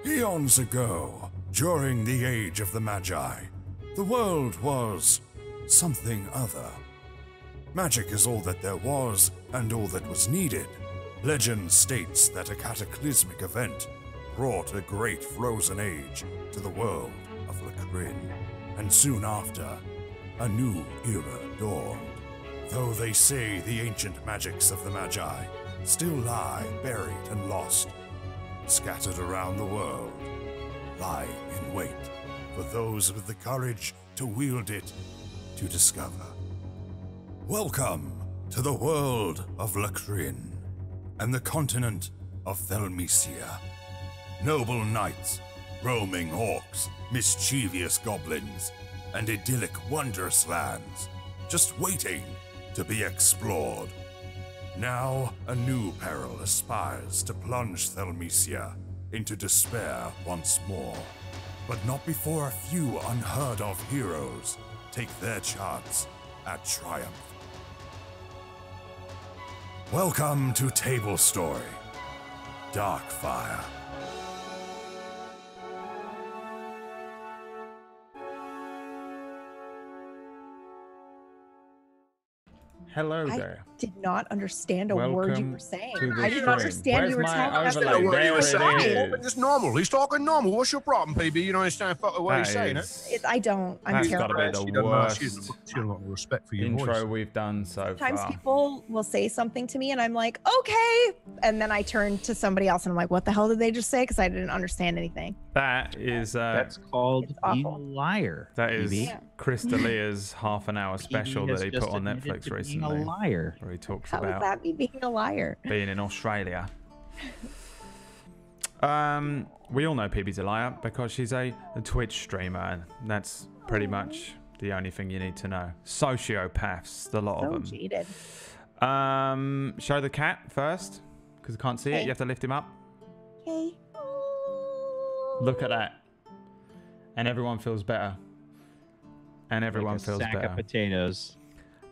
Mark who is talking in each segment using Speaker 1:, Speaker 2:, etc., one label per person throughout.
Speaker 1: Eons ago, during the age of the Magi, the world was something other. Magic is all that there was and all that was needed. Legend states that a cataclysmic event brought a great frozen age to the world of Lacrin, and soon after, a new era dawned. Though they say the ancient magics of the Magi still lie buried and lost, scattered around the world, lie in wait for those with the courage to wield it to discover. Welcome to the world of Lacrin and the continent of Thelmisia. Noble knights, roaming orcs, mischievous goblins, and idyllic wondrous lands, just waiting to be explored. Now, a new peril aspires to plunge Thelmisia into despair once more, but not before a few unheard-of heroes take their chance at triumph. Welcome to Tablestory, Darkfire.
Speaker 2: Hello there.
Speaker 3: I did not understand a word you were saying.
Speaker 2: I
Speaker 3: did not understand you were telling us.
Speaker 4: It's normal. He's talking normal. What's your problem, PB? You don't understand what he's saying.
Speaker 3: I don't. I'm terrible.
Speaker 2: That's got to be the worst
Speaker 4: she has a lot of respect for your
Speaker 2: intro
Speaker 4: voice.
Speaker 2: we've done so far.
Speaker 3: Sometimes people will say something to me and I'm like, okay. And then I turn to somebody else and I'm like, what the hell did they just say? Because I didn't understand anything.
Speaker 2: That is...
Speaker 5: that's called being a liar.
Speaker 2: That is Chris D'Elia's half-an-hour special that he put on Netflix recently.
Speaker 5: Being a liar.
Speaker 2: Where he talks
Speaker 3: How
Speaker 2: about
Speaker 3: would that be being a liar?
Speaker 2: Being in Australia. We all know PB's a liar because she's a Twitch streamer, and that's pretty much the only thing you need to know. Sociopaths, the lot of them.
Speaker 3: Cheated.
Speaker 2: Show the cat first, because I can't see it. You have to lift him up.
Speaker 3: Okay.
Speaker 2: Look at that. And everyone feels better. And everyone feels better.
Speaker 5: Sack of potatoes.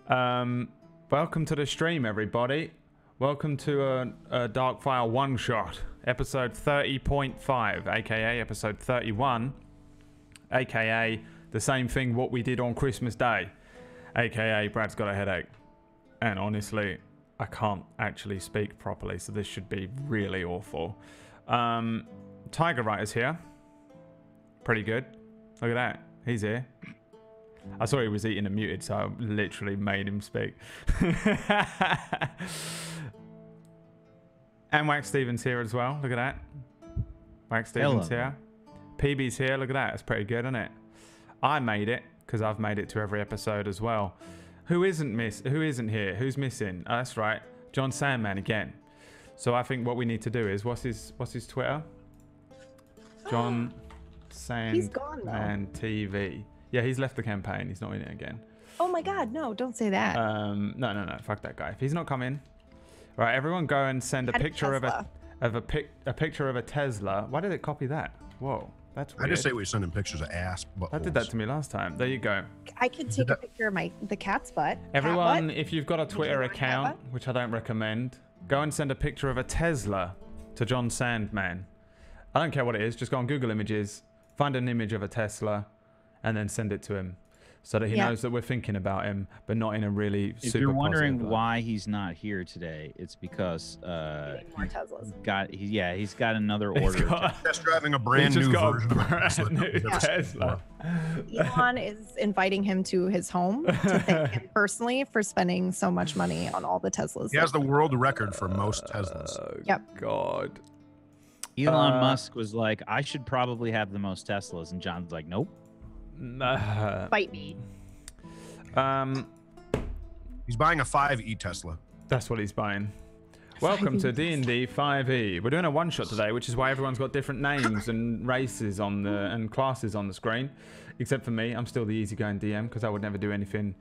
Speaker 2: Welcome to the stream, everybody. Welcome to a Darkfire one-shot, episode 30.5, aka episode 31, aka the same thing what we did on Christmas Day, aka Brad's got a headache. And honestly, I can't actually speak properly, so this should be really awful. Tiger Writer's here. Pretty good. Look at that. He's here. I saw he was eating and muted, so I literally made him speak. And Wax Stevens here as well. Look at that. Wax Stevens here. PB's here. Look at that. That's pretty good, isn't it? I made it because I've made it to every episode as well. Who isn't here? Who's missing? Oh, that's right. John Sandman again. So I think what we need to do is what's his Twitter? John Sandman TV. Yeah, he's left the campaign. He's not in it again.
Speaker 3: Oh my God, no, don't say that.
Speaker 2: No. Fuck that guy. If he's not coming. All right, everyone go and send a picture of a picture of a Tesla. Why did it copy that? Whoa, that's weird.
Speaker 4: I just say we're sending pictures of ass.
Speaker 2: That did that to me last time. There you go.
Speaker 3: I could take a picture of the cat's butt.
Speaker 2: Everyone, if you've got a Twitter account, which I don't recommend, go and send a picture of a Tesla to John Sandman. I don't care what it is. Just go on Google Images, find an image of a Tesla, and then send it to him so that he knows that we're thinking about him, but not in a really super
Speaker 5: If you're wondering
Speaker 2: positive
Speaker 5: why he's not here today, it's because
Speaker 3: more Teslas.
Speaker 5: He's got another order.
Speaker 4: Just driving a brand new version of
Speaker 2: Tesla.
Speaker 3: Elon is inviting him to his home to thank him personally for spending so much money on all the Teslas.
Speaker 4: He has the world record for most Teslas.
Speaker 3: Yep.
Speaker 2: God.
Speaker 5: Elon Musk was like, I should probably have the most Teslas, and John's like, nope.
Speaker 3: Bite me.
Speaker 4: He's buying a 5e Tesla.
Speaker 2: That's what he's buying. Welcome to D&D 5e. We're doing a one-shot today, which is why everyone's got different names and races on and classes on the screen, except for me. I'm still the easygoing DM because I would never do anything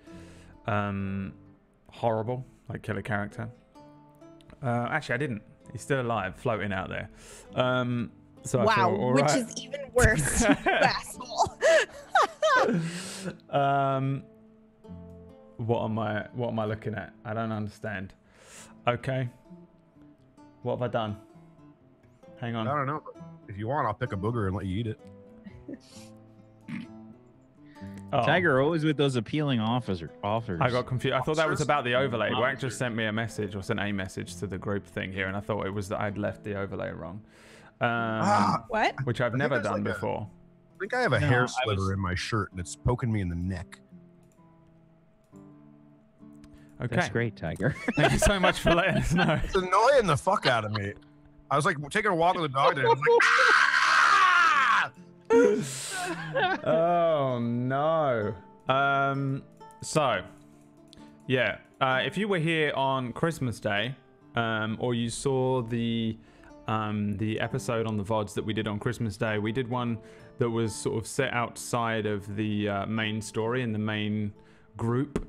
Speaker 2: horrible, like kill a character. Actually, I didn't. He's still alive, floating out there. So
Speaker 3: wow, which is even worse, you asshole.
Speaker 2: What am I looking at? I don't understand. Okay. What have I done? Hang on.
Speaker 4: I don't know. If you want, I'll pick a booger and let you eat it.
Speaker 2: Oh,
Speaker 5: Tiger always with those appealing offers.
Speaker 2: I got confused. I thought that was about the overlay. Wack
Speaker 5: Officers.
Speaker 2: just sent me a message or sent a message to the group thing here, and I thought it was that I'd left the overlay wrong.
Speaker 3: What?
Speaker 2: Which I've never
Speaker 4: there's
Speaker 2: done
Speaker 4: like
Speaker 2: before.
Speaker 4: I think I have a
Speaker 5: No,
Speaker 4: hair
Speaker 5: I
Speaker 4: sliver
Speaker 5: was-
Speaker 4: in my shirt and it's poking me in the neck.
Speaker 2: Okay.
Speaker 5: That's great, Tiger.
Speaker 2: Thank you so much for letting us know.
Speaker 4: It's annoying the fuck out of me. I was like taking a walk with the dog there. I was like, ah!
Speaker 2: Oh no. So yeah, if you were here on Christmas Day, or you saw the episode on the VODs that we did on Christmas Day, we did one that was sort of set outside of the main story and the main group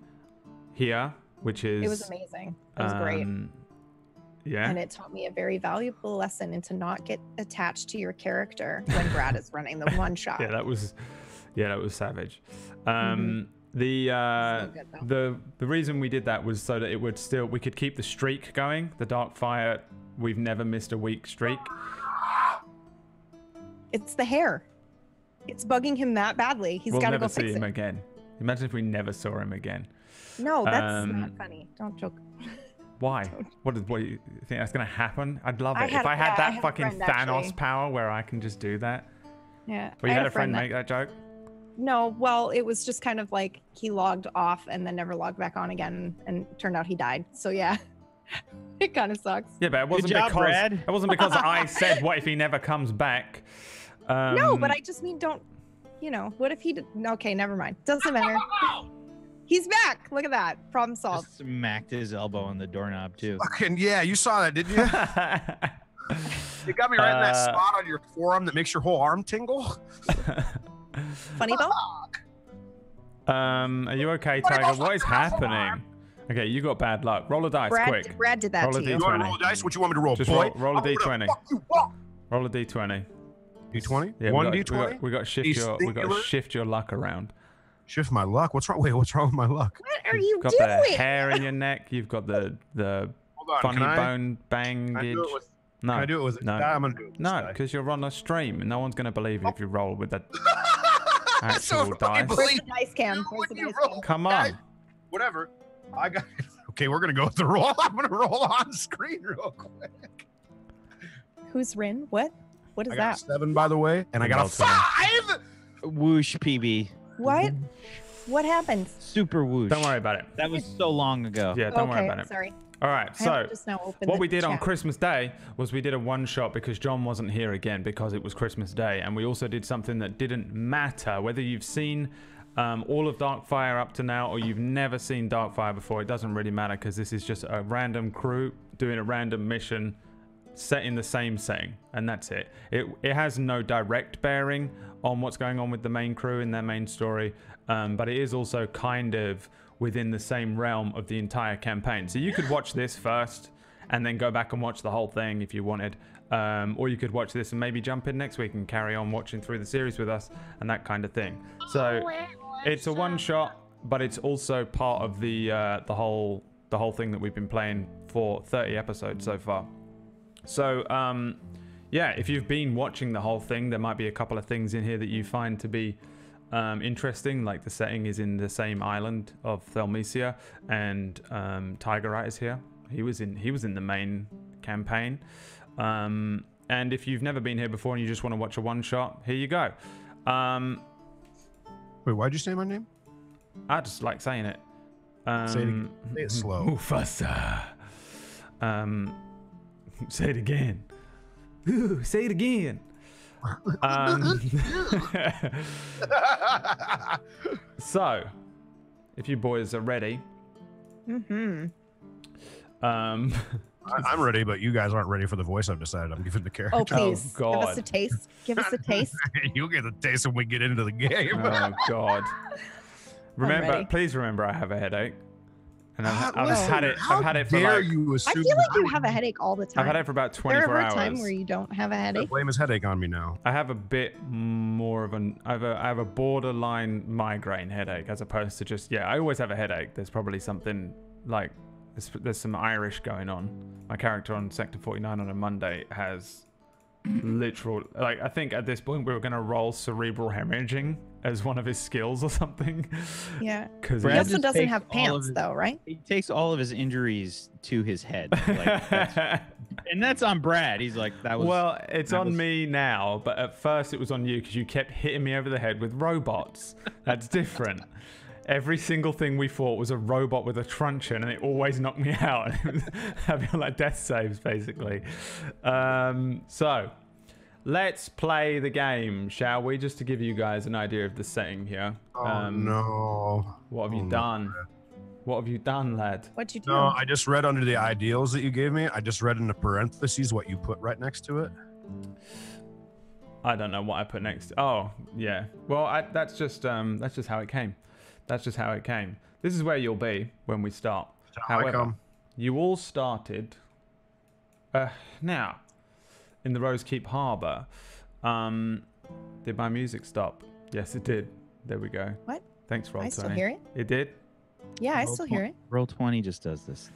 Speaker 2: here, which is
Speaker 3: It was amazing. It was great.
Speaker 2: Yeah.
Speaker 3: And it taught me a very valuable lesson in to not get attached to your character when Brad is running the one shot.
Speaker 2: Yeah, that was savage.
Speaker 3: Mhm. So good, though.
Speaker 2: The reason we did that was so that it would we could keep the streak going. The Darkfire, we've never missed a week streak.
Speaker 3: It's the hair. It's bugging him that badly. He's
Speaker 2: We'll
Speaker 3: got to
Speaker 2: never
Speaker 3: go
Speaker 2: see
Speaker 3: fix
Speaker 2: him
Speaker 3: it.
Speaker 2: again. Imagine if we never saw him again.
Speaker 3: No, that's not
Speaker 2: Um,
Speaker 3: funny. Don't joke.
Speaker 2: Why? What do you think that's gonna happen? I'd love
Speaker 3: I
Speaker 2: it
Speaker 3: had-
Speaker 2: if I had
Speaker 3: yeah, I
Speaker 2: that
Speaker 3: had a
Speaker 2: fucking
Speaker 3: friend,
Speaker 2: Thanos
Speaker 3: actually.
Speaker 2: power where I can just do that.
Speaker 3: Yeah.
Speaker 2: Well, you
Speaker 3: I
Speaker 2: had a friend
Speaker 3: that-
Speaker 2: make that joke.
Speaker 3: No, well, it was just kind of like he logged off and then never logged back on again, and turned out he died. So yeah, it kind of sucks.
Speaker 2: Yeah, but it wasn't
Speaker 5: job,
Speaker 2: because
Speaker 5: Brad.
Speaker 2: it wasn't because I said what if he never comes back.
Speaker 3: No, but I just mean don't. What if he did? Okay, never mind. Doesn't matter. He's back. Look at that. Problem solved.
Speaker 5: Just smacked his elbow on the doorknob too.
Speaker 4: Fucking yeah, you saw that, didn't you? You got me right in that spot on your forearm that makes your whole arm tingle.
Speaker 3: Funny bone.
Speaker 2: Are you okay, Tiger? What is happening? Okay, you got bad luck. Roll a dice, quick.
Speaker 3: Brad did that
Speaker 2: Roll a
Speaker 3: to you.
Speaker 4: You want to
Speaker 2: 20.
Speaker 4: roll the dice? What you want me to roll,
Speaker 2: Just
Speaker 4: boy?
Speaker 2: roll a
Speaker 4: I'm gonna
Speaker 2: d20.
Speaker 4: fuck you up.
Speaker 2: Roll a d20.
Speaker 4: D20?
Speaker 2: Yeah,
Speaker 4: One
Speaker 2: we
Speaker 4: D20?
Speaker 2: got shift
Speaker 4: He's
Speaker 2: your
Speaker 4: singular?
Speaker 2: shift your luck around.
Speaker 4: Shift my luck. What's wrong? Wait, what's wrong with my luck?
Speaker 3: What are you
Speaker 2: You've got
Speaker 3: doing?
Speaker 2: the hair in your neck. You've got the
Speaker 4: Hold on.
Speaker 2: funny
Speaker 4: Can I,
Speaker 2: bone
Speaker 4: can I
Speaker 2: bangage.
Speaker 4: do it with?
Speaker 2: No,
Speaker 4: Can I do it with?
Speaker 2: no.
Speaker 4: I'm gonna do it. With
Speaker 2: no,
Speaker 4: this die.
Speaker 2: because you're on a stream and no one's gonna believe you if you roll with the
Speaker 4: So
Speaker 2: actual
Speaker 4: if I
Speaker 2: dice.
Speaker 3: Where's
Speaker 4: believe
Speaker 3: the dice cam?
Speaker 4: you
Speaker 3: Where's the
Speaker 4: when you
Speaker 3: dice
Speaker 4: roll.
Speaker 3: cam?
Speaker 2: Come
Speaker 4: Guys,
Speaker 2: on.
Speaker 4: Whatever. I got. Okay, we're gonna go with the roll. I'm gonna roll on screen real quick.
Speaker 3: Who's Rin? What? What is
Speaker 4: I got
Speaker 3: that?
Speaker 4: a 7, by the way, and I got a
Speaker 2: Well done.
Speaker 4: 5.
Speaker 5: Whoosh, PB.
Speaker 3: What? What happened?
Speaker 5: Super whoosh.
Speaker 2: Don't worry about it.
Speaker 5: That was so long ago.
Speaker 2: Yeah, don't worry
Speaker 3: Okay,
Speaker 2: about it.
Speaker 3: sorry.
Speaker 2: All right,
Speaker 3: I
Speaker 2: so
Speaker 3: have just now opened
Speaker 2: what
Speaker 3: the
Speaker 2: we did on
Speaker 3: chat.
Speaker 2: Christmas Day was we did a one shot because John wasn't here again because it was Christmas Day, and we also did something that didn't matter whether you've seen all of Darkfire up to now or you've never seen Darkfire before. It doesn't really matter because this is just a random crew doing a random mission set in the same setting, and that's it. It has no direct bearing on what's going on with the main crew in their main story, but it is also kind of within the same realm of the entire campaign. So you could watch this first and then go back and watch the whole thing if you wanted, or you could watch this and maybe jump in next week and carry on watching through the series with us and that kind of thing. So it's a one shot, but it's also part of the whole thing that we've been playing for 30 episodes so far. So yeah, if you've been watching the whole thing, there might be a couple of things in here that you find to be interesting, like the setting is in the same island of Thelmesia, and Tigerite is here. He was in the main campaign. And if you've never been here before and you just want to watch a one shot, here you go.
Speaker 4: Wait, why'd you say my name?
Speaker 2: I just like saying it.
Speaker 4: Say it again. Say it slow.
Speaker 2: Mufasa. Say it again. Ooh, say it again. So, if you boys are ready,
Speaker 3: Mm-hmm.
Speaker 2: um,
Speaker 4: I'm ready, but you guys aren't ready for the voice I've decided I'm giving the character.
Speaker 3: Oh, please. Give
Speaker 2: God.
Speaker 3: us a taste. Give us a taste.
Speaker 4: You'll get the taste when we get into the game.
Speaker 2: oh God!
Speaker 3: ready.
Speaker 2: Please remember, I have a headache, and I've
Speaker 4: Listen,
Speaker 2: had it.
Speaker 4: how
Speaker 2: I've had it for
Speaker 4: dare
Speaker 2: like.
Speaker 4: you
Speaker 3: I
Speaker 4: assume
Speaker 3: feel like you have a headache all the time.
Speaker 2: I've had it for about
Speaker 3: There
Speaker 2: 24
Speaker 3: ever a
Speaker 2: hours.
Speaker 3: time where you don't have a headache?
Speaker 4: blame his headache on me now.
Speaker 2: I have a bit more of an. I have a borderline migraine headache as opposed to just. Yeah, I always have a headache. There's probably something like. There's some Irish going on. My character on Sector 49 on a Monday has literal. Like, I think at this point we were going to roll cerebral hemorrhaging as one of his skills or something.
Speaker 3: Yeah.
Speaker 2: Because
Speaker 3: He
Speaker 5: Brad
Speaker 3: also
Speaker 5: just
Speaker 3: doesn't
Speaker 5: takes
Speaker 3: have
Speaker 5: all of
Speaker 3: pants,
Speaker 5: his-
Speaker 3: though, right?
Speaker 5: He takes all of his injuries to his head. Like, and that's on Brad. He's like, that was.
Speaker 2: well, it's
Speaker 5: that
Speaker 2: on
Speaker 5: was-
Speaker 2: me now, but at first it was on you because you kept hitting me over the head with robots. That's different. Every single thing we fought was a robot with a truncheon, and it always knocked me out. It was having like death saves, basically. So, let's play the game, shall we? Just to give you guys an idea of the setting here.
Speaker 4: Oh no.
Speaker 2: What have you
Speaker 4: Oh, no.
Speaker 2: done? What have you done, lad?
Speaker 3: What'd you do?
Speaker 4: No, I just read under the ideals that you gave me. I just read in the parentheses what you put right next to it.
Speaker 2: I don't know what I put next. Oh, yeah. Well, that's just how it came. That's just how it came. This is where you'll be when we start.
Speaker 4: How I
Speaker 2: However,
Speaker 4: come.
Speaker 2: you all started now in the Rosekeep Harbour. Did my music stop? Yes, it did. There we go.
Speaker 3: What?
Speaker 2: Thanks, Roll20.
Speaker 3: I still hear it.
Speaker 2: It did?
Speaker 3: Yeah, I still hear it.
Speaker 5: Roll20 just does this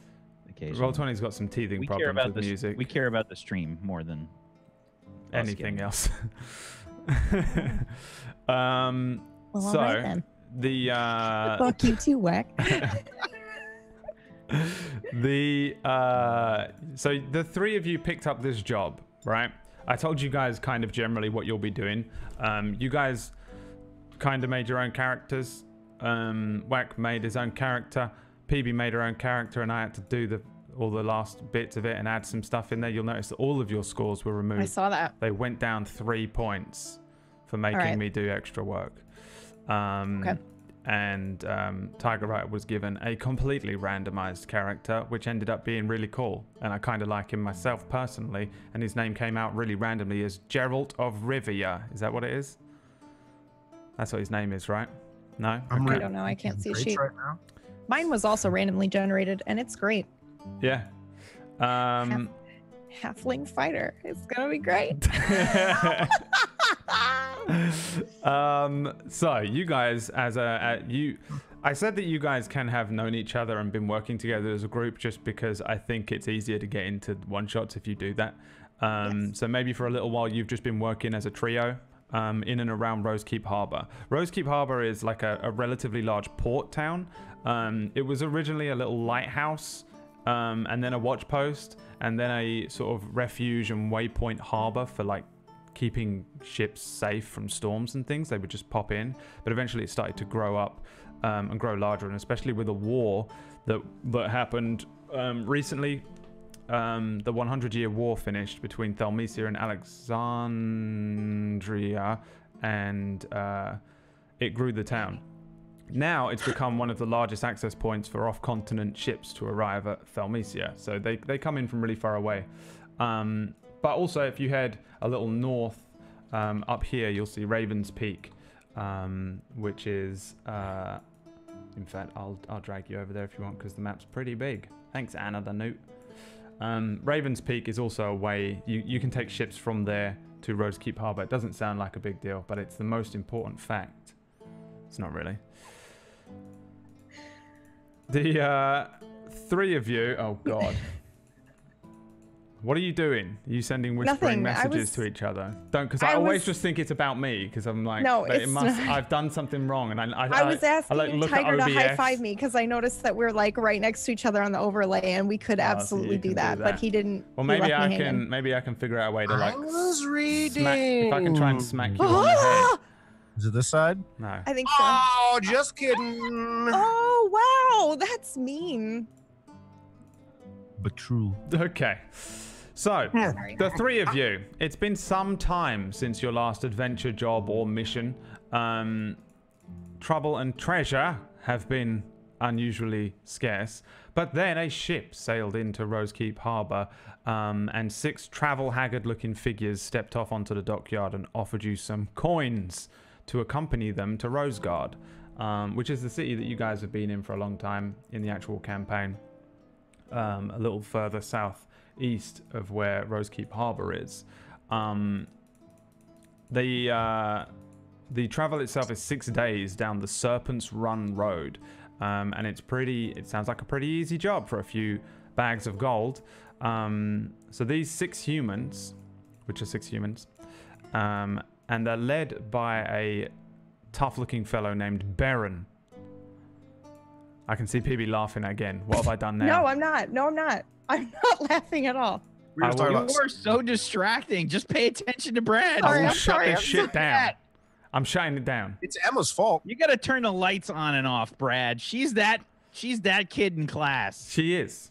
Speaker 5: occasionally.
Speaker 2: Roll20's got some teething
Speaker 5: we care
Speaker 2: problems
Speaker 5: about
Speaker 2: with
Speaker 5: the
Speaker 2: music.
Speaker 5: We care about the stream more than
Speaker 2: Anything else.
Speaker 3: Well, all
Speaker 2: so
Speaker 3: right then.
Speaker 2: the
Speaker 3: Fuck you too, Whack.
Speaker 2: so the three of you picked up this job, right? I told you guys kind of generally what you'll be doing. You guys kind of made your own characters. Whack made his own character. PB made her own character, and I had to do all the last bits of it and add some stuff in there. You'll notice that all of your scores were removed.
Speaker 3: I saw that.
Speaker 2: They went down 3 points for making
Speaker 3: right.
Speaker 2: me do extra work.
Speaker 3: Okay.
Speaker 2: And Tiger Wright was given a completely randomized character, which ended up being really cool. And I kind of like him myself personally. And his name came out really randomly as Geralt of Rivia. Is that what it is? That's what his name is, right? No?
Speaker 4: I'm
Speaker 3: I
Speaker 2: Okay.
Speaker 3: don't know. I can't see a
Speaker 4: Great
Speaker 3: sheet.
Speaker 4: right now.
Speaker 3: Mine was also randomly generated, and it's great.
Speaker 2: Yeah.
Speaker 3: Halfling fighter. It's gonna be great.
Speaker 2: So you guys, I said that you guys can have known each other and been working together as a group just because I think it's easier to get into one shots if you do that.
Speaker 3: Yes.
Speaker 2: So maybe for a little while you've just been working as a trio in and around Rosekeep Harbour. Rosekeep Harbour is like a relatively large port town. It was originally a little lighthouse and then a watch post and then a sort of refuge and waypoint harbour for like keeping ships safe from storms and things. They would just pop in, but eventually it started to grow up and grow larger, and especially with a war that happened recently. The 100-year war finished between Thalmesia and Alexandria, and it grew the town. Now it's become one of the largest access points for off-continent ships to arrive at Thalmesia, so they come in from really far away. But also, if you head a little north up here, you'll see Raven's Peak, which is... in fact, I'll drag you over there if you want, because the map's pretty big. Thanks, Anna the Newt. Raven's Peak is also a way... You can take ships from there to Rosekeep Harbour. It doesn't sound like a big deal, but it's the most important fact. It's not really. The three of you... Oh, God. What are you doing? Are you sending whispering
Speaker 3: Nothing.
Speaker 2: messages to each other? Don't, because I always just think it's about me, because I'm like,
Speaker 3: No,
Speaker 2: it
Speaker 3: it's
Speaker 2: must.
Speaker 3: not.
Speaker 2: I've done something wrong, and
Speaker 3: I was asking
Speaker 2: like, look at
Speaker 3: Tiger to high
Speaker 2: OBS.
Speaker 3: five me because I noticed that we're like right next to each other on the overlay, and we could
Speaker 2: so
Speaker 3: absolutely
Speaker 2: you can
Speaker 3: do that, but he didn't.
Speaker 2: Well,
Speaker 3: he
Speaker 2: maybe
Speaker 3: left
Speaker 2: I
Speaker 3: me hanging.
Speaker 2: can. Maybe I can figure out a way to like
Speaker 4: I was reading.
Speaker 2: smack. If I can try and smack you on the head.
Speaker 4: Is it this side?
Speaker 2: No.
Speaker 3: I think so.
Speaker 4: Oh, just kidding.
Speaker 3: Oh wow, that's mean.
Speaker 4: But true.
Speaker 2: Okay. So,
Speaker 3: Sorry.
Speaker 2: the three of you, it's been some time since your last adventure, job, or mission. Trouble and treasure have been unusually scarce, but then a ship sailed into Rosekeep Harbour, and 6 travel-haggard-looking figures stepped off onto the dockyard and offered you some coins to accompany them to Rosegard, which is the city that you guys have been in for a long time in the actual campaign, a little further south east of where Rosekeep Harbour is. The travel itself is 6 days down the Serpent's Run Road, and it sounds like a pretty easy job for a few bags of gold. So these 6 humans which are 6 humans. And they're led by a tough-looking fellow named Baron. I can see PB laughing again. What have I done now?
Speaker 3: No, I'm not. No, I'm not. I'm not laughing at all.
Speaker 4: We were talking about
Speaker 5: You are so distracting. Just pay attention to Brad.
Speaker 2: I will
Speaker 3: I'm
Speaker 2: shut
Speaker 3: sorry,
Speaker 2: this
Speaker 3: I'm
Speaker 2: shit down. I'm shutting it down.
Speaker 4: it's Emma's fault.
Speaker 5: You gotta turn the lights on and off, Brad. She's that kid in class.
Speaker 2: She is.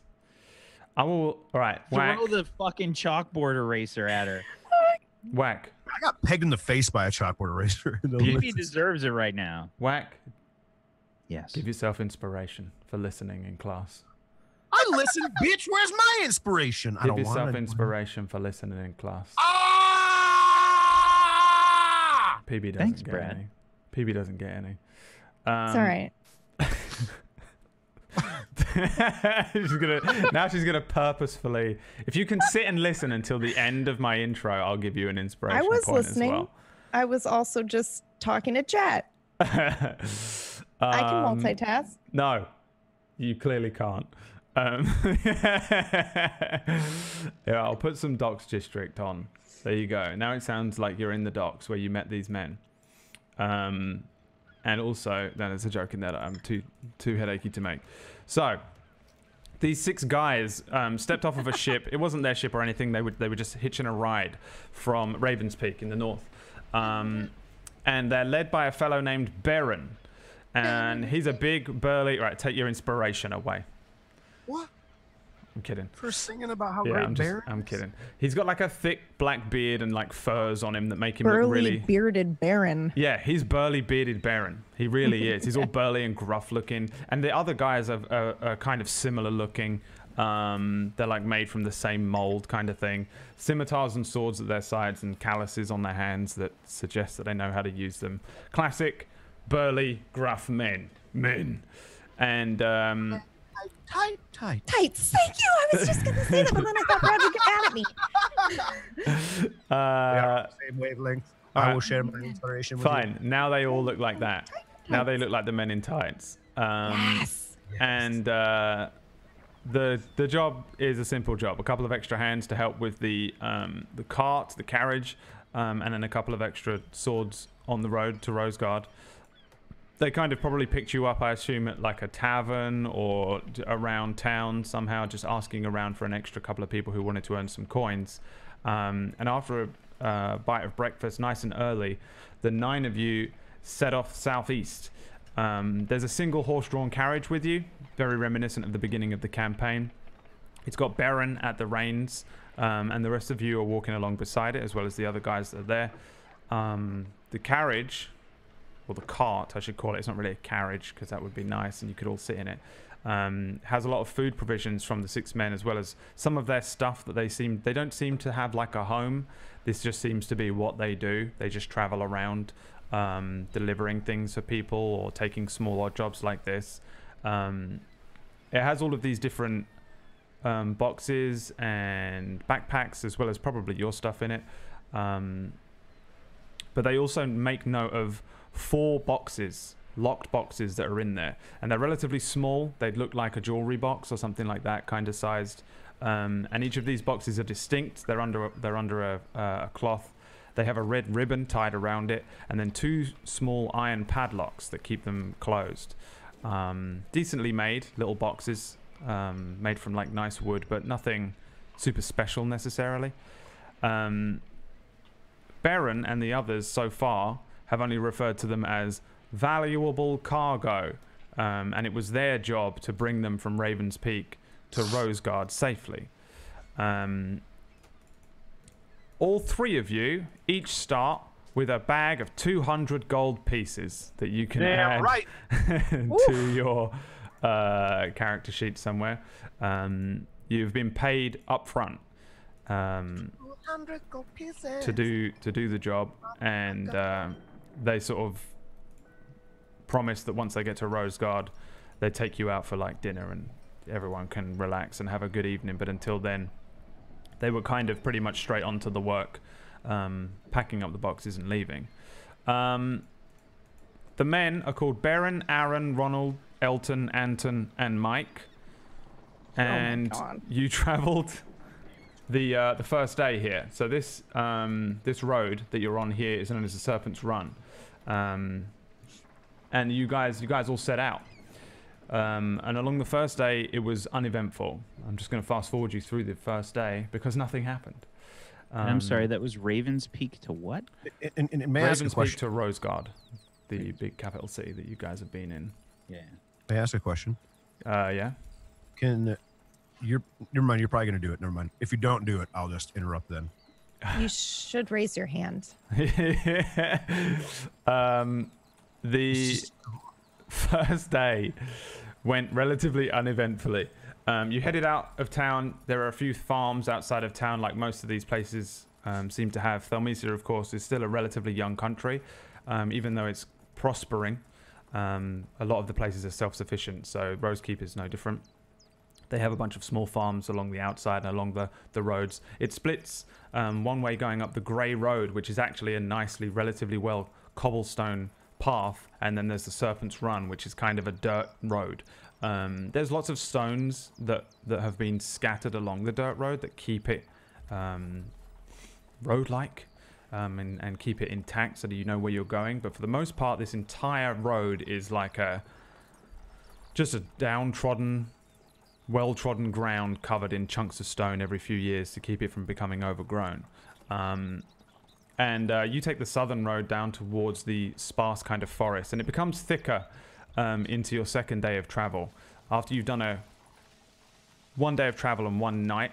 Speaker 2: I will. All right. Whack.
Speaker 5: Throw the fucking chalkboard eraser at her.
Speaker 2: Whack.
Speaker 4: I got pegged in the face by a chalkboard eraser.
Speaker 5: He deserves it right now.
Speaker 2: Whack.
Speaker 5: Yes.
Speaker 2: Give yourself inspiration for listening in class.
Speaker 4: I listen, bitch. Where's my inspiration? I
Speaker 2: Give
Speaker 4: don't
Speaker 2: yourself
Speaker 4: want
Speaker 2: inspiration for listening in class.
Speaker 4: Ah!
Speaker 2: PB doesn't
Speaker 5: Thanks,
Speaker 2: get
Speaker 5: Brad.
Speaker 2: any. PB doesn't get any.
Speaker 3: It's all right.
Speaker 2: She's gonna purposefully. If you can sit and listen until the end of my intro, I'll give you an inspiration
Speaker 3: I was
Speaker 2: point
Speaker 3: listening.
Speaker 2: as well.
Speaker 3: I was also just talking to chat. I can multitask.
Speaker 2: No, you clearly can't. Yeah, I'll put some Docks District on. There you go. Now it sounds like you're in the docks where you met these men. And also, there's a joke in there that I'm too headachy to make. So, these 6 guys stepped off of a ship. It wasn't their ship or anything. They were just hitching a ride from Raven's Peak in the north. And they're led by a fellow named Baron. And he's a big, burly... Right, take your inspiration away.
Speaker 4: What?
Speaker 2: I'm kidding.
Speaker 4: For singing about how
Speaker 2: Yeah,
Speaker 4: great Baron
Speaker 2: I'm
Speaker 4: is?
Speaker 2: kidding. He's got like a thick black beard and like furs on him that make him look
Speaker 3: Burly
Speaker 2: really...
Speaker 3: bearded Baron.
Speaker 2: Yeah, he's burly bearded Baron. He really is. He's all burly and gruff looking. And the other guys are kind of similar looking. They're like made from the same mold kind of thing. Scimitars and swords at their sides and calluses on their hands that suggest that they know how to use them. Classic burly, gruff men. And
Speaker 4: Tight.
Speaker 3: Tights. Thank you. I was just going to say that, but then I thought Brad would get mad at me.
Speaker 4: We are on the same wavelength. I
Speaker 2: alright.
Speaker 4: will share my inspiration with you.
Speaker 2: fine. Now they all look like that. Now they look like the men in tights.
Speaker 3: Yes.
Speaker 2: And the job is a simple job. A couple of extra hands to help with the cart, the carriage, and then a couple of extra swords on the road to Rosegard. They kind of probably picked you up, I assume, at like a tavern or around town somehow, just asking around for an extra couple of people who wanted to earn some coins. And after a bite of breakfast, nice and early, the 9 of you set off southeast. There's a single horse-drawn carriage with you, very reminiscent of the beginning of the campaign. It's got Baron at the reins, and the rest of you are walking along beside it, as well as the other guys that are there. The carriage... or the cart, I should call it. It's not really a carriage because that would be nice and you could all sit in it. Has a lot of food provisions from the 6 men, as well as some of their stuff that they don't seem to have like a home. This just seems to be what they do. They just travel around delivering things for people or taking small odd jobs like this. It has all of these different boxes and backpacks, as well as probably your stuff in it. But they also make note of 4 boxes, locked boxes that are in there, and they're relatively small. They'd look like a jewelry box or something like that, kind of sized. And each of these boxes are distinct. They're under a cloth. They have a red ribbon tied around it, and then 2 small iron padlocks that keep them closed. Decently made little boxes, made from like nice wood, but nothing super special necessarily. Baron and the others so far have only referred to them as valuable cargo, and it was their job to bring them from Raven's Peak to Rosegard safely. All 3 of you each start with a bag of 200 gold pieces that you can add to your character sheet somewhere. You've been paid up front to do the job, and they sort of promise that once they get to Rosegard, they take you out for like dinner and everyone can relax and have a good evening. But until then, they were kind of pretty much straight onto the work, packing up the boxes and leaving. The men are called Baron, Aaron, Ronald, Elton, Anton, and Mike. And you traveled the first day here. So this this road that you're on here is known as the Serpent's Run, and you guys all set out. And along the first day, it was uneventful. I'm just going to fast forward you through the first day because nothing happened.
Speaker 5: I'm sorry, that was Raven's Peak to what?
Speaker 4: And may I ask a
Speaker 2: Raven's Peak
Speaker 4: question?
Speaker 2: to Rosegard, the big capital city that you guys have been in.
Speaker 5: Yeah.
Speaker 4: May I ask a question?
Speaker 2: Yeah.
Speaker 4: Can you're never mind? You're probably gonna do it. Never mind. If you don't do it, I'll just interrupt then.
Speaker 3: You should raise your hand.
Speaker 2: The first day went relatively uneventfully. You headed out of town. There are a few farms outside of town, like most of these places seem to have. Thelmesia, of course, is still a relatively young country, even though it's prospering. A lot of the places are self-sufficient, so Rosekeep is no different. They have a bunch of small farms along the outside and along the roads. It splits one way going up the Grey Road, which is actually a nicely, relatively well cobblestone path, and then there's the Serpent's Run, which is kind of a dirt road. There's lots of stones that have been scattered along the dirt road that keep it road-like and keep it intact so that you know where you're going. But for the most part, this entire road is like just a downtrodden, well-trodden ground covered in chunks of stone every few years to keep it from becoming overgrown. And you take the southern road down towards the sparse kind of forest, and it becomes thicker into your second day of travel. After you've done one day of travel and one night,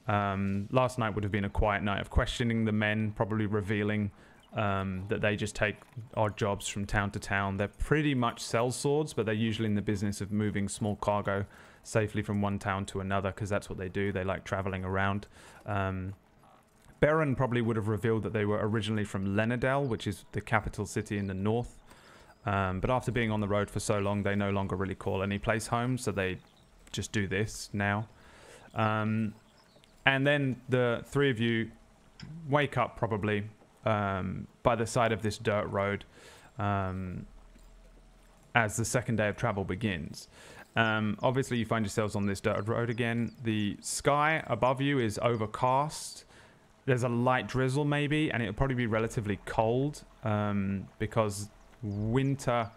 Speaker 2: last night would have been a quiet night of questioning the men, probably revealing that they just take odd jobs from town to town. They're pretty much sellswords, but they're usually in the business of moving small cargo safely from one town to another, because that's what they do. They like traveling around. Baron probably would have revealed that they were originally from Lenadel, which is the capital city in the north. But after being on the road for so long, they no longer really call any place home, so they just do this now. And then the three of you wake up probably by the side of this dirt road as the second day of travel begins. Obviously, you find yourselves on this dirt road again. The sky above you is overcast. There's a light drizzle maybe, and it'll probably be relatively cold because winter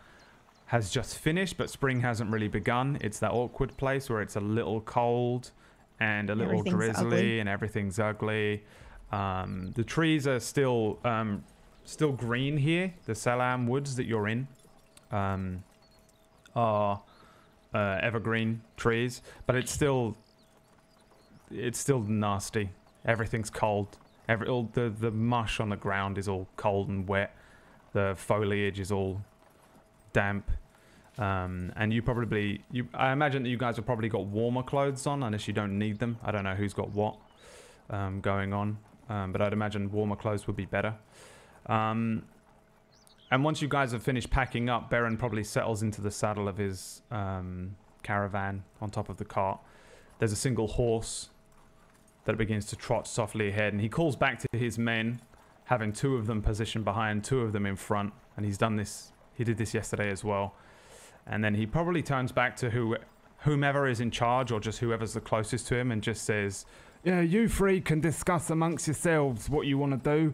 Speaker 2: has just finished, but spring hasn't really begun. It's that awkward place where it's a little cold and a little drizzly ugly. And everything's ugly. The trees are still green here. The Salam woods that you're in are evergreen trees, but it's still nasty. Everything's cold. The mush on the ground is all cold and wet. The foliage is all damp. And I imagine that you guys have probably got warmer clothes on, unless you don't need them. I don't know who's got what going on, but I'd imagine warmer clothes would be better. And once you guys have finished packing up, Baron probably settles into the saddle of his caravan on top of the cart. There's a single horse that begins to trot softly ahead, and he calls back to his men, having two of them positioned behind, two of them in front, and he did this yesterday as well. And then he probably turns back to whomever is in charge, or just whoever's the closest to him, and just says, "Yeah, you three can discuss amongst yourselves what you want to do,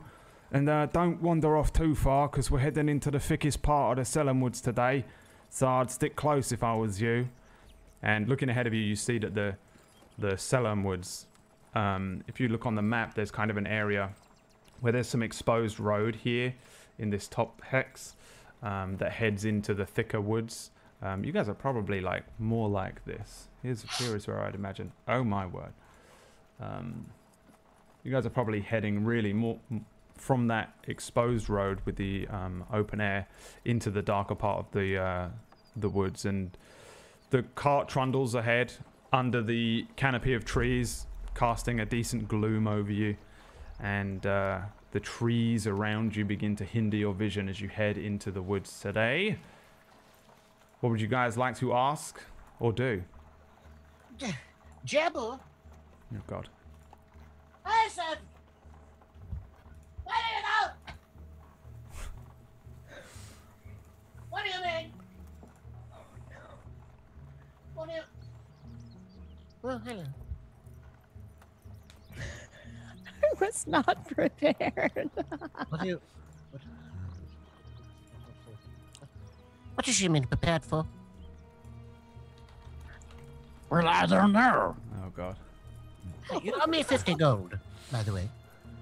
Speaker 2: and don't wander off too far, because we're heading into the thickest part of the Selam Woods today, so I'd stick close if I was you." And looking ahead of you, you see that the Selam Woods, if you look on the map, there's kind of an area where there's some exposed road here in this top hex that heads into the thicker woods. You guys are probably more like this. Here is where I'd imagine. Oh my word. You guys are probably heading really more from that exposed road with the open air into the darker part of the woods, and the cart trundles ahead under the canopy of trees, casting a decent gloom over you, and the trees around you begin to hinder your vision as you head into the woods today. What would you guys like to ask or do?
Speaker 6: Jebble?
Speaker 2: Oh God.
Speaker 6: Listen! Where do you go? What do you mean? Oh no. What do you... Well, hello.
Speaker 3: was not prepared.
Speaker 6: What do you... What does she mean prepared for?
Speaker 5: Well, I don't know.
Speaker 2: Oh god.
Speaker 6: You owe me 50 gold, by the way.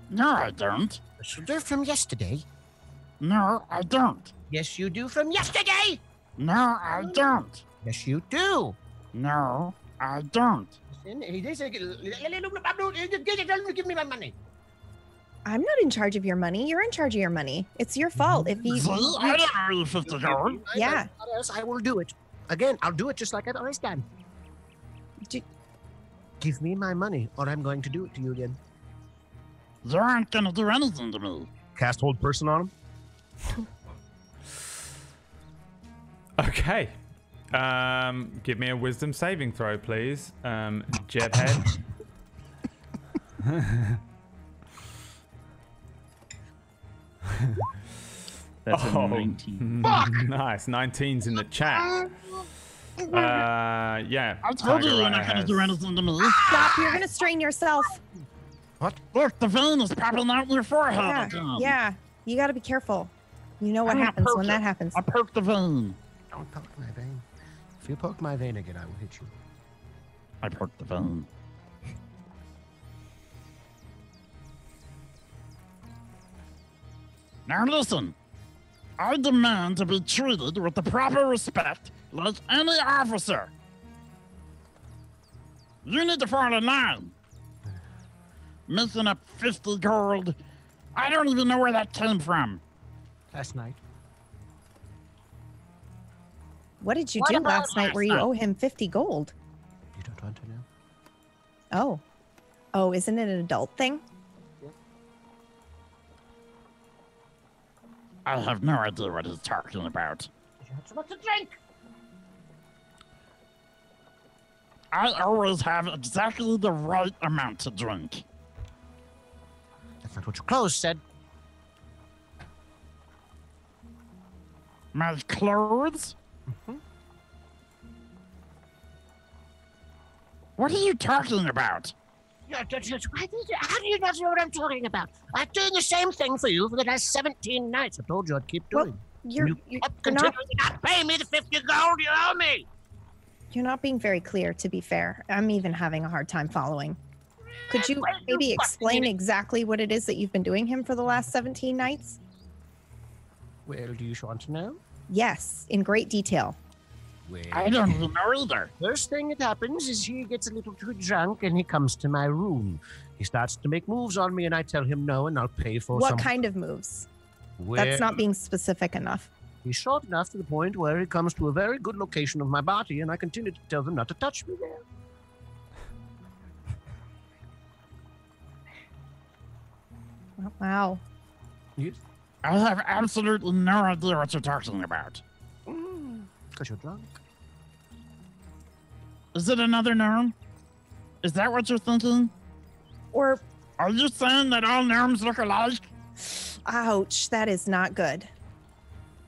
Speaker 5: No, I don't.
Speaker 6: Yes, you do from yesterday.
Speaker 5: No, I don't.
Speaker 6: Yes, you do from yesterday.
Speaker 5: No, I don't.
Speaker 6: Yes, you do.
Speaker 5: No, I don't.
Speaker 6: He did say, give me my money.
Speaker 3: I'm not in charge of your money. You're in charge of your money. It's your fault if you.
Speaker 5: See, I don't owe you 50 gold.
Speaker 3: Yeah.
Speaker 6: What else? I will do it. Again, I'll do it just like I've always done.
Speaker 3: Do-
Speaker 6: Give me my money, or I'm going to do it to you again.
Speaker 5: You aren't gonna do anything to me.
Speaker 4: Cast hold person on him.
Speaker 2: Okay. Give me a wisdom saving throw, please. Jethead.
Speaker 5: That's
Speaker 2: Oh.
Speaker 5: a 19.
Speaker 2: Nice. 19's in the chat. Yeah.
Speaker 5: I told you
Speaker 2: Tiger
Speaker 5: you're
Speaker 2: right
Speaker 5: not gonna
Speaker 2: ahead.
Speaker 5: do anything to me.
Speaker 3: Stop! You're gonna strain yourself.
Speaker 5: Look, the vein is popping out in your forehead
Speaker 3: Yeah.
Speaker 5: again.
Speaker 3: Yeah. You got to be careful. You know what
Speaker 5: I'm gonna
Speaker 3: happens
Speaker 5: poke
Speaker 3: when
Speaker 5: it.
Speaker 3: that happens.
Speaker 5: I poked the vein.
Speaker 6: Don't poke my vein. If you poke my vein again, I will hit you.
Speaker 5: I poked the vein. Now listen. I demand to be treated with the proper respect like any officer. You need to fall in line. Missing up 50 gold. I don't even know where that came from.
Speaker 6: Last night.
Speaker 3: What did you
Speaker 5: What
Speaker 3: do
Speaker 5: about
Speaker 3: last night where you
Speaker 5: last night?
Speaker 3: owe him 50 gold?
Speaker 6: You don't want to know?
Speaker 3: Oh. Oh, isn't it an adult thing?
Speaker 5: I have no idea what he's talking about.
Speaker 6: You had so much to drink.
Speaker 5: I always have exactly the right amount to drink.
Speaker 6: That's not what your clothes said.
Speaker 5: My clothes? What are you talking about?
Speaker 6: How do you not know what I'm talking about? I'm doing the same thing for you for the last 17 nights. I told you I'd keep
Speaker 3: Well,
Speaker 6: doing.
Speaker 3: You're
Speaker 6: Continuing to not pay me the 50 gold you owe me.
Speaker 3: you're not being very clear, to be fair. I'm even having a hard time following. Could you
Speaker 6: Well, you
Speaker 3: maybe
Speaker 6: fucking
Speaker 3: explain
Speaker 6: idiot.
Speaker 3: exactly what it is that you've been doing him for the last 17 nights?
Speaker 6: Well, do you want to know?
Speaker 3: Yes, in great detail.
Speaker 6: Well,
Speaker 5: I don't even know either.
Speaker 6: first thing that happens is he gets a little too drunk and he comes to my room. He starts to make moves on me and I tell him no and I'll pay for
Speaker 3: What
Speaker 6: some.
Speaker 3: kind of moves?
Speaker 6: Well,
Speaker 3: That's not being specific enough.
Speaker 6: He's short enough to the point where he comes to a very good location of my body and I continue to tell them not to touch me there.
Speaker 3: Oh, wow.
Speaker 6: Yes.
Speaker 5: I have absolutely no idea what you're talking about.
Speaker 6: Because you're drunk.
Speaker 5: Is it another gnome? Is that what you're thinking?
Speaker 3: Or,
Speaker 5: Are you saying that all gnomes look alike?
Speaker 3: ouch, that is not good.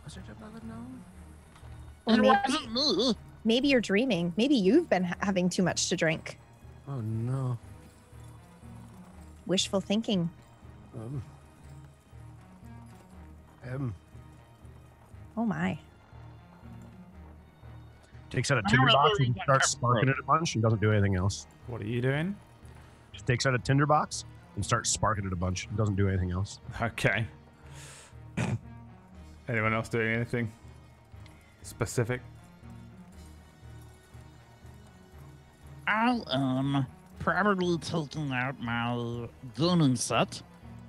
Speaker 6: Was it another gnome?
Speaker 3: Or
Speaker 5: It
Speaker 3: maybe,
Speaker 5: wasn't me.
Speaker 3: maybe you're dreaming. Maybe you've been having too much to drink.
Speaker 6: Oh no.
Speaker 3: Wishful thinking. Oh my.
Speaker 4: Takes out a
Speaker 5: I
Speaker 4: tinder
Speaker 5: don't
Speaker 4: box
Speaker 5: really
Speaker 4: and
Speaker 5: get
Speaker 4: starts
Speaker 5: that
Speaker 4: sparking it a bunch and doesn't do anything else.
Speaker 2: What are you doing?
Speaker 4: Just takes out a tinder box and starts sparking it a bunch and doesn't do anything else.
Speaker 2: Okay. Anyone else doing anything specific?
Speaker 5: I am probably taking out my gaming set,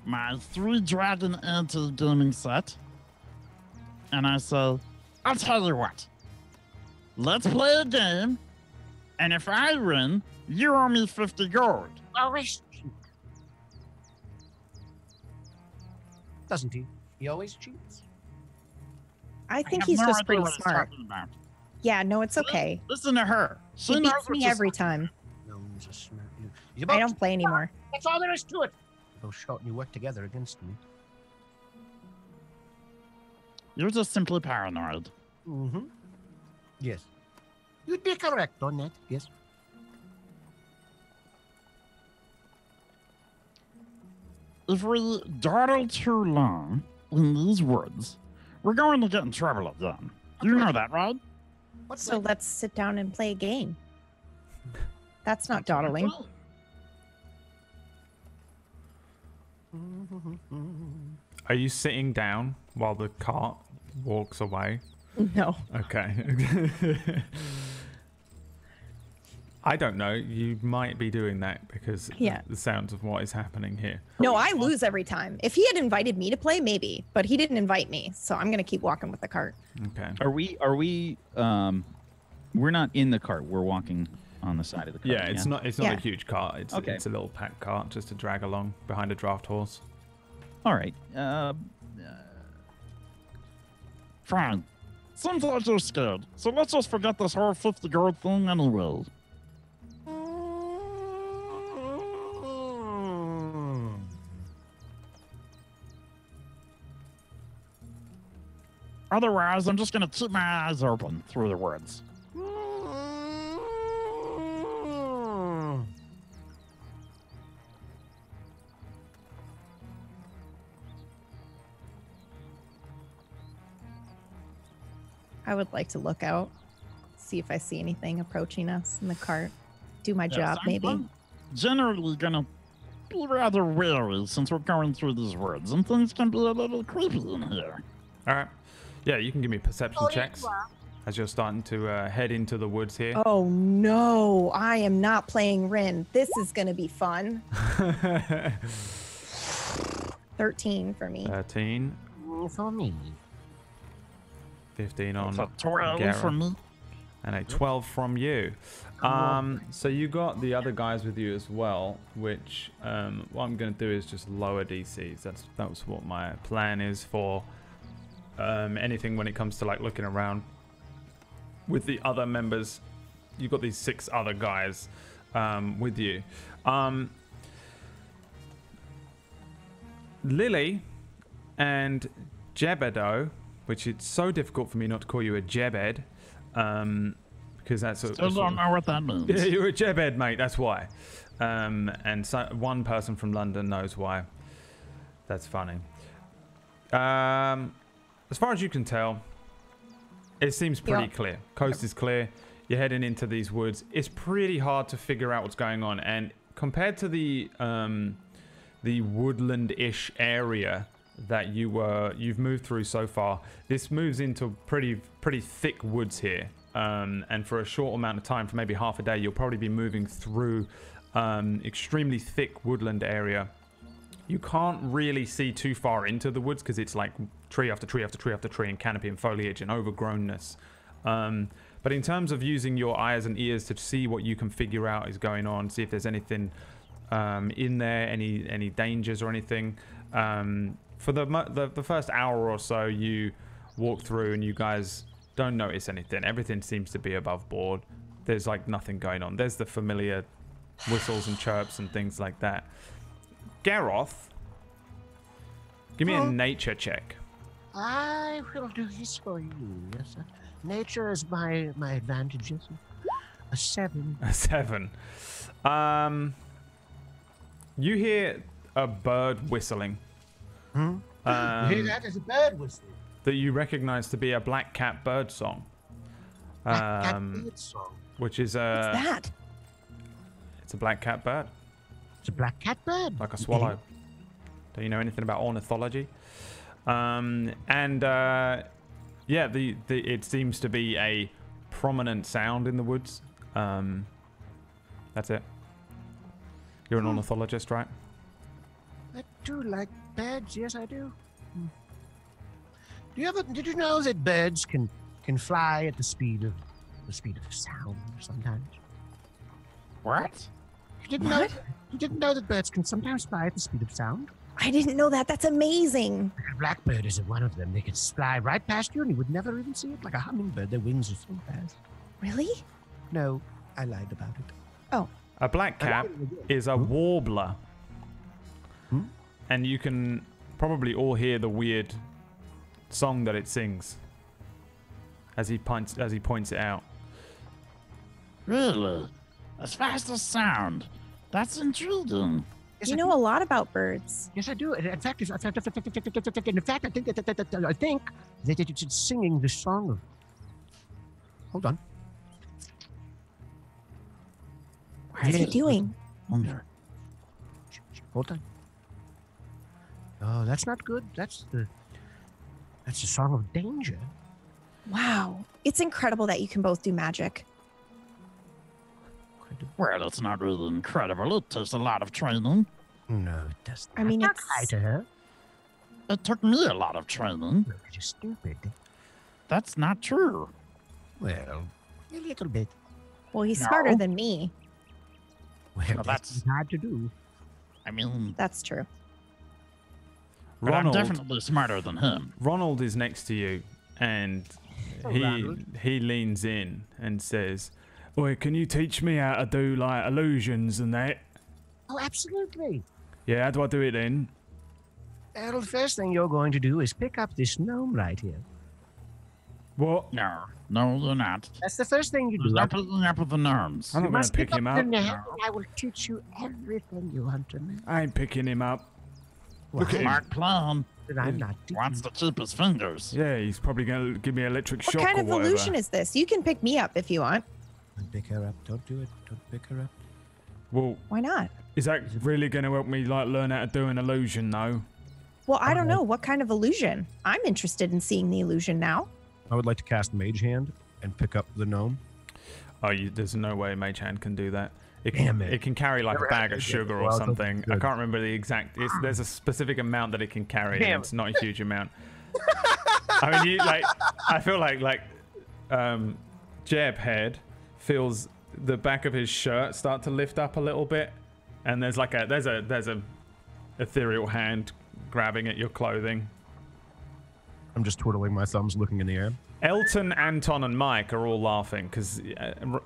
Speaker 5: my 3 dragon anti-gaming set, and I say, I'll tell you what. Let's play a game, and if I win, you owe me 50 gold.
Speaker 6: Always cheat. Doesn't he? He always cheats.
Speaker 3: I think
Speaker 5: have
Speaker 3: he's
Speaker 5: no
Speaker 3: just
Speaker 5: idea
Speaker 3: pretty
Speaker 5: what he's
Speaker 3: smart.
Speaker 5: talking about.
Speaker 3: Yeah, no, it's okay.
Speaker 5: Listen to her. She
Speaker 3: He
Speaker 5: knows
Speaker 3: beats
Speaker 5: what
Speaker 3: me
Speaker 5: she's
Speaker 3: every
Speaker 5: talking
Speaker 3: time.
Speaker 6: Gnomes are smart. You
Speaker 3: I don't play anymore.
Speaker 6: That's all there is to it. Both short and you work together against me.
Speaker 5: You're just simply paranoid.
Speaker 6: Mm-hmm. Yes. You'd be correct on that, yes.
Speaker 5: if we dawdle too long in these woods, we're going to get in trouble again. You know that, right?
Speaker 3: So let's sit down and play a game. That's not dawdling.
Speaker 2: Are you sitting down while the cart walks away?
Speaker 3: No.
Speaker 2: Okay. I don't know. You might be doing that because the sounds of what is happening here.
Speaker 3: No, I lose every time. If he had invited me to play, maybe, but he didn't invite me, so I'm gonna keep walking with the cart.
Speaker 2: Okay.
Speaker 7: Are we? We're not in the cart. We're walking on the side of the cart.
Speaker 2: Yeah, it's not. It's not
Speaker 3: Yeah.
Speaker 2: a huge cart. It's it's a little packed cart just to drag along behind a draft horse.
Speaker 7: All right.
Speaker 5: Fine. Seems like you're scared, so let's just forget this whole 50 gold thing anyway. Otherwise, I'm just gonna keep my eyes open through the woods.
Speaker 3: I would like to look out, see if I see anything approaching us in the cart. Do my job, maybe.
Speaker 5: I'm generally gonna be rather wary since we're going through these woods, and things can be a little creepy in here.
Speaker 2: All right. Yeah, you can give me perception checks as you're starting to head into the woods here.
Speaker 3: Oh no, I am not playing Rin. This is gonna be fun. 13 for me.
Speaker 2: 13.
Speaker 6: For me.
Speaker 2: 15 on
Speaker 5: It's a 12
Speaker 2: Gareth,
Speaker 5: from me.
Speaker 2: and a 12 from you. So you got the other guys with you as well, which what I'm going to do is just lower DCs. That's what my plan is for anything when it comes to like looking around with the other members. You've got these 6 other guys with you. Lily and Jebedo, which it's so difficult for me not to call you a Jebed, because that's
Speaker 5: Still don't know what that means.
Speaker 2: yeah, you're a Jebed, mate. That's why. And so one person from London knows why. That's funny. As far as you can tell, it seems pretty clear. Coast is clear. You're heading into these woods. It's pretty hard to figure out what's going on, and compared to the woodland-ish area that you've moved through so far, this moves into pretty thick woods here, and for a short amount of time, for maybe half a day, you'll probably be moving through extremely thick woodland area. You can't really see too far into the woods because it's like tree after tree after tree after tree and canopy and foliage and overgrownness. But in terms of using your eyes and ears to see what you can figure out is going on, see if there's anything in there, any dangers or anything. For the first hour or so, you walk through and you guys don't notice anything. Everything seems to be above board. There's like nothing going on. There's the familiar whistles and chirps and things like that. Gareth, give me a nature check.
Speaker 6: I will do this for you. Yes, sir. Nature is my advantage. Yes, sir. A 7.
Speaker 2: A 7. You hear a bird whistling.
Speaker 6: You hear that? There's a bird whistling.
Speaker 2: That you recognize to be a black cat bird song.
Speaker 6: Black cat bird song.
Speaker 2: Which is
Speaker 3: What's that?
Speaker 2: It's a black cat bird.
Speaker 6: It's a black cat bird.
Speaker 2: Like a swallow. Do you know anything about ornithology? Yeah, it seems to be a prominent sound in the woods. That's it. You're an ornithologist, right?
Speaker 6: I do like birds. Yes, I do. Did you know that birds can fly at the speed of sound sometimes?
Speaker 5: What?
Speaker 6: You didn't know? You didn't know that birds can sometimes fly at the speed of sound?
Speaker 3: I didn't know that. That's amazing.
Speaker 6: A blackbird isn't one of them. They can fly right past you and you would never even see it. Like a hummingbird, their wings are so fast.
Speaker 3: Really?
Speaker 6: No, I lied about it.
Speaker 3: Oh.
Speaker 2: A black cap is a warbler. And you can probably all hear the weird song that it sings as he points it out.
Speaker 5: Really? As fast as sound? That's intriguing.
Speaker 6: Yes,
Speaker 3: You
Speaker 6: I
Speaker 3: know
Speaker 6: do.
Speaker 3: a lot about birds.
Speaker 6: Yes, I do. In fact, I think that it's singing the song of. Hold on.
Speaker 3: What is he doing?
Speaker 5: Under.
Speaker 6: Hold on. Oh, that's not good. That's the song of danger.
Speaker 3: Wow. It's incredible that you can both do magic.
Speaker 5: Well, it's not really incredible. It takes a lot of training.
Speaker 6: No, it doesn't.
Speaker 3: I mean,
Speaker 6: Not
Speaker 3: it's-
Speaker 6: lie to her.
Speaker 5: It took me a lot of training.
Speaker 6: Look, you're stupid.
Speaker 5: That's not true.
Speaker 6: Well, a little bit.
Speaker 3: Well, he's
Speaker 5: No.
Speaker 3: smarter than me.
Speaker 6: Well,
Speaker 5: Well,
Speaker 6: that's hard to do.
Speaker 5: I mean,
Speaker 3: That's true.
Speaker 5: but I'm
Speaker 2: Ronald,
Speaker 5: definitely smarter than him.
Speaker 2: Ronald is next to you, and
Speaker 6: Ronald.
Speaker 2: he leans in and says, "Oi, can you teach me how to do like illusions and that?"
Speaker 6: Oh, absolutely.
Speaker 2: Yeah, how do I do it then?
Speaker 6: Well, the first thing you're going to do is pick up this gnome right here.
Speaker 2: What?
Speaker 5: No, you're not.
Speaker 6: That's the first thing you
Speaker 5: There's
Speaker 6: do.
Speaker 5: no picking up with the norms.
Speaker 2: I'm
Speaker 6: You
Speaker 2: not going
Speaker 6: must
Speaker 2: to pick him
Speaker 6: the
Speaker 2: up.
Speaker 6: gnome, and I will teach you everything you want to know.
Speaker 2: I ain't picking him up.
Speaker 6: Well,
Speaker 2: Look at him.
Speaker 5: Mark Plan
Speaker 6: but I'm not teaching
Speaker 5: wants to keep his fingers.
Speaker 2: Yeah, he's probably going to give me electric
Speaker 3: What
Speaker 2: shock
Speaker 3: kind
Speaker 2: or
Speaker 3: of
Speaker 2: whatever.
Speaker 3: illusion is this? You can pick me up if you want.
Speaker 6: Don't pick her up. Don't do it. Don't pick her up.
Speaker 2: Well,
Speaker 3: Why not?
Speaker 2: is that really going to help me like learn how to do an illusion though?
Speaker 3: Well, I don't know. What kind of illusion? I'm interested in seeing the illusion now.
Speaker 4: I would like to cast Mage Hand and pick up the gnome.
Speaker 2: Oh, there's no way Mage Hand can do that. It
Speaker 4: Damn
Speaker 2: can,
Speaker 4: it.
Speaker 2: it can carry like
Speaker 4: Never
Speaker 2: a bag
Speaker 4: had
Speaker 2: of
Speaker 4: it
Speaker 2: sugar
Speaker 4: yet.
Speaker 2: or
Speaker 4: Well,
Speaker 2: something. I
Speaker 4: good.
Speaker 2: can't remember the exact. There's a specific amount that it can carry, and
Speaker 4: Damn
Speaker 2: it's not a huge amount. I mean, I feel like Jeb Head feels the back of his shirt start to lift up a little bit, and there's a ethereal hand grabbing at your clothing.
Speaker 4: I'm just twiddling my thumbs, looking in the air.
Speaker 2: Elton, Anton, and Mike are all laughing because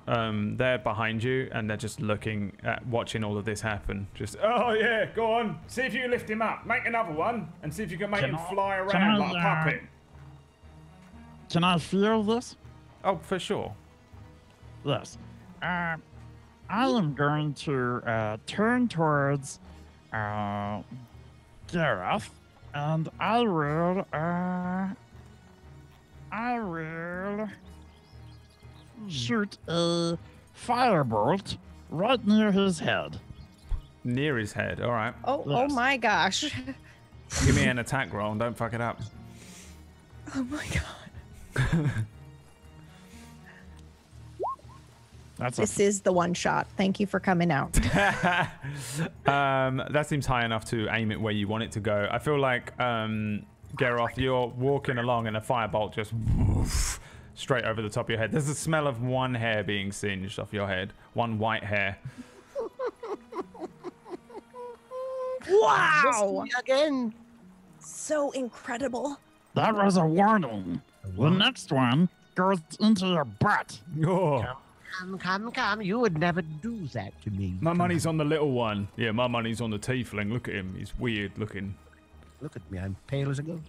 Speaker 2: they're behind you and they're just looking at watching all of this happen. Just, oh yeah, go on, see if you can lift him up, make another one, and see if you can make him fly around like a puppet.
Speaker 5: Can I feel this?
Speaker 2: Oh, for sure.
Speaker 5: Yes. I am going to turn towards Gareth, and I will shoot a firebolt right near his head.
Speaker 2: Near his head. All right.
Speaker 3: Oh
Speaker 5: Yes.
Speaker 3: my gosh.
Speaker 2: Give me an attack roll and don't fuck it up.
Speaker 3: Oh my god.
Speaker 5: That's
Speaker 3: This is the one shot. Thank you for coming out.
Speaker 2: That seems high enough to aim it where you want it to go. I feel like, Geralt, you're walking along and a firebolt just woof, straight over the top of your head. There's the smell of one hair being singed off your head. One white hair.
Speaker 3: Wow.
Speaker 6: Again.
Speaker 3: So incredible.
Speaker 5: That was a warning. The next one goes into your butt.
Speaker 2: Oh,
Speaker 6: Come. You would never do that to me.
Speaker 2: my money's on the little one. Yeah, my money's on the tiefling. Look at him. He's weird looking.
Speaker 6: Look at me. I'm pale as a ghost.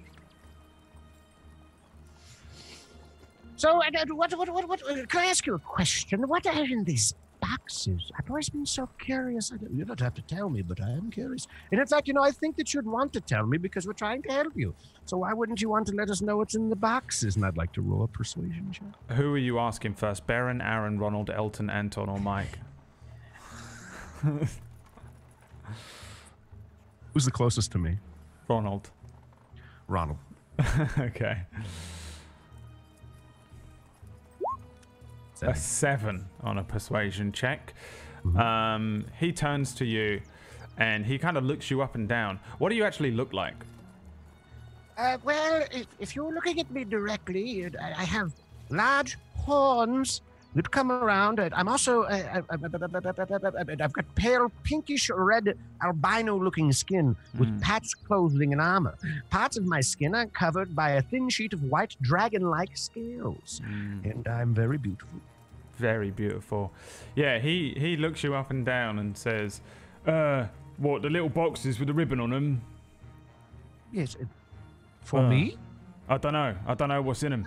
Speaker 6: So, can I ask you a question? What are in these boxes? I've always been so curious. You don't have to tell me, but I am curious. And in fact, I think that you'd want to tell me because we're trying to help you. So why wouldn't you want to let us know what's in the boxes? And I'd like to roll a persuasion check.
Speaker 2: Who are you asking first? Baron, Aaron, Ronald, Elton, Anton, or Mike?
Speaker 4: Who's the closest to me?
Speaker 2: Ronald.
Speaker 4: Ronald.
Speaker 2: Okay. A 7 on a persuasion check. He turns to you and he kind of looks you up and down. What do you actually look like?
Speaker 6: Well, if you're looking at me directly, I have large horns that come around. I'm also, I've got pale pinkish red albino-looking skin with patched clothing and armor. Parts of my skin are covered by a thin sheet of white dragon-like scales. And I'm very beautiful.
Speaker 2: Very beautiful. Yeah, he looks you up and down and says, what, the little boxes with the ribbon on them?
Speaker 6: Yes, for me?
Speaker 2: I don't know what's in them.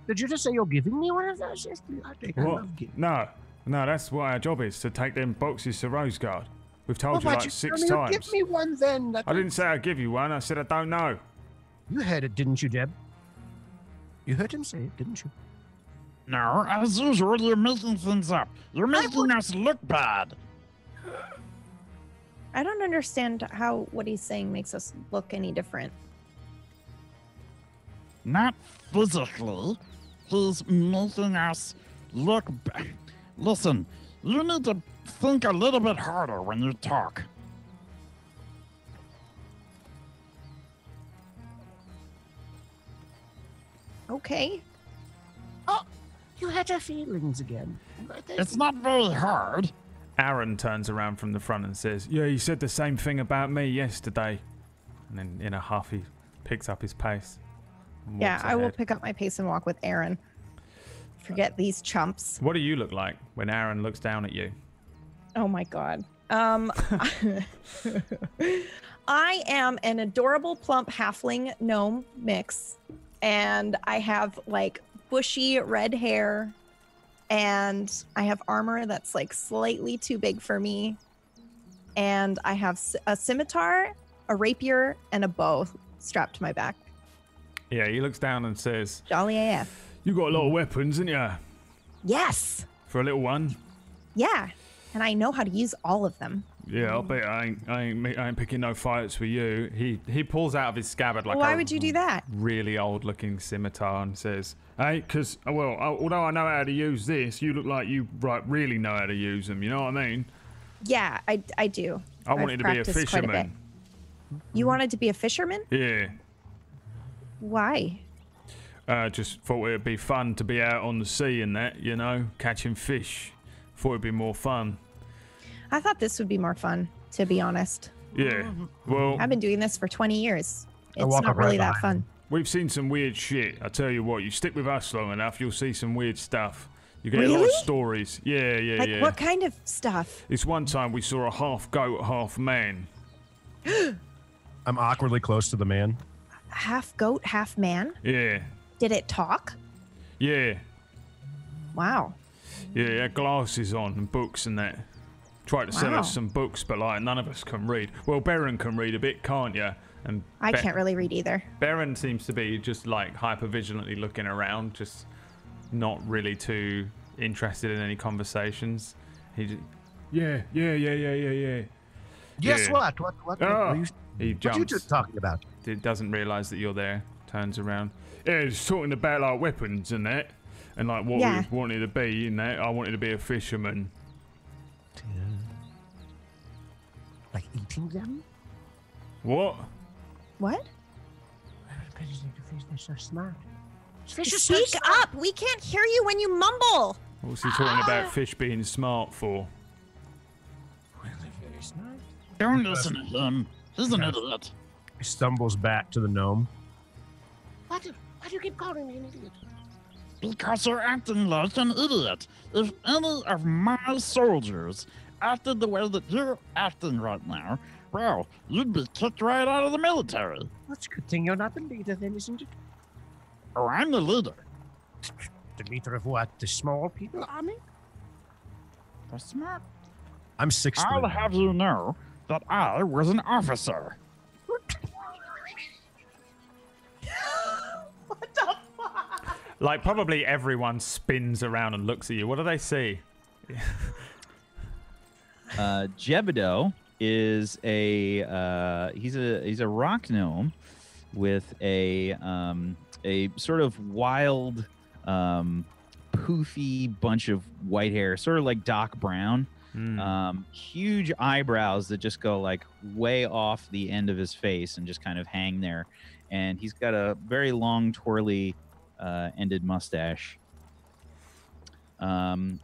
Speaker 6: Did you just say you're giving me one of those? Yes, I think I
Speaker 2: What?
Speaker 6: love gifts.
Speaker 2: No, that's what our job is, to take them boxes to Rosegard. We've told you
Speaker 6: why'd
Speaker 2: like
Speaker 6: you
Speaker 2: 6
Speaker 6: tell me to
Speaker 2: times.
Speaker 6: Give me one then.
Speaker 2: I didn't say I'd give you one. I said I don't know.
Speaker 6: You heard it, didn't you, Jeb? You heard him say it, didn't you?
Speaker 5: No, as usual, you're making things up. You're making us look bad.
Speaker 3: I don't understand how what he's saying makes us look any different.
Speaker 5: Not physically. He's making us look bad. Listen, you need to think a little bit harder when you talk.
Speaker 3: Okay.
Speaker 6: You had your feelings again.
Speaker 5: It's not very hard.
Speaker 2: Aaron turns around from the front and says, yeah, you said the same thing about me yesterday. And then in a huff, he picks up his pace. and
Speaker 3: Yeah,
Speaker 2: walks
Speaker 3: I will
Speaker 2: ahead.
Speaker 3: pick up my pace and walk with Aaron. Forget these chumps.
Speaker 2: What do you look like when Aaron looks down at you?
Speaker 3: Oh my god. I am an adorable plump halfling gnome mix, and I have like bushy red hair, and I have armor that's like slightly too big for me, and I have a scimitar, a rapier, and a bow strapped to my back.
Speaker 2: Yeah, he looks down and says,
Speaker 3: Jolly AF.
Speaker 2: you got a lot of weapons, ain't ya?
Speaker 3: Yes.
Speaker 2: For a little one?
Speaker 3: Yeah. And I know how to use all of them.
Speaker 2: Yeah, I'll bet I ain't picking no fights for you. He pulls out of his scabbard like
Speaker 3: Why
Speaker 2: a
Speaker 3: would you do that?
Speaker 2: really old looking scimitar and says, hey, because, well, although I know how to use this, you look like you really know how to use them, you know what I mean?
Speaker 3: Yeah, I do.
Speaker 2: I wanted to be a
Speaker 3: practiced quite bit.
Speaker 2: fisherman.
Speaker 3: You wanted to be a fisherman?
Speaker 2: Yeah,
Speaker 3: Why?
Speaker 2: just thought it'd be fun to be out on the sea and that, you know, catching fish. Thought it'd be more fun.
Speaker 3: I thought this would be more fun, to be honest.
Speaker 2: Yeah, well,
Speaker 3: I've been doing this for 20 years. It's
Speaker 6: walk
Speaker 3: not
Speaker 6: up right
Speaker 3: really that
Speaker 6: behind
Speaker 3: fun.
Speaker 2: we've seen some weird shit. I tell you what, you stick with us long enough, you'll see some weird stuff. You get a lot of
Speaker 3: Really?
Speaker 2: stories. Yeah,
Speaker 3: Like,
Speaker 2: yeah.
Speaker 3: what kind of stuff?
Speaker 2: This one time we saw a half goat, half man.
Speaker 4: I'm awkwardly close to the man.
Speaker 3: Half goat, half man?
Speaker 2: Yeah,
Speaker 3: Did it talk?
Speaker 2: yeah.
Speaker 3: Wow.
Speaker 2: Yeah, he had glasses on and books and that. Tried to sell
Speaker 3: Wow.
Speaker 2: us some books, but like none of us can read. Well, Baron can read a bit, can't ya? And
Speaker 3: I can't really read either.
Speaker 2: Baron seems to be just like hyper vigilantly looking around, just not really too interested in any conversations. He just, yeah.
Speaker 6: Yes,
Speaker 2: Yeah.
Speaker 6: what? What
Speaker 2: Ah,
Speaker 6: were you,
Speaker 2: he
Speaker 6: what are you
Speaker 2: jumps.
Speaker 6: two talking about?
Speaker 2: It doesn't realise that you're there. Turns around. Yeah, he's talking about like weapons and that, and like what
Speaker 3: Yeah.
Speaker 2: we wanted to be in that. I wanted to be a fisherman.
Speaker 6: Like eating them?
Speaker 2: What?
Speaker 3: What?
Speaker 6: They're so smart. Fish are so
Speaker 3: Speak
Speaker 6: smart.
Speaker 3: up! We can't hear you when you mumble!
Speaker 2: What's he talking about fish being smart for?
Speaker 6: Well, they're very smart.
Speaker 5: Don't listen to him. He's an idiot.
Speaker 4: He stumbles back to the gnome.
Speaker 6: Why do you keep calling me an idiot?
Speaker 5: Because you're acting like an idiot. If any of my soldiers acted the way that you're acting right now, well, you'd be kicked right out of the military.
Speaker 6: Well, it's a good thing you're not the leader then, isn't it?
Speaker 5: Oh, I'm the leader.
Speaker 6: The leader of what? The small people army?
Speaker 5: The smart.
Speaker 4: I'm 6'3".
Speaker 5: I'll have you know that I was an officer.
Speaker 2: Like probably everyone spins around and looks at you. What do they see?
Speaker 7: Jebedo is he's a rock gnome with a sort of wild poofy bunch of white hair, sort of like Doc Brown. Huge eyebrows that just go like way off the end of his face and just kind of hang there, and he's got a very long twirly ended mustache.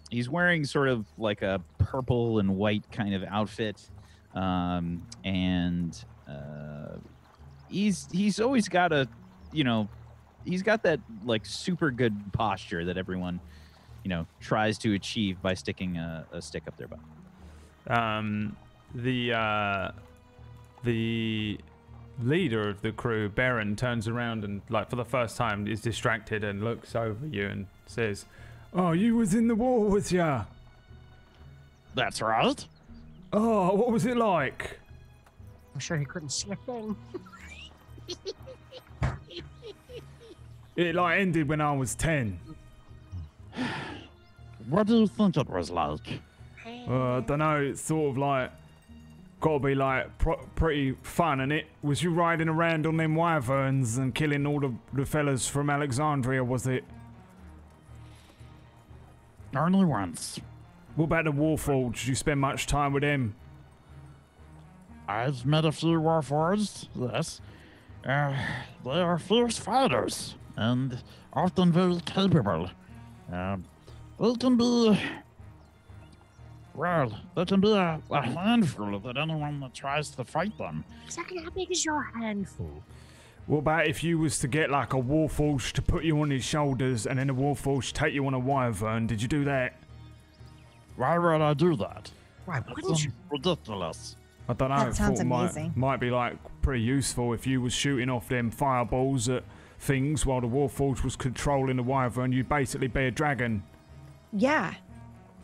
Speaker 7: He's wearing sort of like a purple and white kind of outfit, and he's always got he's got that like super good posture that everyone tries to achieve by sticking a stick up their butt.
Speaker 2: The leader of the crew, Baron, turns around and like for the first time is distracted and looks over you and says, "Oh, you was in the war, was ya?"
Speaker 5: That's right.
Speaker 2: Oh, what was it like?
Speaker 6: I'm sure he couldn't see a thing.
Speaker 2: It like ended when I was 10.
Speaker 5: What do you think it was like?
Speaker 2: I don't know. It's sort of like gotta be like pretty fun, and it was you riding around on them wyverns and killing all the fellas from Alexandria, was it?
Speaker 5: Only once.
Speaker 2: What about the Warforged? Did you spend much time with them?
Speaker 5: I've met a few warforged, yes. They are fierce fighters and often very capable. They can be, well, they can be a handful that anyone that tries to fight them.
Speaker 6: Exactly how big is your handful?
Speaker 2: What about if you was to get like a Warforged to put you on his shoulders and then a Warforged take you on a wyvern? Did you do that?
Speaker 5: Why would I do that?
Speaker 6: Why wouldn't you?
Speaker 5: Ridiculous.
Speaker 2: I don't know.
Speaker 3: That
Speaker 2: I
Speaker 3: sounds
Speaker 2: thought it
Speaker 3: amazing.
Speaker 2: might be like pretty useful if you was shooting off them fireballs at things while the Warforged was controlling the wyvern. You'd basically be a dragon.
Speaker 3: Yeah.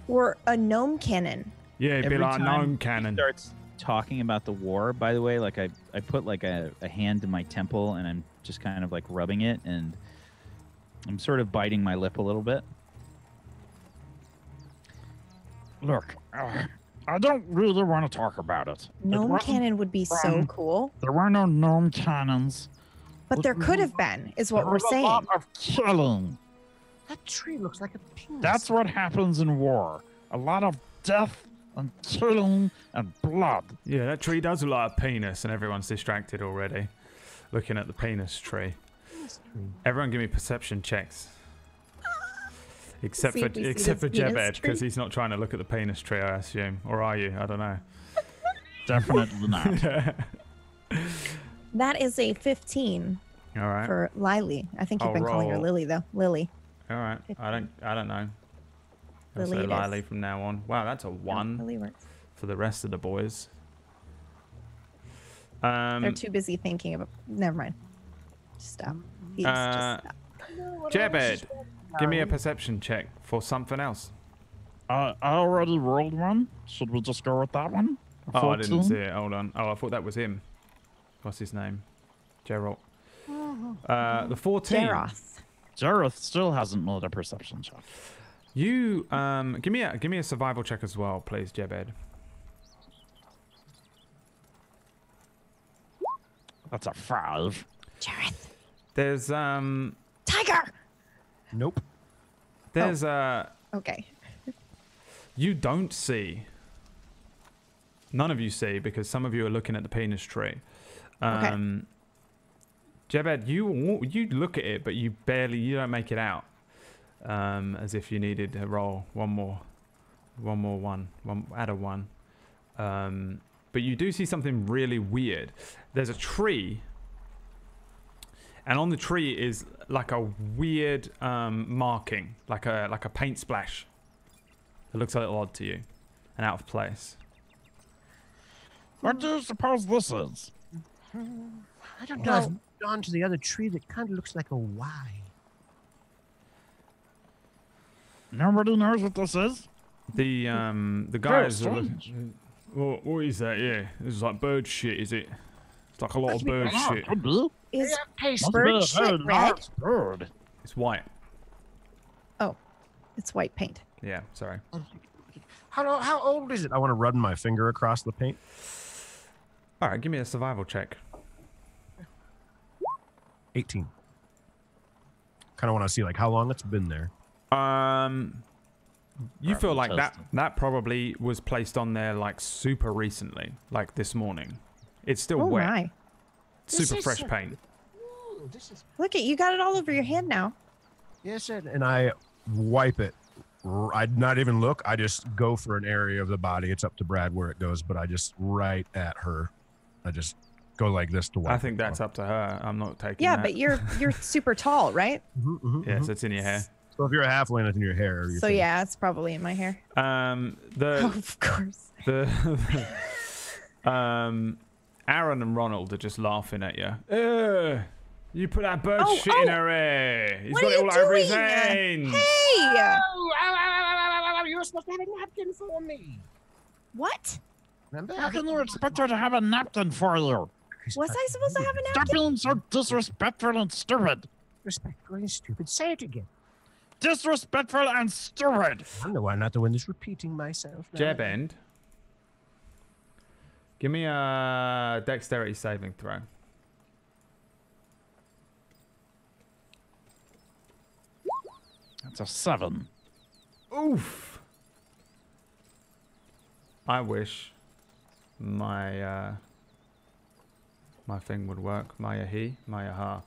Speaker 3: Or a gnome cannon.
Speaker 2: Yeah, it'd be
Speaker 7: Every
Speaker 2: like a
Speaker 7: time
Speaker 2: gnome cannon.
Speaker 7: He starts talking about the war, by the way, like I put like a hand to my temple and I'm just kind of like rubbing it and I'm sort of biting my lip a little bit.
Speaker 5: Look, I don't really want to talk about it.
Speaker 3: Gnome cannon would be so
Speaker 5: wrong.
Speaker 3: cool.
Speaker 5: There were no gnome cannons.
Speaker 3: But there could have been, is what
Speaker 5: There
Speaker 3: we're
Speaker 5: was a
Speaker 3: saying.
Speaker 5: lot of killing.
Speaker 6: That tree looks like a penis.
Speaker 5: That's what happens in war. A lot of death and killing and blood.
Speaker 2: Yeah, that tree does look like a penis, and everyone's distracted already, looking at the penis tree. Everyone, give me perception checks. Except
Speaker 3: See
Speaker 2: for
Speaker 3: if we see
Speaker 2: except for
Speaker 3: this penis
Speaker 2: Jebed, because
Speaker 3: tree.
Speaker 2: he's not trying to look at the penis tree, I assume. Or are you? I don't know.
Speaker 5: Definitely not.
Speaker 3: That is a 15
Speaker 2: All right.
Speaker 3: for Lily. I think you've
Speaker 2: I'll
Speaker 3: been calling her
Speaker 2: roll.
Speaker 3: Lily, though. Lily.
Speaker 2: All right. I don't know. I'll
Speaker 3: Lily
Speaker 2: say
Speaker 3: it is.
Speaker 2: Lily from now on. Wow, that's a
Speaker 3: No,
Speaker 2: 1
Speaker 3: Lily works.
Speaker 2: for the rest of the boys.
Speaker 3: They're too busy thinking about. Never mind. Just stop. Please,
Speaker 2: Uh,
Speaker 3: just stop.
Speaker 2: Jebed, give me a perception check for something else.
Speaker 5: I already rolled one. Should we just go with that one?
Speaker 2: Oh, I didn't
Speaker 5: 14?
Speaker 2: see it. Hold on. Oh, I thought that was him. What's his name? Geralt. The 14.
Speaker 3: Jaroth.
Speaker 5: Jareth still hasn't made a perception check.
Speaker 2: You give me a survival check as well, please, Jebed.
Speaker 5: That's a 5.
Speaker 3: Jareth.
Speaker 2: There's
Speaker 3: Tiger!
Speaker 4: Nope.
Speaker 2: there's
Speaker 3: Okay.
Speaker 2: you don't see. None of you see because some of you are looking at the penis tree. Jebed, you look at it, but you don't make it out. As if you needed to roll one, add a 1. But you do see something really weird. There's a tree, and on the tree is like a weird marking, like a paint splash. It looks a little odd to you, and out of place.
Speaker 5: What do you suppose this is?
Speaker 6: I don't know. I've moved on to the other tree that kind of looks like a Y.
Speaker 5: Nobody knows what this is?
Speaker 2: The
Speaker 5: Very
Speaker 2: guys are
Speaker 5: strange.
Speaker 2: what is that? Yeah, this is like bird shit, is it? It's like a lot of bird shit.
Speaker 5: Could be.
Speaker 3: Is
Speaker 6: Taste
Speaker 3: bird
Speaker 5: Must be a
Speaker 3: shit
Speaker 5: very
Speaker 3: red?
Speaker 5: nice bird.
Speaker 2: It's white.
Speaker 3: Oh, it's white paint.
Speaker 2: Yeah, sorry.
Speaker 4: How old is it? I want to run my finger across the paint.
Speaker 2: All right, give me a survival check.
Speaker 4: 18. Kind of want to see like how long it's been there.
Speaker 2: You feel like that
Speaker 5: Interesting.
Speaker 2: that probably was placed on there like super recently, like this morning. It's still
Speaker 3: Oh
Speaker 2: wet,
Speaker 3: my.
Speaker 2: super
Speaker 6: This is
Speaker 2: fresh
Speaker 6: so-
Speaker 2: paint.
Speaker 6: Ooh, this is
Speaker 3: Look at you got it all over your hand now.
Speaker 4: Yes, and I wipe it. I'd not even look. I just go for an area of the body. It's up to Brad where it goes, but I just right at her. I just go like this to wipe.
Speaker 2: I think that's up to her. I'm not taking
Speaker 3: Yeah,
Speaker 2: that.
Speaker 3: but you're super tall, right?
Speaker 2: Yes, it's in your hair.
Speaker 4: So if you're a halfling, it's in your hair. You're
Speaker 3: So yeah, it's probably in my hair.
Speaker 2: The
Speaker 3: Of course.
Speaker 2: the Aaron and Ronald are just laughing at you. You put that bird shit in her hair. He's
Speaker 3: What
Speaker 2: got
Speaker 3: are
Speaker 2: it
Speaker 3: you
Speaker 2: all over his
Speaker 3: doing?
Speaker 2: hands.
Speaker 3: Hey!
Speaker 6: you were supposed to have a napkin for me.
Speaker 3: What?
Speaker 6: Remember?
Speaker 5: How can you expect her to have a napkin for you?
Speaker 3: Was I supposed to have a
Speaker 5: Stop
Speaker 3: napkin?
Speaker 5: being so disrespectful and stupid.
Speaker 6: Respectful and stupid. Say it again.
Speaker 5: Disrespectful and stupid.
Speaker 6: I'm the one, not the one that's repeating myself. now.
Speaker 2: Jeb end. Give me a dexterity saving throw.
Speaker 5: That's a 7.
Speaker 2: Oof. I wish my my thing would work. Maya he, Maya ha.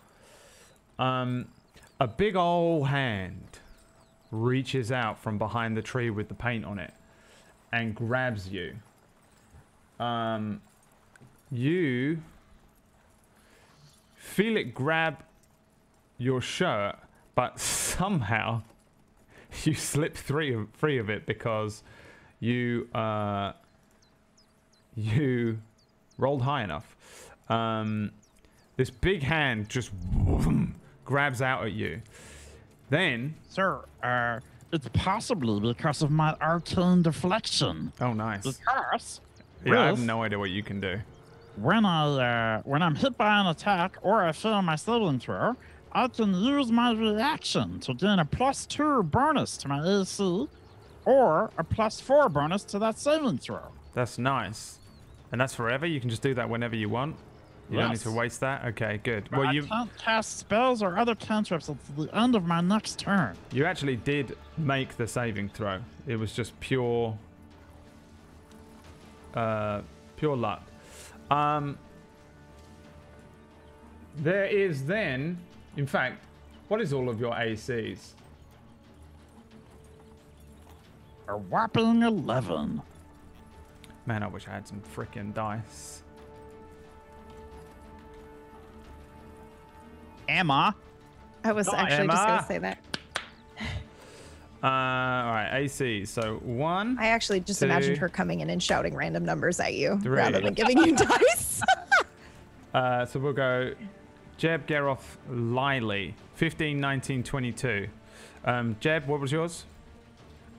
Speaker 2: A big old hand reaches out from behind the tree with the paint on it and grabs you. You feel it grab your shirt, but somehow you slip free of it because you rolled high enough. This big hand just grabs out at you. Then,
Speaker 5: Sir, it's possibly because of my arcane deflection.
Speaker 2: oh nice.
Speaker 5: Because
Speaker 2: Yeah, I have
Speaker 5: Ruth,
Speaker 2: no idea what you can do.
Speaker 5: when I'm hit by an attack or I fail my saving throw, I can use my reaction to gain a +2 bonus to my AC or a +4 bonus to that saving throw.
Speaker 2: That's nice. And that's forever? You can just do that whenever you want? You don't need
Speaker 5: Yes.
Speaker 2: to waste that? Okay, good.
Speaker 5: But
Speaker 2: Well,
Speaker 5: I
Speaker 2: you
Speaker 5: can't cast spells or other cantrips until the end of my next turn.
Speaker 2: you actually did make the saving throw. It was just pure luck. There is then, in fact, what is all of your ACs?
Speaker 5: A whopping 11.
Speaker 2: Man, I wish I had some freaking dice.
Speaker 7: Emma.
Speaker 3: I was actually just
Speaker 2: Emma.
Speaker 3: going to say that.
Speaker 2: All right, AC. So 1,
Speaker 3: I actually just
Speaker 2: 2,
Speaker 3: imagined her coming in and shouting random numbers at you
Speaker 2: 3.
Speaker 3: rather than giving you dice.
Speaker 2: So we'll go Jeb, Geroff, Lily. 15, 19, 22. Jeb, what was yours?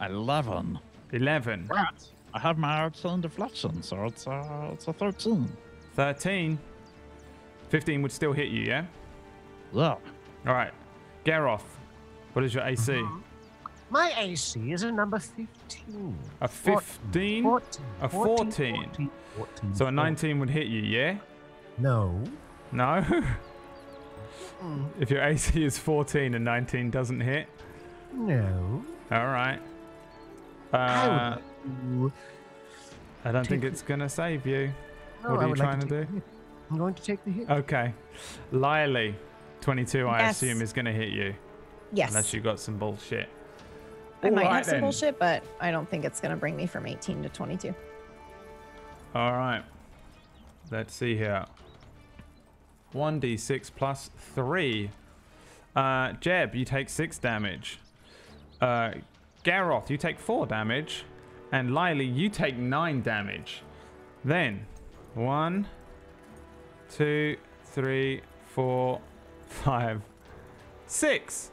Speaker 5: 11.
Speaker 2: 11.
Speaker 5: But I have my arcane deflection, so it's a 13.
Speaker 2: 13. 15 would still hit you, yeah?
Speaker 5: Yeah.
Speaker 2: All right. Geroff, what is your AC?
Speaker 6: My AC is a number 15.
Speaker 2: A 15?
Speaker 6: 14.
Speaker 2: A 14.
Speaker 6: 14.
Speaker 2: So a 19 would hit you, yeah?
Speaker 6: No.
Speaker 2: No? If your AC is 14 and 19 doesn't hit?
Speaker 6: No.
Speaker 2: All right.
Speaker 6: I would
Speaker 2: I don't think
Speaker 6: take
Speaker 2: it's going to save you.
Speaker 6: no,
Speaker 2: What
Speaker 6: I
Speaker 2: are you
Speaker 6: would like
Speaker 2: trying to
Speaker 6: take
Speaker 2: do?
Speaker 6: the hit. I'm going to take the hit.
Speaker 2: Okay. Lily, 22, I
Speaker 3: Yes.
Speaker 2: assume, is going to hit you.
Speaker 3: Yes.
Speaker 2: Unless you got some bullshit.
Speaker 3: I might
Speaker 2: Alright
Speaker 3: have some
Speaker 2: then.
Speaker 3: bullshit, but I don't think it's going to bring me from 18 to 22.
Speaker 2: All right. Let's see here. 1d6 plus 3. Jeb, you take 6 damage. Garoth, you take 4 damage. And Lily, you take 9 damage. Then, 1, 2, 3, 4, 5, 6.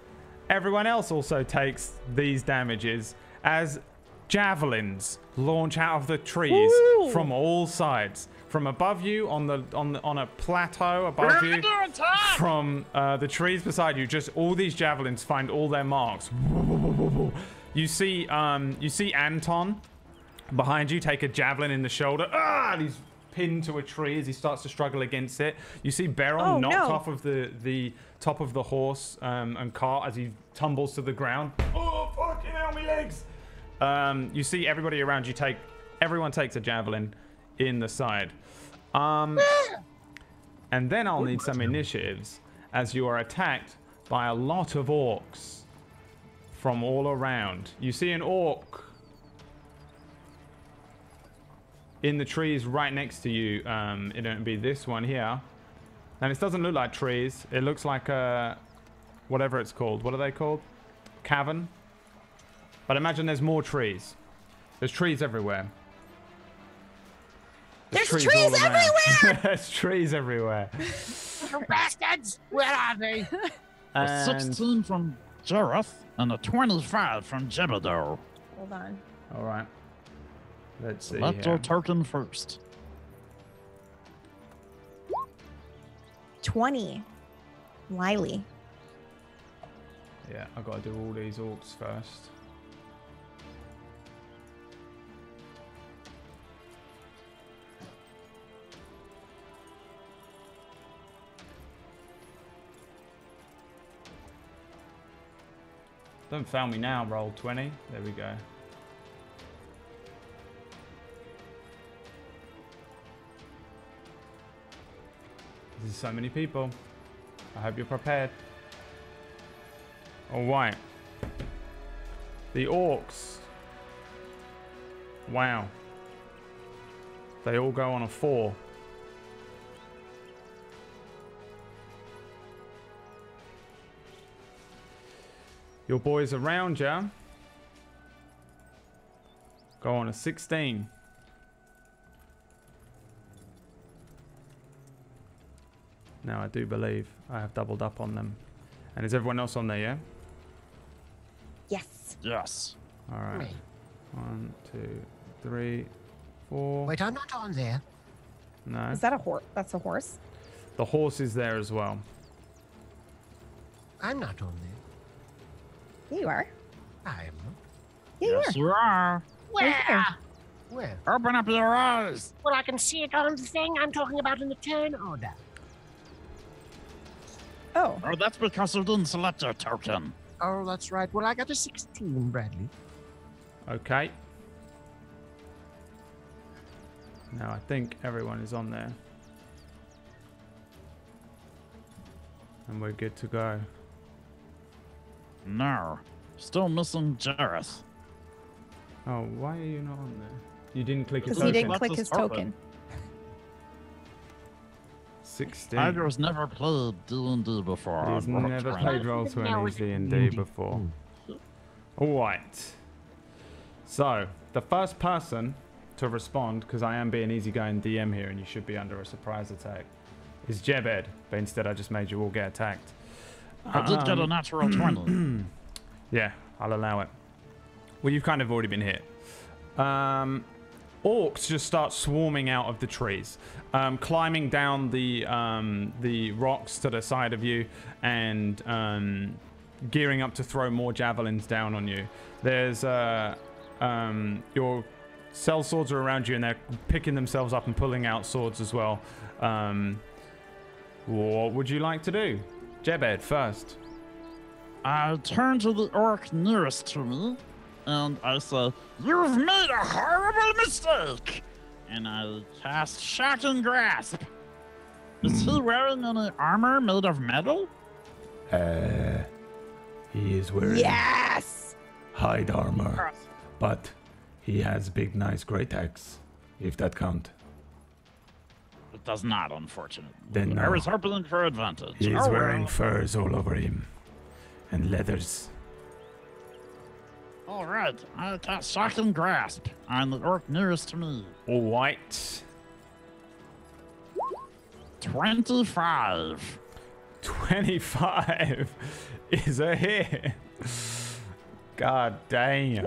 Speaker 2: Everyone else also takes these damages as javelins launch out of the trees
Speaker 3: Woo!
Speaker 2: from all sides. From above you on a plateau above you, from the trees beside you, just all these javelins find all their marks. You see Anton behind you take a javelin in the shoulder. And he's pinned to a tree as he starts to struggle against it. You see Beron knocked off of the top of the horse and cart as he tumbles to the ground. Oh, fucking hell, my legs! You see everybody around you everyone takes a javelin in the side. And then I'll need some initiatives as you are attacked by a lot of orcs from all around. You see an orc in the trees right next to you. It'll be this one here. And it doesn't look like trees. It looks like whatever it's called. What are they called? Cavern. But imagine there's more trees. There's trees everywhere.
Speaker 3: There's
Speaker 2: all
Speaker 3: trees
Speaker 2: around.
Speaker 3: everywhere!
Speaker 2: There's trees everywhere.
Speaker 6: You bastards! Where are they?
Speaker 5: A
Speaker 2: And
Speaker 5: 16 from Jareth and a 25 from Jebediah.
Speaker 3: Hold on.
Speaker 2: all right. Let's see
Speaker 5: Select your
Speaker 2: here.
Speaker 5: token first.
Speaker 3: 20. Lily.
Speaker 2: Yeah, I gotta do all these orcs first. Don't fail me now, roll 20. There we go. This is so many people. I hope you're prepared. Alright. The orcs. Wow. They all go on a 4. Your boys around ya go on a 16. Now I do believe I have doubled up on them. And is everyone else on there, yeah?
Speaker 3: Yes.
Speaker 5: Yes.
Speaker 2: Alright.
Speaker 6: Wait.
Speaker 2: 1, 2, 3, 4.
Speaker 6: Wait, I'm not on there.
Speaker 2: No.
Speaker 3: Is that a horse? That's a horse?
Speaker 2: The horse is there as well.
Speaker 6: I'm not on there.
Speaker 3: Yeah, you are.
Speaker 6: I am not.
Speaker 3: Yeah, you are.
Speaker 5: Yes, you are.
Speaker 3: Right here.
Speaker 6: Where?
Speaker 5: Open up your eyes.
Speaker 6: Well, I can see it on the thing I'm talking about in the turn order.
Speaker 3: Oh.
Speaker 5: Oh, that's because you didn't select your token.
Speaker 6: Oh, that's right. Well, I got a 16, Bradley.
Speaker 2: Okay. Now I think everyone is on there. And we're good to go.
Speaker 5: No. Still missing Jareth.
Speaker 2: Oh, why are you not on there? You didn't click his
Speaker 3: Because he
Speaker 2: token.
Speaker 3: didn't click his token.
Speaker 2: 16.
Speaker 5: Tiger's never played D&D before.
Speaker 2: He's never played Roll20 D&D before. Alright. So, the first person to respond, because I am being easygoing DM here and you should be under a surprise attack, is Jebed. But instead I just made you all get attacked.
Speaker 5: I did get a natural 20.
Speaker 2: Yeah, I'll allow it. Well, you've kind of already been hit. Orcs just start swarming out of the trees, climbing down the rocks to the side of you, and gearing up to throw more javelins down on you. There's your cell swords are around you, and they're picking themselves up and pulling out swords as well. What would you like to do? Jebed first.
Speaker 5: I turn to the orc nearest to me, and I say, "You've made a horrible mistake!" And I cast Shocking Grasp. Is he wearing any armor made of metal?
Speaker 2: He is wearing
Speaker 3: Yes.
Speaker 2: hide armor, but he has big, nice great axe, if that count.
Speaker 5: It does not, unfortunately.
Speaker 2: Then
Speaker 5: I
Speaker 2: no.
Speaker 5: was hoping for advantage.
Speaker 2: He is
Speaker 5: Oh,
Speaker 2: wearing
Speaker 5: well.
Speaker 2: furs all over him, and leathers.
Speaker 5: All right, I cast Shocking Grasp on the orc nearest to me.
Speaker 2: All right.
Speaker 5: 25.
Speaker 2: 25 is a hit. God damn.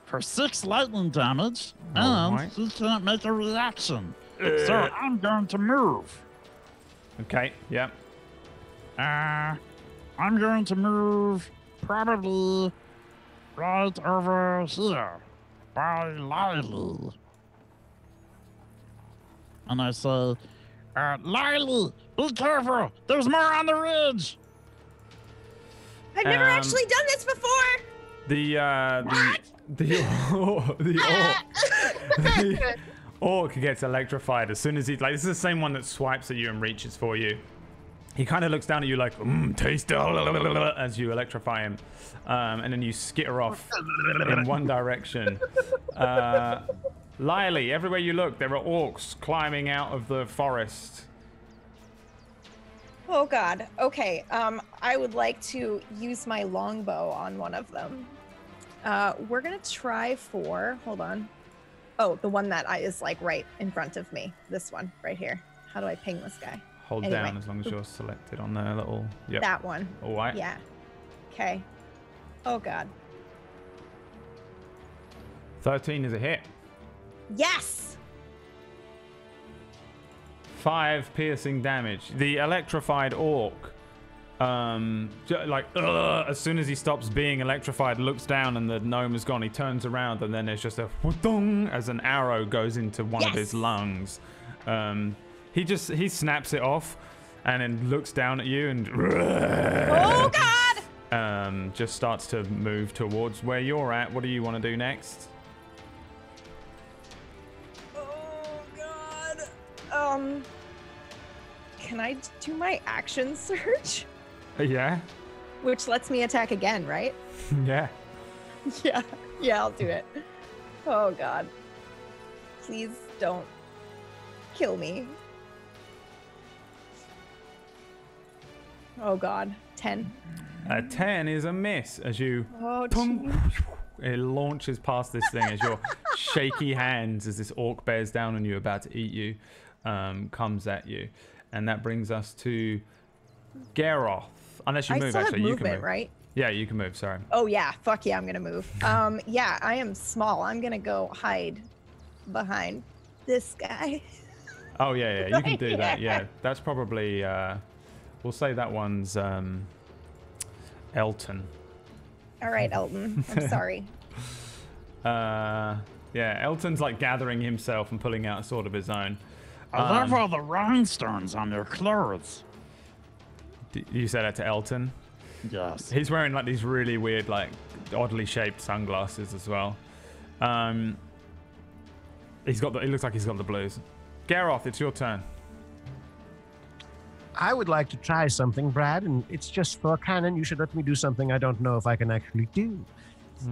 Speaker 5: For 6 lightning damage,
Speaker 2: All
Speaker 5: and
Speaker 2: right.
Speaker 5: he can't make a reaction. So I'm going to move.
Speaker 2: Okay, yep.
Speaker 5: I'm going to move probably right over here by Lily. And I say, Lily, be careful. There's more on the ridge.
Speaker 3: I've never
Speaker 2: Um,
Speaker 3: actually done this before.
Speaker 2: The orc gets electrified as soon as he, like, this is the same one that swipes at you and reaches for you. He kind of looks down at you like, taste it, as you electrify him. And then you skitter off in one direction. Lily, everywhere you look, there are orcs climbing out of the forest.
Speaker 3: Oh God. Okay. I would like to use my longbow on one of them. We're gonna try for. Hold on. Oh, the one that is like right in front of me. This one right here. How do I ping this guy?
Speaker 2: Hold
Speaker 3: Anyway.
Speaker 2: down as long as you're selected on the little. Yep.
Speaker 3: That one.
Speaker 2: All right.
Speaker 3: Yeah. Okay. Oh God.
Speaker 2: 13 is a hit.
Speaker 3: Yes.
Speaker 2: 5 piercing damage. The electrified orc, as soon as he stops being electrified, looks down and the gnome is gone. He turns around and then there's just a whoodong as an arrow goes into one of his lungs. He snaps it off and then looks down at you and
Speaker 3: Oh God!
Speaker 2: Just starts to move towards where you're at. What do you want to do next?
Speaker 3: Oh God. Can I do my action surge?
Speaker 2: Yeah.
Speaker 3: Which lets me attack again, right?
Speaker 2: Yeah.
Speaker 3: Yeah. Yeah, I'll do it. Oh God. Please don't kill me. Oh God. 10.
Speaker 2: A 10 is a miss as you
Speaker 3: Oh,
Speaker 2: it launches past this thing as your shaky hands as this orc bears down on you about to eat you comes at you. And that brings us to Garoth. Unless you
Speaker 3: I
Speaker 2: move,
Speaker 3: still
Speaker 2: actually.
Speaker 3: have
Speaker 2: You can
Speaker 3: movement,
Speaker 2: move.
Speaker 3: right?
Speaker 2: Yeah, you can move, sorry.
Speaker 3: Oh yeah, fuck yeah, I'm gonna move. Yeah, I am small. I'm gonna go hide behind this guy.
Speaker 2: Oh, yeah, you can do that.
Speaker 3: Yeah.
Speaker 2: Yeah, that's probably, we'll say that one's Elton.
Speaker 3: All right, Elton. I'm sorry.
Speaker 2: Yeah, Elton's like gathering himself and pulling out a sword of his own.
Speaker 5: I love all the rhinestones on your clothes.
Speaker 2: You said that to Elton?
Speaker 5: Yes.
Speaker 2: He's wearing like these really weird, like oddly shaped sunglasses as well. It looks like he's got the blues. Garoth, it's your turn.
Speaker 6: I would like to try something, Brad, and it's just for canon. You should let me do something I don't know if I can actually do.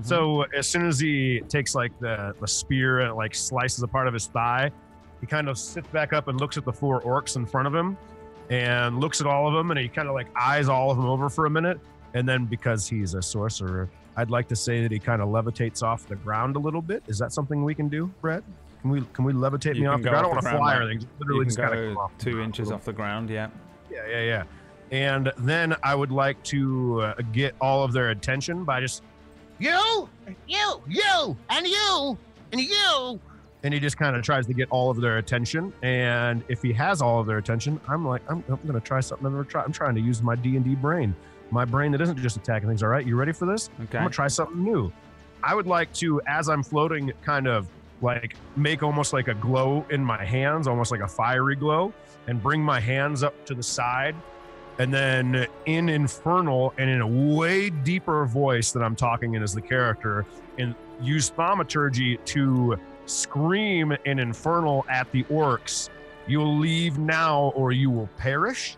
Speaker 4: So as soon as he takes like the spear and it, like slices a part of his thigh, he kind of sits back up and looks at the 4 orcs in front of him and looks at all of them, and he kind of like eyes all of them over for a minute. And then because he's a sorcerer, I'd like to say that he kind of levitates off the ground a little bit. Is that something we can do, Brett? Can we levitate me off the ground? I don't want to fly or anything. Literally just kind of
Speaker 2: go 2 inches off the ground, yeah.
Speaker 4: Yeah. And then I would like to get all of their attention by just
Speaker 6: You, and you.
Speaker 4: and he just kind of tries to get all of their attention. And if he has all of their attention, I'm like, I'm going to try something I've never tried. I'm trying to use my D&D brain. My brain that isn't just attacking things. All right, you ready for this?
Speaker 2: Okay.
Speaker 4: I'm going to try something new. I would like to, as I'm floating, kind of like make almost like a glow in my hands, almost like a fiery glow, and bring my hands up to the side. And then in Infernal and in a way deeper voice than I'm talking in as the character, and use thaumaturgy to scream in Infernal at the orcs, "You'll leave now or you will perish,"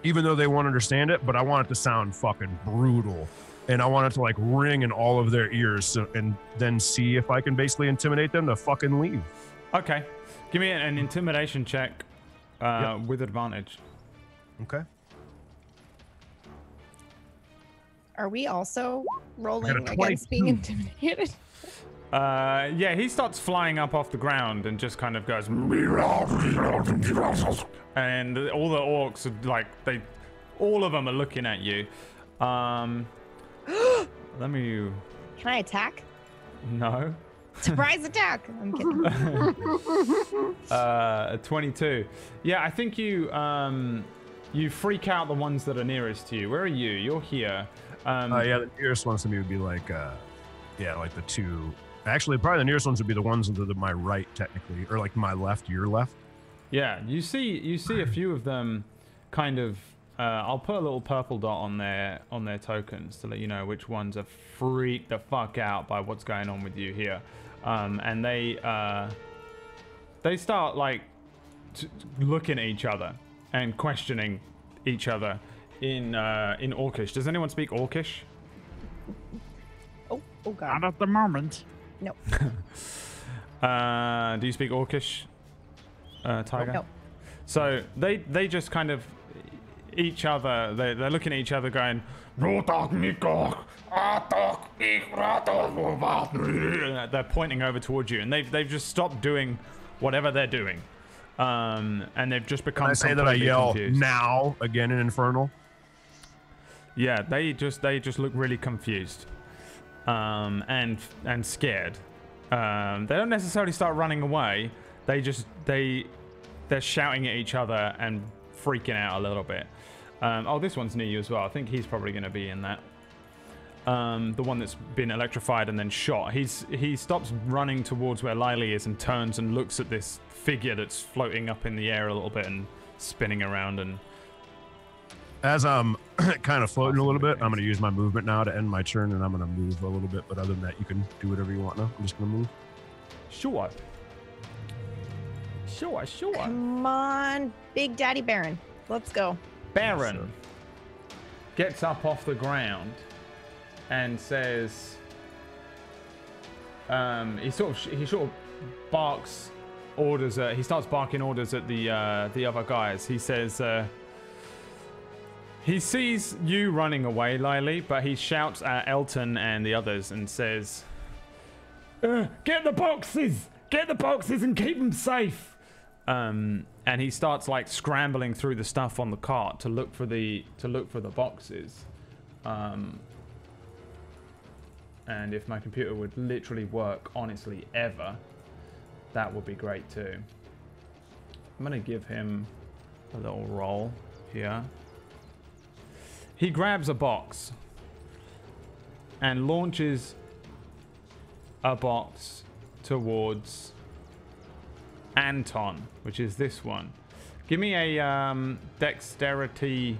Speaker 4: even though they won't understand it, but I want it to sound fucking brutal. And I want it to like ring in all of their ears, and then see if I can basically intimidate them to fucking leave.
Speaker 2: Okay. Give me an intimidation check with advantage.
Speaker 4: Okay.
Speaker 3: Are we also rolling
Speaker 4: I got a
Speaker 3: against being
Speaker 4: 22.
Speaker 3: intimidated?
Speaker 2: Yeah, he starts flying up off the ground and just kind of goes, and all the orcs are like, all of them are looking at you. Let me.
Speaker 3: Can I attack?
Speaker 2: No.
Speaker 3: Surprise attack! I'm kidding.
Speaker 2: 22. Yeah, I think you freak out the ones that are nearest to you. Where are you? You're here.
Speaker 4: Yeah, the nearest ones to me would be like, like the 2. Actually, probably the nearest ones would be the ones to my right, technically, or like my left, your left.
Speaker 2: Yeah, you see a few of them, kind of. I'll put a little purple dot on their tokens to let you know which ones are freaked the fuck out by what's going on with you here, and they start like looking at each other and questioning each other in Orcish. Does anyone speak Orcish?
Speaker 3: Oh God.
Speaker 5: Not at the moment.
Speaker 3: No.
Speaker 2: Do you speak Orcish, Tiger?
Speaker 3: No.
Speaker 2: So they just kind of each other. They're looking at each other, going. They're pointing over towards you, and they've just stopped doing whatever they're doing, and they've just become.
Speaker 4: Can I say that I yell
Speaker 2: confused.
Speaker 4: now again in Infernal?
Speaker 2: Yeah, they just look really confused, and scared. They don't necessarily start running away. They're shouting at each other and freaking out a little bit. Oh, this one's near you as well. I think he's probably going to be in that. The one that's been electrified and then shot. He stops running towards where Lily is and turns and looks at this figure that's floating up in the air a little bit and spinning around. And
Speaker 4: as I'm kind of floating a little bit, I'm going to use my movement now to end my turn, and I'm going to move a little bit. But other than that, you can do whatever you want now. I'm just going to move.
Speaker 2: Sure.
Speaker 3: Come on, Big Daddy Baron. Let's go.
Speaker 2: Baron gets up off the ground and says, he sort of barks orders. He starts barking orders at the other guys. He says, he sees you running away, Lily, but he shouts at Elton and the others and says, "Get the boxes! Get the boxes and keep them safe!" And he starts like scrambling through the stuff on the cart to look for the boxes. And if my computer would literally work, honestly, ever, that would be great too. I'm gonna give him a little roll here. He grabs a box and launches a box towards Anton, which is this one. Give me a dexterity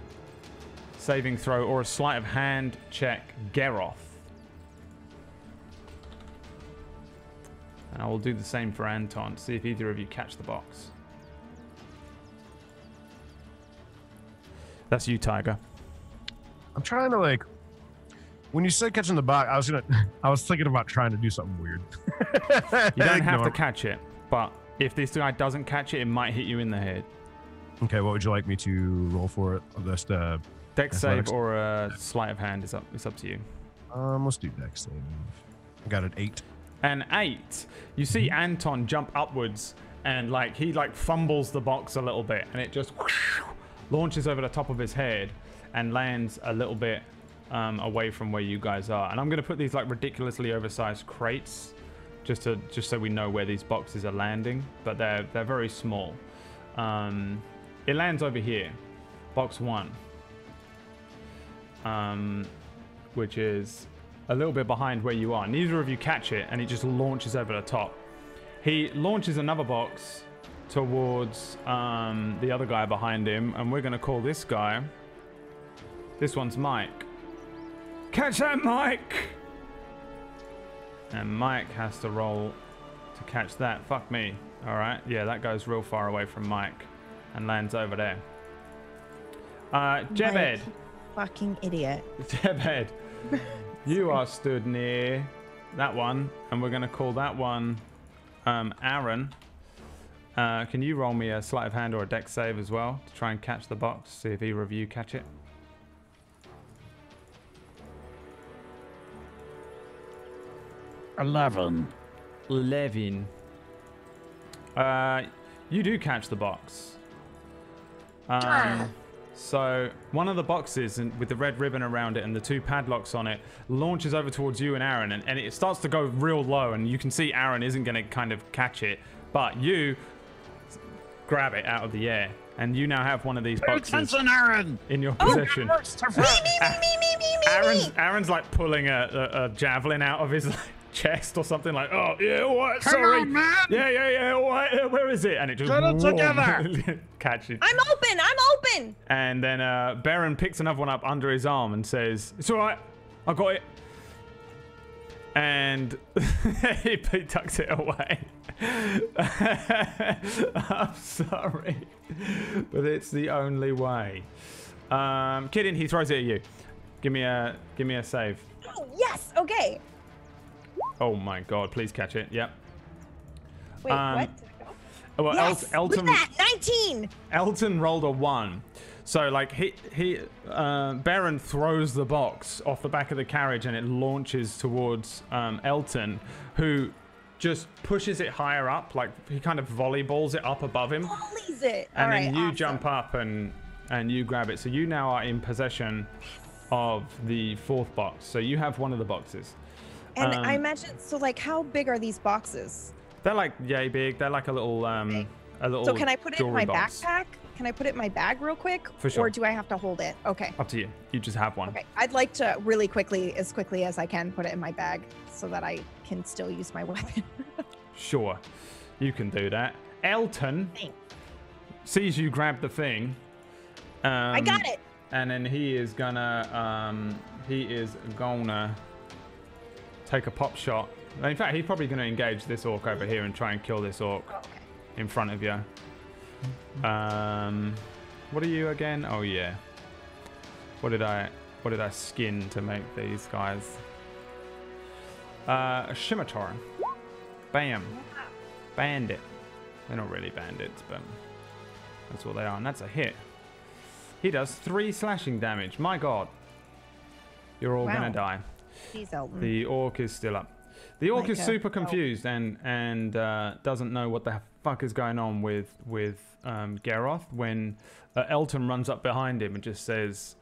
Speaker 2: saving throw or a sleight of hand check, Geroth. And I will do the same for Anton to see if either of you catch the box. That's you, Tiger.
Speaker 4: I'm trying to like. When you said catching the box, I was thinking about trying to do something weird.
Speaker 2: You don't have to catch it, but if this guy doesn't catch it, it might hit you in the head.
Speaker 4: Okay, what would you like me to roll for it? Just
Speaker 2: Dex save or a sleight of hand is up. It's up to you.
Speaker 4: Let's do Dex save. I got an 8.
Speaker 2: An 8. You see Anton jump upwards and like he like fumbles the box a little bit, and it just whoosh, launches over the top of his head and lands a little bit away from where you guys are. And I'm gonna put these like ridiculously oversized crates just so we know where these boxes are landing, but they're very small. It lands over here, box 1, which is a little bit behind where you are. Neither of you catch it, and it just launches over the top. He launches another box towards the other guy behind him, and we're gonna call this guy, this one's Mike. Catch that, Mike! And Mike has to roll to catch that. Fuck me. All right, yeah, that goes real far away from Mike and lands over there. Jebed.
Speaker 3: Fucking idiot.
Speaker 2: Jebed, you are stood near that one, and we're going to call that one Aaron. Can you roll me a sleight of hand or a dex save as well to try and catch the box? See if either of you catch it.
Speaker 5: 11.
Speaker 2: 11. You do catch the box. So one of the boxes with the red ribbon around it and the 2 padlocks on it launches over towards you and Aaron, and it starts to go real low, and you can see Aaron isn't going to kind of catch it, but you grab it out of the air, and you now have one of these boxes in your possession. Aaron's like pulling a javelin out of his chest or something, like, oh yeah, what? Sorry,
Speaker 5: on, man.
Speaker 2: Yeah, what? Where is it? And it just
Speaker 5: get it together.
Speaker 2: catches.
Speaker 3: I'm open.
Speaker 2: And then Baron picks another one up under his arm and says, "It's all right, I got it." And he tucks it away. I'm sorry, but it's the only way. Kidding, he throws it at you. Give me a save.
Speaker 3: Oh, yes. Okay.
Speaker 2: Oh my god, please catch it. Yep.
Speaker 3: Wait, what?
Speaker 2: Well,
Speaker 3: Yes.
Speaker 2: Elton,
Speaker 3: Look at that. 19.
Speaker 2: Elton rolled a 1. So like Baron throws the box off the back of the carriage, and it launches towards Elton, who just pushes it higher up, like he kind of volleyballs it up above him.
Speaker 3: Volleys it.
Speaker 2: And
Speaker 3: All
Speaker 2: then
Speaker 3: right,
Speaker 2: you
Speaker 3: awesome.
Speaker 2: jump up and you grab it. So you now are in possession of the 4th box. So you have one of the boxes.
Speaker 3: And I imagine, so like, how big are these boxes?
Speaker 2: They're like yay big. They're like a little
Speaker 3: So can I put it in my
Speaker 2: jewelry box.
Speaker 3: backpack? Can I put it in my bag real quick?
Speaker 2: For sure.
Speaker 3: Or do I have to hold it? Okay.
Speaker 2: Up to you. You just have one.
Speaker 3: Okay. I'd like to really quickly, as quickly as I can, put it in my bag so that I can still use my weapon.
Speaker 2: Sure. You can do that. Elton
Speaker 3: Thanks.
Speaker 2: sees you grab the thing.
Speaker 3: I got it.
Speaker 2: And then he is gonna take a pop shot. In fact, he's probably gonna engage this orc over here and try and kill this orc in front of you. What are you again? Oh yeah. What did I skin to make these guys? A scimitar. Bam. Bandit. They're not really bandits, but that's what they are, and that's a hit. He does 3 slashing damage. My god. You're all gonna die.
Speaker 3: Jeez, Elton.
Speaker 2: The orc is still up. The orc
Speaker 3: Like
Speaker 2: is
Speaker 3: a-
Speaker 2: super confused and doesn't know what the fuck is going on with Garroth when Elton runs up behind him and just says,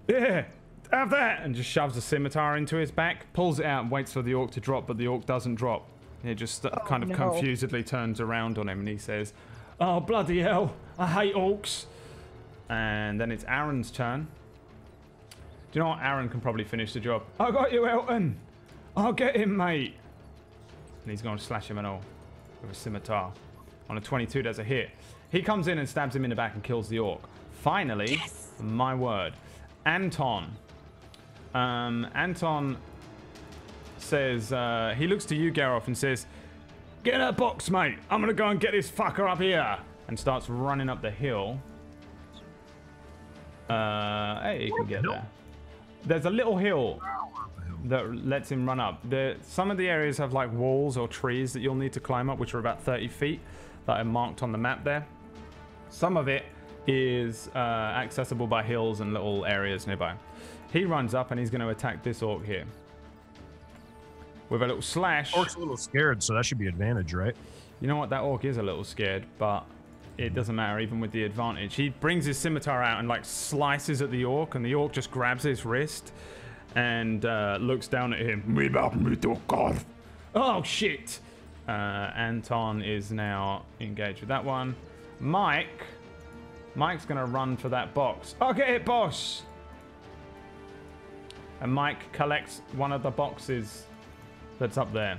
Speaker 2: "Yeah, have that," and just shoves a scimitar into his back, pulls it out and waits for the orc to drop, but the orc doesn't drop. It just kind of
Speaker 3: no.
Speaker 2: confusedly turns around on him and he says, "Oh, bloody hell, I hate orcs." And then it's Aaron's turn. Do you know what? Aaron can probably finish the job. I got you, Elton. I'll get him, mate. And he's going to slash him and all with a scimitar. On a 22, there's a hit. He comes in and stabs him in the back and kills the orc. Finally, my word. Anton. Anton says, he looks to you, Gareth, and says, "Get in that box, mate. I'm going to go and get this fucker up here." And starts running up the hill. Hey, you can get there. There's a little hill that lets him run up. Some of the areas have like walls or trees that you'll need to climb up, which are about 30 feet that are marked on the map there. Some of it is accessible by hills and little areas nearby. He runs up and he's going to attack this orc here with a little slash.
Speaker 4: Orc's a little scared, so that should be advantage, right?
Speaker 2: You know what? That orc is a little scared, but it doesn't matter even with the advantage. He brings his scimitar out and like slices at the orc, and the orc just grabs his wrist and looks down at him. Oh shit! Anton is now engaged with that one. Mike's gonna run for that box. I'll get it, boss! And Mike collects one of the boxes that's up there,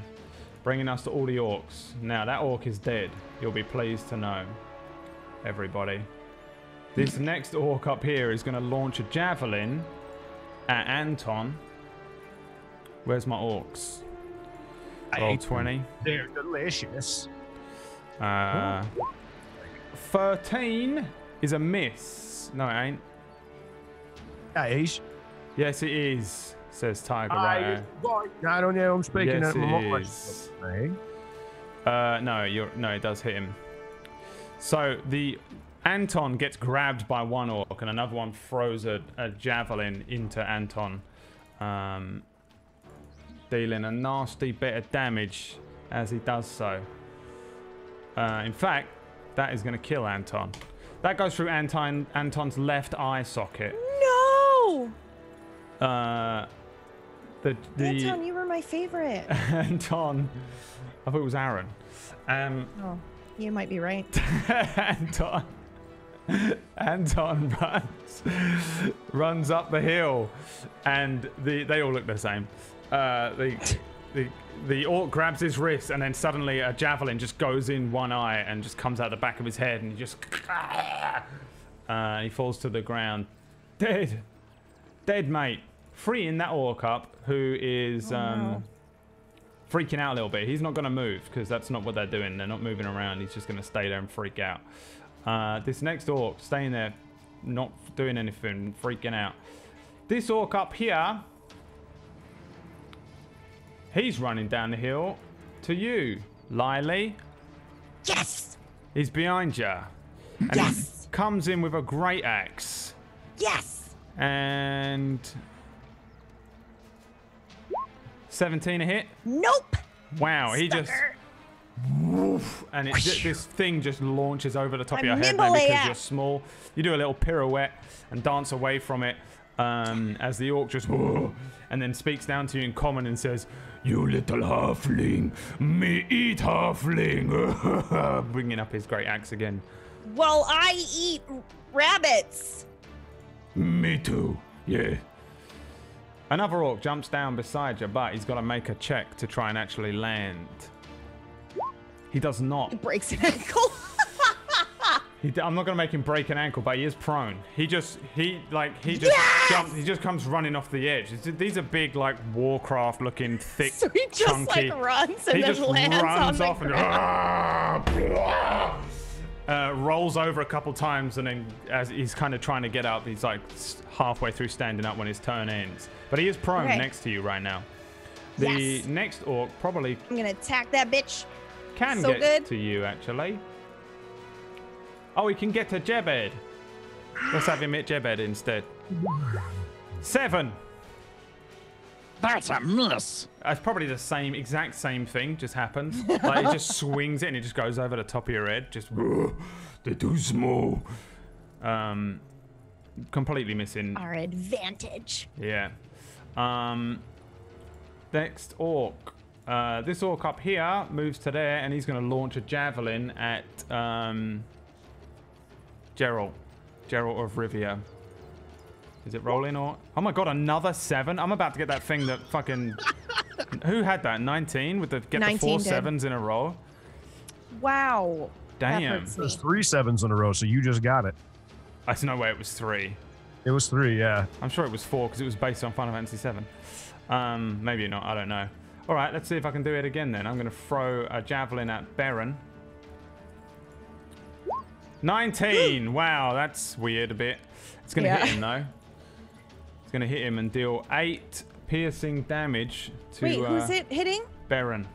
Speaker 2: bringing us to all the orcs. Now that orc is dead. You'll be pleased to know, everybody. This next orc up here is going to launch a javelin at Anton. Where's my orcs? Roll 20.
Speaker 6: They're delicious.
Speaker 2: 13 is a miss. No, it ain't.
Speaker 4: Guys,
Speaker 2: Yes, it is, says Tiger Rider.
Speaker 4: I don't know. I'm speaking
Speaker 2: Yes,
Speaker 4: at
Speaker 2: it
Speaker 4: my
Speaker 2: is.
Speaker 4: voice.
Speaker 2: No, it does hit him. So the Anton gets grabbed by one orc and another one throws a javelin into Anton, dealing a nasty bit of damage as he does so. In fact, that is going to kill Anton. That goes through Anton's left eye socket.
Speaker 3: No!
Speaker 2: Anton,
Speaker 3: you were my favorite.
Speaker 2: Anton, I thought it was Aaron.
Speaker 3: Oh, you might be right.
Speaker 2: Anton runs up the hill, and they all look the same. The orc grabs his wrist, and then suddenly a javelin just goes in one eye and just comes out the back of his head, and he just he falls to the ground, dead, mate. Freeing that orc up, who is freaking out a little bit. He's not going to move because that's not what they're doing. They're not moving around. He's just going to stay there and freak out. This next orc staying there, not doing anything, freaking out. This orc up here, he's running down the hill to you, Lily.
Speaker 3: Yes!
Speaker 2: He's behind you. And
Speaker 3: Yes!
Speaker 2: he comes in with a great axe.
Speaker 3: Yes!
Speaker 2: And 17 a hit.
Speaker 3: Nope!
Speaker 2: Wow, he just
Speaker 3: Sucker.
Speaker 2: woof, and this thing just launches over the top of
Speaker 3: I'm
Speaker 2: your head
Speaker 3: nimble
Speaker 2: because
Speaker 3: AF.
Speaker 2: you're small. You do a little pirouette and dance away from it. as the orc just and then speaks down to you in common and says, "You little halfling, me eat halfling," bringing up his great axe again.
Speaker 3: Well, I eat rabbits.
Speaker 2: Me too, yeah. Another orc jumps down beside you, but he's got to make a check to try and actually land. He does not.
Speaker 3: He breaks an ankle.
Speaker 2: I'm not gonna make him break an ankle, but he is prone. He just jumps. He just comes running off the edge. These are big, like Warcraft-looking, thick,
Speaker 3: So he just
Speaker 2: chunky.
Speaker 3: like runs and
Speaker 2: He
Speaker 3: then
Speaker 2: just
Speaker 3: lands
Speaker 2: runs
Speaker 3: on
Speaker 2: off
Speaker 3: the
Speaker 2: and rolls over a couple times, and then as he's kind of trying to get up, he's like halfway through standing up when his turn ends. But he is prone next to you right now. The next orc probably
Speaker 3: I'm gonna attack that bitch.
Speaker 2: can
Speaker 3: So
Speaker 2: get
Speaker 3: good.
Speaker 2: to you actually. Oh, he can get to Jebed. Let's have him hit Jebed instead. 7.
Speaker 5: That's a miss.
Speaker 2: It's probably the exact same thing just happened. Like he just swings it and it just goes over the top of your head. Just they're too small. Completely missing.
Speaker 3: Our advantage.
Speaker 2: Yeah. Next orc. This orc up here moves to there and he's going to launch a javelin at Geralt of Rivia. Is it rolling or? Oh my god, another 7. I'm about to get that thing that fucking. Who had that? 19 with the get the 4
Speaker 3: did.
Speaker 2: 7s in a row.
Speaker 3: Wow. That
Speaker 2: Damn.
Speaker 3: hurts me.
Speaker 4: There's 3 7s in a row, so you just got it.
Speaker 2: There's no way it was 3.
Speaker 4: It was 3, yeah.
Speaker 2: I'm sure it was 4 because it was based on Final Fantasy 7. Maybe not. I don't know. All right, let's see if I can do it again then. I'm going to throw a javelin at Baron. 19. Wow, that's weird a bit. It's going to hit him though. It's going to hit him and deal 8 piercing damage to
Speaker 3: Wait, who's it hitting?
Speaker 2: Baron.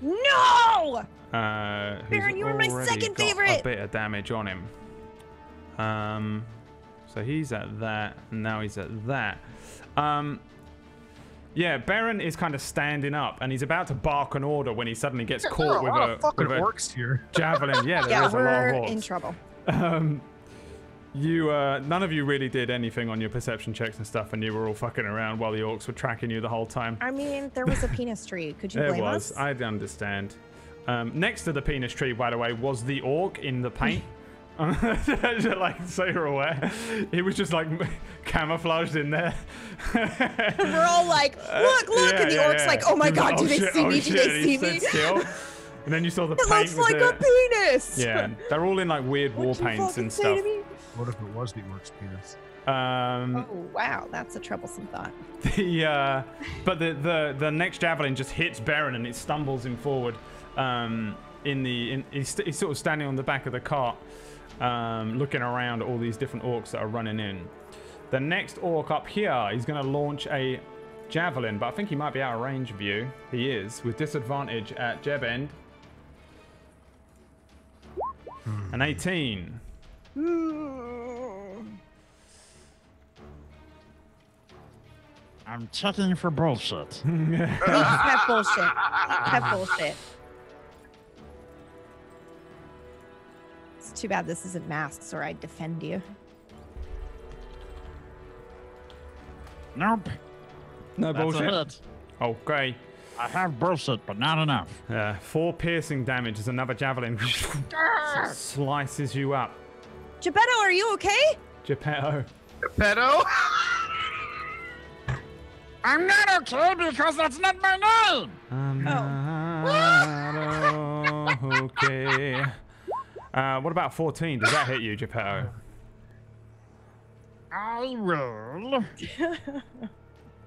Speaker 3: No!
Speaker 2: Baron,
Speaker 3: you were my second favorite.
Speaker 2: A bit of damage on him. So he's at that, and now he's at that. Yeah, Baron is kind of standing up, and he's about to bark an order when he suddenly gets caught with a
Speaker 4: orcs here.
Speaker 2: javelin. Yeah,
Speaker 3: Yeah,
Speaker 2: there's a lot
Speaker 3: we're
Speaker 2: of orcs.
Speaker 3: in trouble.
Speaker 2: None of you really did anything on your perception checks and stuff, and you were all fucking around while the orcs were tracking you the whole time.
Speaker 3: I mean, there was a penis tree. Could you
Speaker 2: There
Speaker 3: blame
Speaker 2: was.
Speaker 3: us?
Speaker 2: I understand. Next to the penis tree, by the way, was the orc in the paint. Like, so you're aware. He was just like camouflaged in there.
Speaker 3: We're all like, look, and the orc's like, oh my god, do they see me? Do they see me?
Speaker 2: Still. And then you saw the
Speaker 3: It
Speaker 2: paint
Speaker 3: looks
Speaker 2: with
Speaker 3: like
Speaker 2: the,
Speaker 3: a penis.
Speaker 2: Yeah, they're all in like weird war
Speaker 3: What'd you
Speaker 2: paints
Speaker 3: fucking
Speaker 2: and
Speaker 3: say
Speaker 2: stuff.
Speaker 3: to me?
Speaker 4: What if it was the orc's penis?
Speaker 3: Oh wow, that's a troublesome thought.
Speaker 2: But the next javelin just hits Baron and it stumbles him forward. He's sort of standing on the back of the cart, looking around at all these different orcs that are running in. The next orc up here, he's going to launch a javelin, but I think he might be out of range of you. He is, with disadvantage at Jebend. An 18.
Speaker 5: I'm checking for bullshit.
Speaker 3: Have bullshit. Have bullshit. It's too bad this isn't masks, or I'd defend you.
Speaker 5: Nope.
Speaker 2: No
Speaker 5: That's
Speaker 2: bullshit.
Speaker 5: a hit.
Speaker 2: Okay.
Speaker 5: I have bullshit, but not enough.
Speaker 2: 4 piercing damage as another javelin slices you up.
Speaker 3: Geppetto, are you okay?
Speaker 2: Geppetto.
Speaker 4: Pedo?
Speaker 5: I'm not okay because that's not my name.
Speaker 2: I'm not okay. What about 14? Does that hit you, Geppetto?
Speaker 5: I will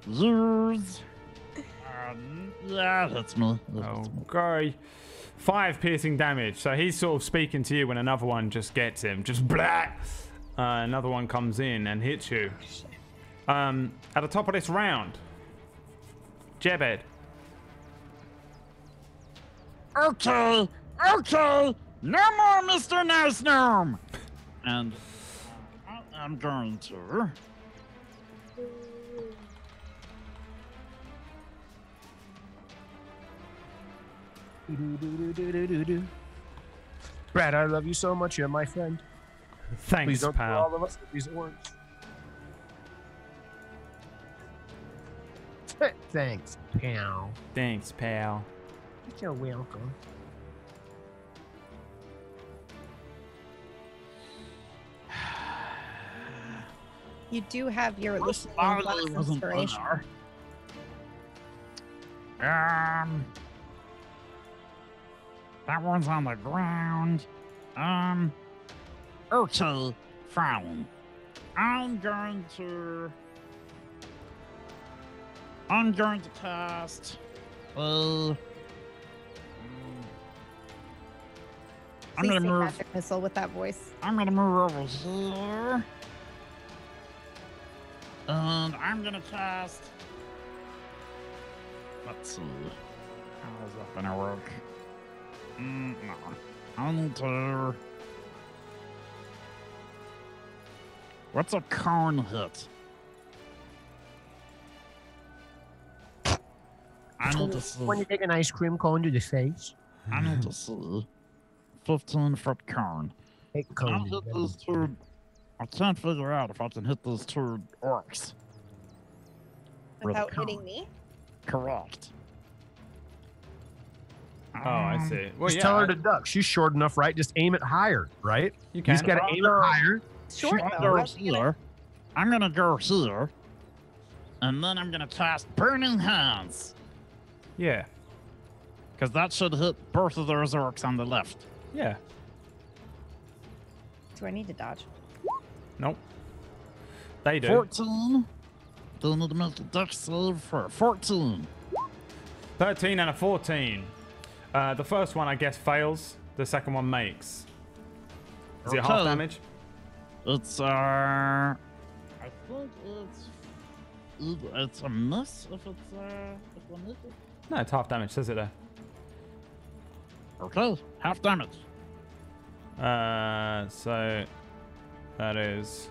Speaker 5: use. Yeah, that's me.
Speaker 2: Okay. 5 piercing damage. So he's sort of speaking to you when another one just gets him. Just blah. Another one comes in and hits you. At the top of this round, Jebed.
Speaker 5: Okay. No more Mr. Nice Gnome. And I'm going to.
Speaker 4: Brad, I love you so much. You're my friend.
Speaker 2: Thanks,
Speaker 4: Please don't throw
Speaker 2: pal.
Speaker 4: all of us at these orcs.
Speaker 6: Thanks, pal.
Speaker 2: Thanks, pal.
Speaker 6: You're welcome.
Speaker 3: You do have your listening
Speaker 5: Marley
Speaker 3: glass
Speaker 5: wasn't
Speaker 3: inspiration.
Speaker 5: there. That one's on the ground. Okay, fine. I'm going to cast a. I'm
Speaker 3: Please
Speaker 5: gonna
Speaker 3: say
Speaker 5: move.
Speaker 3: magic missile with that voice.
Speaker 5: I'm gonna move over here. And I'm gonna cast. Let's see. How is that gonna work? No. I need to. What's a cone hit? I need to see.
Speaker 6: When you take an ice cream cone to the face,
Speaker 5: I need to see. 15-foot cone.
Speaker 6: take
Speaker 5: I'll
Speaker 6: cone.
Speaker 5: hit these two. I can't figure out if I can hit these two orcs. With a
Speaker 3: Without hitting
Speaker 5: cone.
Speaker 3: me?
Speaker 5: Correct.
Speaker 2: Oh, I see. Well,
Speaker 4: Just
Speaker 2: yeah,
Speaker 4: tell her to duck. She's short enough, right? Just aim it higher, right?
Speaker 2: you
Speaker 4: You
Speaker 2: can.
Speaker 4: just gotta aim it higher.
Speaker 3: Short
Speaker 5: I'm
Speaker 3: though.
Speaker 5: gonna go
Speaker 3: How's she gonna-
Speaker 5: here. I'm gonna go here. And then I'm gonna cast Burning Hands.
Speaker 2: Yeah,
Speaker 5: Because that should hit both of those orcs on the left.
Speaker 2: yeah.
Speaker 3: Do I need to dodge?
Speaker 2: Nope. They do.
Speaker 5: 14. They need to make a dex save for 14.
Speaker 2: 13 and a 14. The first one, I guess, fails. The second one makes. Is it half
Speaker 5: Okay.
Speaker 2: damage?
Speaker 5: It's I think it's a miss if it's if one hits it.
Speaker 2: No, it's half damage. Says it there.
Speaker 5: Okay, half damage.
Speaker 2: So that is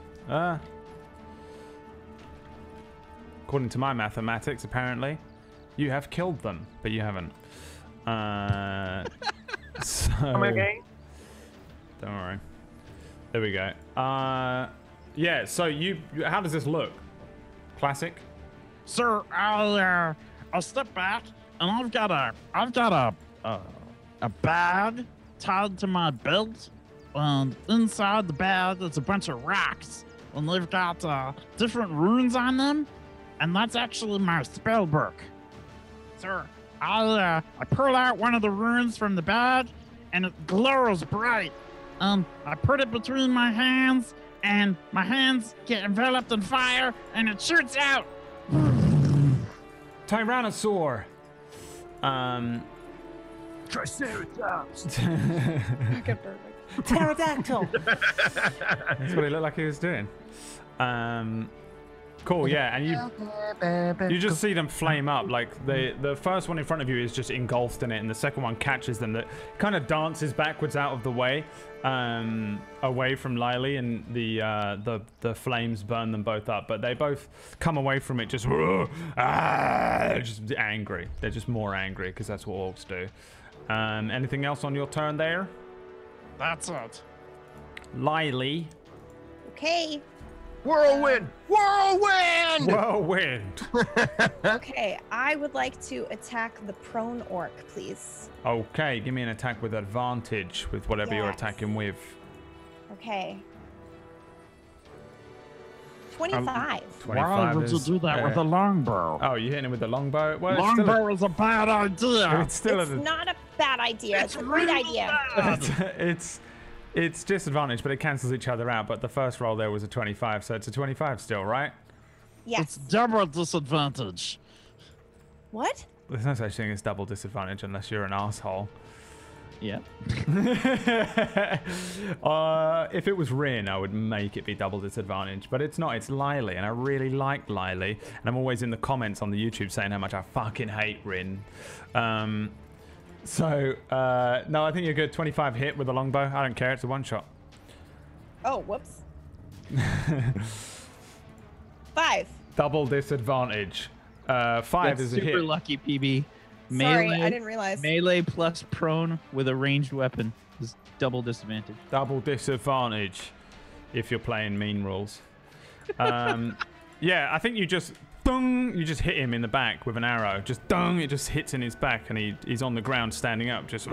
Speaker 2: according to my mathematics, apparently, you have killed them, but you haven't. So
Speaker 6: Okay.
Speaker 2: don't worry. There we go. Yeah. So how does this look? Classic.
Speaker 5: Sir, I'll step back and I've got a bag tied to my belt, and inside the bag there's a bunch of rocks, and they've got different runes on them, and that's actually my spell book. Sir, I pull out one of the runes from the bag, and it glows bright. I put it between my hands, and my hands get enveloped in fire, and it shoots out.
Speaker 2: Tyrannosaur.
Speaker 6: Triceratops.
Speaker 3: Okay, perfect.
Speaker 2: Pterodactyl. That's what it looked like he was doing. Cool, yeah, and you just see them flame up. Like the first one in front of you is just engulfed in it, and the second one catches them. That kind of dances backwards out of the way, away from Lily, and the flames burn them both up. But they both come away from it just just angry. They're just more angry because that's what orcs do. Anything else on your turn there,
Speaker 5: That's it.
Speaker 2: Lily?
Speaker 3: Okay.
Speaker 6: Whirlwind! Whirlwind!
Speaker 2: Whirlwind.
Speaker 3: Okay. I would like to attack the prone orc, please.
Speaker 2: Okay, give me an attack with advantage with whatever you're
Speaker 3: Yes.
Speaker 2: attacking with.
Speaker 3: Okay. 25.
Speaker 2: 25
Speaker 5: Why would you
Speaker 2: is,
Speaker 5: do that with a longbow?
Speaker 2: Oh, you're hitting it with the longbow? Well, it's still
Speaker 5: Longbow is a bad idea.
Speaker 2: it's still
Speaker 3: It's not a bad idea. It's a great idea.
Speaker 2: it's disadvantage, but it cancels each other out. But the first roll there was a 25, so it's a 25 still, right?
Speaker 3: Yes.
Speaker 5: It's double disadvantage.
Speaker 3: What?
Speaker 2: There's no such thing as double disadvantage unless you're an asshole.
Speaker 7: Yeah.
Speaker 2: If it was Rin, I would make it be double disadvantage, but it's not. It's Lily, and I really like Lily, and I'm always in the comments on the YouTube saying how much I fucking hate Rin. No, I think you're good. 25 hit with a longbow. I don't care. It's a one shot.
Speaker 3: Oh, whoops. 5.
Speaker 2: Double disadvantage. 5
Speaker 7: That's
Speaker 2: is a
Speaker 7: super
Speaker 2: hit.
Speaker 7: lucky, PB.
Speaker 3: Sorry,
Speaker 7: Melee,
Speaker 3: I didn't realize.
Speaker 7: melee plus prone with a ranged weapon is double disadvantage.
Speaker 2: Double disadvantage if you're playing mean rules. Yeah, I think you just dung, you just hit him in the back with an arrow. Just dung, it just hits in his back, and he's on the ground standing up, just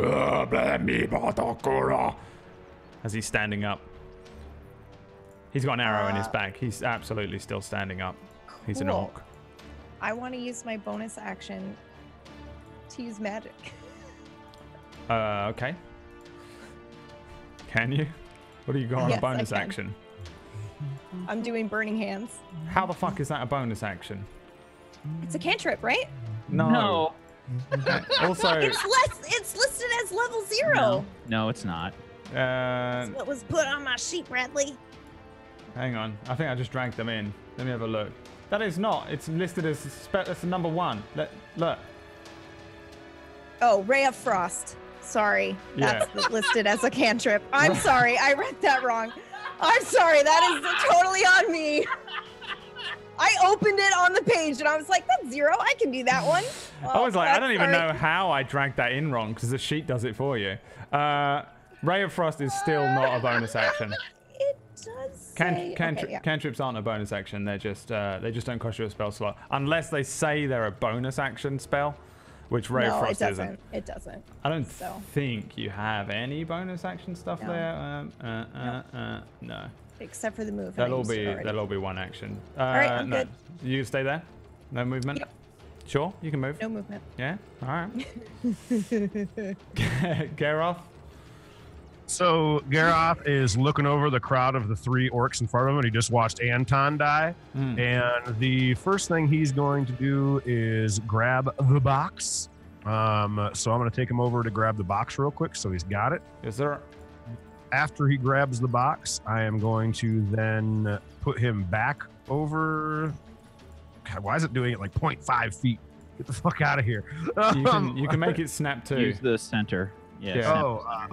Speaker 2: as he's standing up. He's got an arrow in his back. He's absolutely still standing up. He's an
Speaker 3: Cool.
Speaker 2: orc.
Speaker 3: I want to use my bonus action to use magic.
Speaker 2: Okay. Can you? What do you got on
Speaker 3: Yes,
Speaker 2: a bonus
Speaker 3: I can.
Speaker 2: action?
Speaker 3: I'm doing burning hands.
Speaker 2: How the fuck is that a bonus action?
Speaker 3: It's a cantrip, right?
Speaker 2: No. Also,
Speaker 3: It's listed as level 0.
Speaker 7: No, it's not.
Speaker 3: What was put on my sheet, Bradley?
Speaker 2: hang on. I think I just dragged them in. Let me have a look. That is not. It's listed as that's the number 1. Look.
Speaker 3: Oh, Ray of Frost. Sorry.
Speaker 2: Yeah.
Speaker 3: That's listed as a cantrip. I'm sorry. I read that wrong. I'm sorry. That is totally on me. I opened it on the page and I was like, that's 0. I can do that one.
Speaker 2: I was like, I don't even
Speaker 3: sorry.
Speaker 2: know how I dragged that in wrong because the sheet does it for you. Ray of Frost is still not a bonus action.
Speaker 3: It does say... okay, yeah.
Speaker 2: Cantrips aren't a bonus action. They just don't cost you a spell slot unless they say they're a bonus action spell, which Ray of Frost isn't.
Speaker 3: It doesn't.
Speaker 2: I don't
Speaker 3: So.
Speaker 2: think you have any bonus action stuff
Speaker 3: No.
Speaker 2: there. No.
Speaker 3: Except for the move. and I
Speaker 2: That'll
Speaker 3: used it already.
Speaker 2: be one action.
Speaker 3: right, I'm
Speaker 2: no.
Speaker 3: good.
Speaker 2: You stay there. No movement.
Speaker 3: Yep.
Speaker 2: Sure, you can move.
Speaker 3: No movement.
Speaker 2: Yeah. All right. Gareth.
Speaker 4: So Garoth is looking over the crowd of the 3 orcs in front of him, and he just watched Anton die. And the first thing he's going to do is grab the box. So I'm going to take him over to grab the box real quick, so he's got it.
Speaker 2: Yes, sir.
Speaker 4: After he grabs the box, I am going to then put him back over. God, why is it doing it like 0.5 feet? Get the fuck out of here.
Speaker 2: You can make it snap too.
Speaker 7: Use the center. Yeah.
Speaker 2: Yeah.
Speaker 7: snap.
Speaker 2: If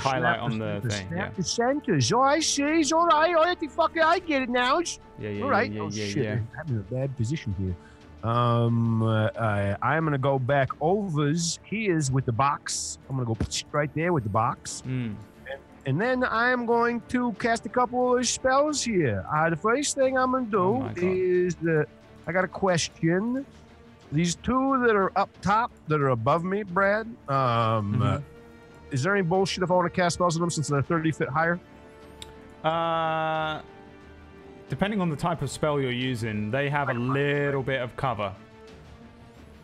Speaker 2: you highlight on the thing, yeah.
Speaker 6: The centers. Oh, I see. It's all right. I get it now.
Speaker 2: Yeah.
Speaker 6: All right.
Speaker 2: Yeah.
Speaker 6: Oh,
Speaker 2: Yeah.
Speaker 6: shit.
Speaker 2: Yeah.
Speaker 6: I'm in a bad position here. I'm going to go back overs. He is with the box. I'm going to go right there with the box. And then I'm going to cast a couple of spells here. The first thing I'm going
Speaker 2: Oh my
Speaker 6: to
Speaker 2: God.
Speaker 6: do is I got a question. These 2 that are up top, that are above me, Brad, is there any bullshit if I want to cast spells on them since they're 30 feet higher?
Speaker 2: Depending on the type of spell you're using, they have a little bit of cover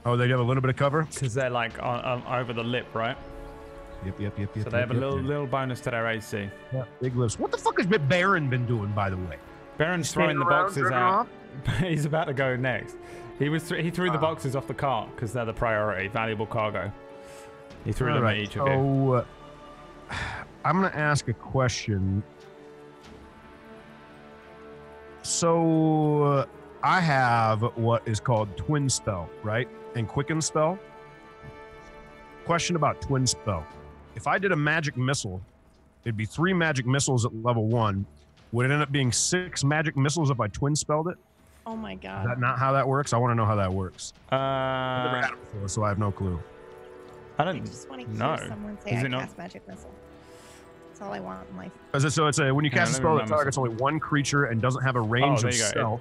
Speaker 4: Oh, they have a little bit of cover?
Speaker 2: because they're like over the lip, right?
Speaker 4: Yep.
Speaker 2: So they have a little bonus to their AC.
Speaker 4: Yeah, big lips. What the fuck has Baron been doing, by the way?
Speaker 2: Baron's
Speaker 4: Standing
Speaker 2: throwing the
Speaker 4: around,
Speaker 2: boxes
Speaker 4: jerking
Speaker 2: out.
Speaker 4: off?
Speaker 2: He's about to go next. He threw the boxes off the cart because they're the priority, valuable cargo. He threw them at each of you.
Speaker 4: So I'm going to ask a question. So I have what is called Twin Spell, right? And Quicken Spell. Question about Twin Spell. If I did a magic missile, it'd be 3 magic missiles at level 1. Would it end up being 6 magic missiles if I twin spelled it?
Speaker 3: Oh my
Speaker 4: Is
Speaker 3: god.
Speaker 4: that not how that works? I want to know how that works. I've never
Speaker 2: I
Speaker 4: had it before, so I have no clue.
Speaker 3: I
Speaker 2: don't
Speaker 3: just want to
Speaker 2: know.
Speaker 3: hear someone say
Speaker 2: Is
Speaker 3: I
Speaker 2: it not?
Speaker 3: cast magic missile. That's all I want in life.
Speaker 4: So it's when you
Speaker 2: Yeah,
Speaker 4: cast a
Speaker 2: let me
Speaker 4: spell that
Speaker 2: remember
Speaker 4: targets only one creature and doesn't have a range
Speaker 2: there
Speaker 4: of
Speaker 2: you go.
Speaker 4: spell,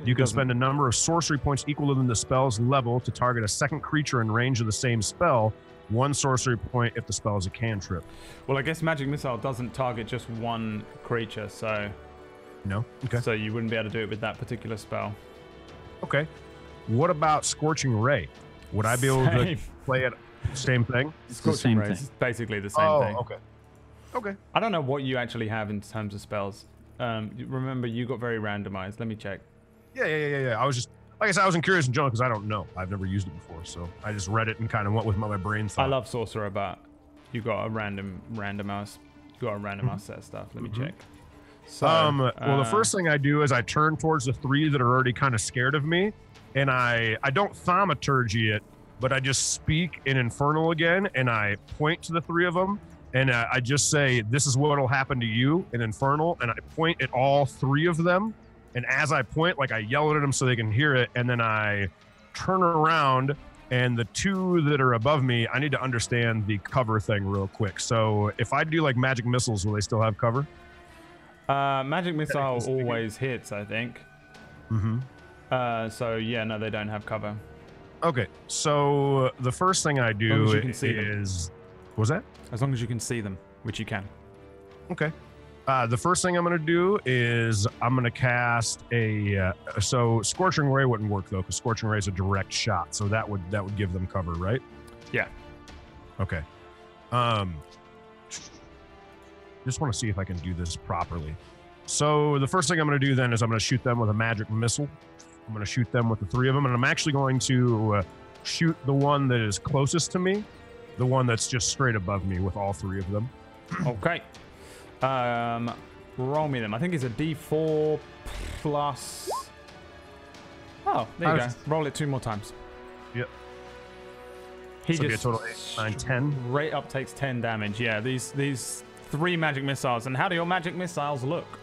Speaker 4: you can spend a number of sorcery points equal to the spell's level to target a second creature in range of the same spell. 1 sorcery point if the spell is a cantrip.
Speaker 2: Well, I guess magic missile doesn't target just one creature, so
Speaker 4: No? Okay.
Speaker 2: so you wouldn't be able to do it with that particular spell.
Speaker 4: Okay. What about Scorching Ray? Would I be able to
Speaker 2: Same.
Speaker 4: play it? Same thing?
Speaker 7: It's the
Speaker 2: Scorching
Speaker 7: same
Speaker 2: Ray
Speaker 7: thing.
Speaker 2: is basically the same thing.
Speaker 4: okay. Okay.
Speaker 2: I don't know what you actually have in terms of spells. Remember, you got very randomized. Let me check.
Speaker 4: Yeah. I was just, like I said, I wasn't curious in general because I don't know. I've never used it before, so I just read it and kind of went with what my brain thought.
Speaker 2: I love Sorcerer, but you got a random mouse. You got a random mouse set of stuff. Let me check. So,
Speaker 4: Well, the first thing I do is I turn towards the 3 that are already kind of scared of me, and I don't thaumaturgy it, but I just speak in Infernal again, and I point to the 3 of them, and I just say, "This is what will happen to you" in Infernal, and I point at all 3 of them, and as I point, like I yell at them so they can hear it, and then I turn around, and the 2 that are above me, I need to understand the cover thing real quick. So if I do like magic missiles, will they still have cover?
Speaker 2: magic missile always hits, I think.
Speaker 4: Mm-hmm.
Speaker 2: So yeah, no, they don't have cover.
Speaker 4: Okay, so the first thing I
Speaker 2: As long as
Speaker 4: do
Speaker 2: you can see them.
Speaker 4: is, what was that?
Speaker 2: As long as you can see them, which you can.
Speaker 4: Okay. The first thing I'm going to do is I'm going to cast a. So Scorching Ray wouldn't work though, because Scorching Ray is a direct shot, so that would give them cover, right?
Speaker 2: Yeah.
Speaker 4: Okay. Just want to see if I can do this properly. So the first thing I'm going to do then is I'm going to shoot them with a magic missile. I'm going to shoot them with the 3 of them, and I'm actually going to shoot the one that is closest to me, the one that's just straight above me with all 3 of them.
Speaker 2: Okay. Roll me them. I think it's a D4 plus. Oh, there you go. Roll it 2 more times.
Speaker 4: Yep.
Speaker 2: He
Speaker 4: So it'll be a
Speaker 2: just
Speaker 4: total 8, 9, 10.
Speaker 2: Right up takes 10 damage. Yeah, these 3 magic missiles. And how do your magic missiles look?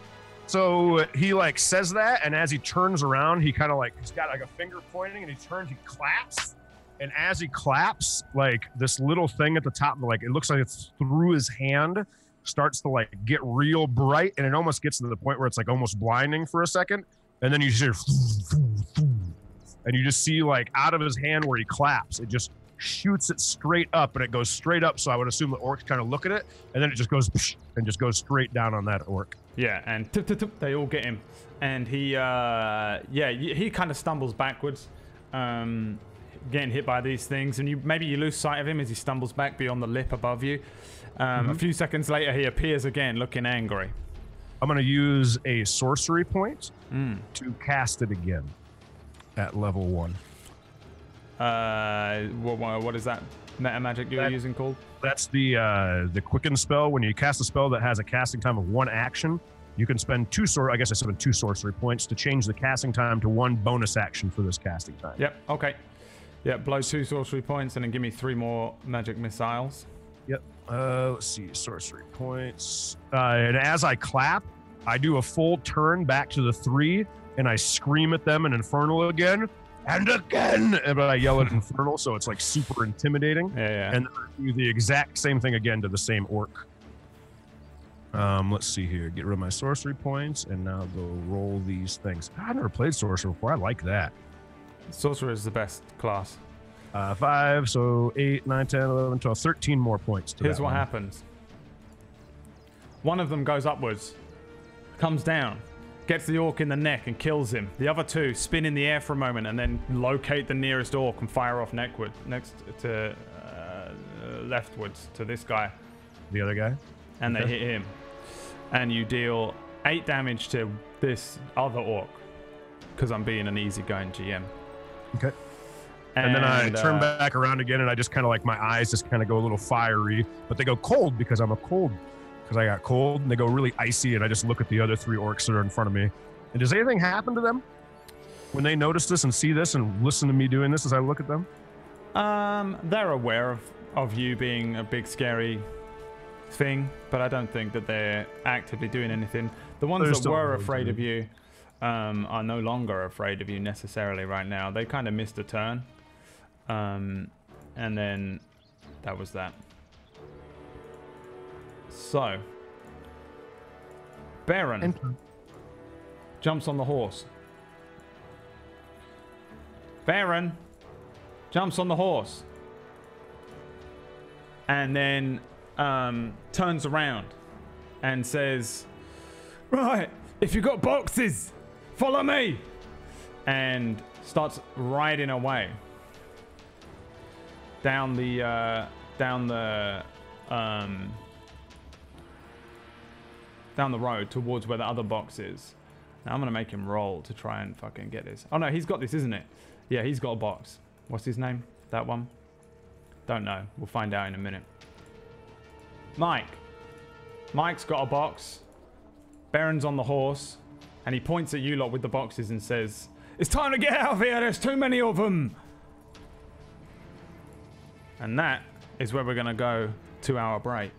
Speaker 4: So he like says that, and as he turns around, he kind of like, he's got like a finger pointing, and he turns, he claps. And as he claps, like this little thing at the top, like it looks like it's through his hand, starts to like get real bright, and it almost gets to the point where it's like almost blinding for a second. And then you just hear, and you just see like out of his hand where he claps, it just shoots it straight up, and it goes straight up. So I would assume the orcs kind of look at it, and then it just goes and just goes straight down on that orc.
Speaker 2: Yeah, and they all get him, and he he kind of stumbles backwards, getting hit by these things, and maybe you lose sight of him as he stumbles back beyond the lip above you. A few seconds later, he appears again, looking angry.
Speaker 4: I'm going to use a sorcery point to cast it again at level 1.
Speaker 2: What is that meta magic you're using called?
Speaker 4: That's the quicken spell. When you cast a spell that has a casting time of 1 action, you can spend 2 sorcery points to change the casting time to 1 bonus action for this casting time.
Speaker 2: Yep. Okay. Yep. Blow 2 sorcery points and then give me 3 more magic missiles.
Speaker 4: Yep. Let's see, sorcery points. And as I clap, I do a full turn back to the 3, and I scream at them in Infernal again. And again, but I yell at Infernal, so it's like super intimidating.
Speaker 2: Yeah.
Speaker 4: And I do the exact same thing again to the same orc. Let's see here. Get rid of my sorcery points, and now go roll these things. I've never played sorcerer before. I like that.
Speaker 2: Sorcerer is the best class.
Speaker 4: 5, so 8, 9, 10, 11, 12, 13 more points.
Speaker 2: Here's what happens. One of them goes upwards, comes down, gets the orc in the neck and kills him. The other 2 spin in the air for a moment and then locate the nearest orc and fire off next to leftwards to this guy.
Speaker 4: The other guy?
Speaker 2: And they hit him. And you deal 8 damage to this other orc because I'm being an easygoing GM.
Speaker 4: Okay. And then I turn back around again, and I just kind of like, my eyes just kind of go a little fiery, but they go cold because I got cold, and they go really icy, and I just look at the other 3 orcs that are in front of me. And does anything happen to them when they notice this and see this and listen to me doing this as I look at them?
Speaker 2: They're aware of you being a big scary thing, but I don't think that they're actively doing anything. The ones that were afraid of you are no longer afraid of you necessarily right now. They kind of missed a turn. And then that was that. So, Baron jumps on the horse. Baron jumps on the horse. And then turns around and says, "Right, if you've got boxes, follow me." And starts riding away down the road towards where the other box is. Now I'm gonna make him roll to try and fucking get this. Oh no, he's got this, isn't it? Yeah, he's got a box. What's his name? That one? Don't know. We'll find out in a minute. Mike's got a box. Baron's on the horse, and he points at you lot with the boxes and says, "It's time to get out of here. There's too many of them." And that is where we're gonna go to our break.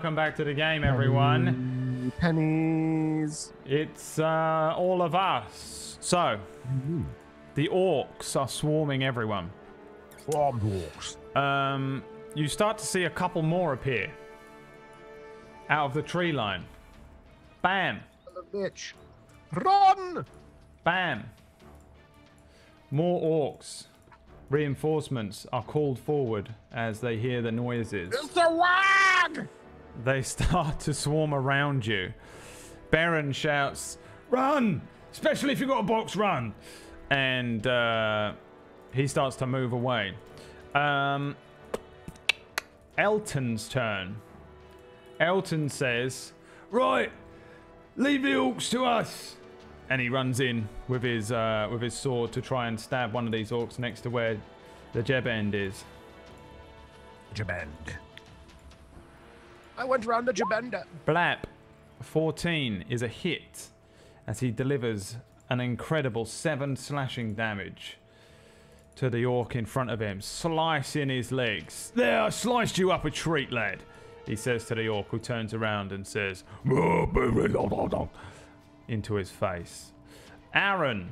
Speaker 2: welcome back to the game, everyone.
Speaker 4: Pennies.
Speaker 2: It's all of us. So, the orcs are swarming everyone.
Speaker 4: Swarmed orcs.
Speaker 2: You start to see a couple more appear out of the tree line. Bam!
Speaker 4: Son of a bitch. Run!
Speaker 2: Bam! More orcs. Reinforcements are called forward as they hear the noises.
Speaker 6: It's a wag!
Speaker 2: They start to swarm around you. Baron shouts, "Run! Especially if you've got a box, run!" And he starts to move away. Elton's turn. Elton says, "Right, leave the orcs to us." And he runs in with his sword to try and stab one of these orcs next to where the jeb end is.
Speaker 4: Jabend. I went round the Jabenda.
Speaker 2: Blap, 14 is a hit as he delivers an incredible 7 slashing damage to the orc in front of him, slicing his legs. "There, I sliced you up a treat, lad," he says to the orc, who turns around and says, into his face. Aaron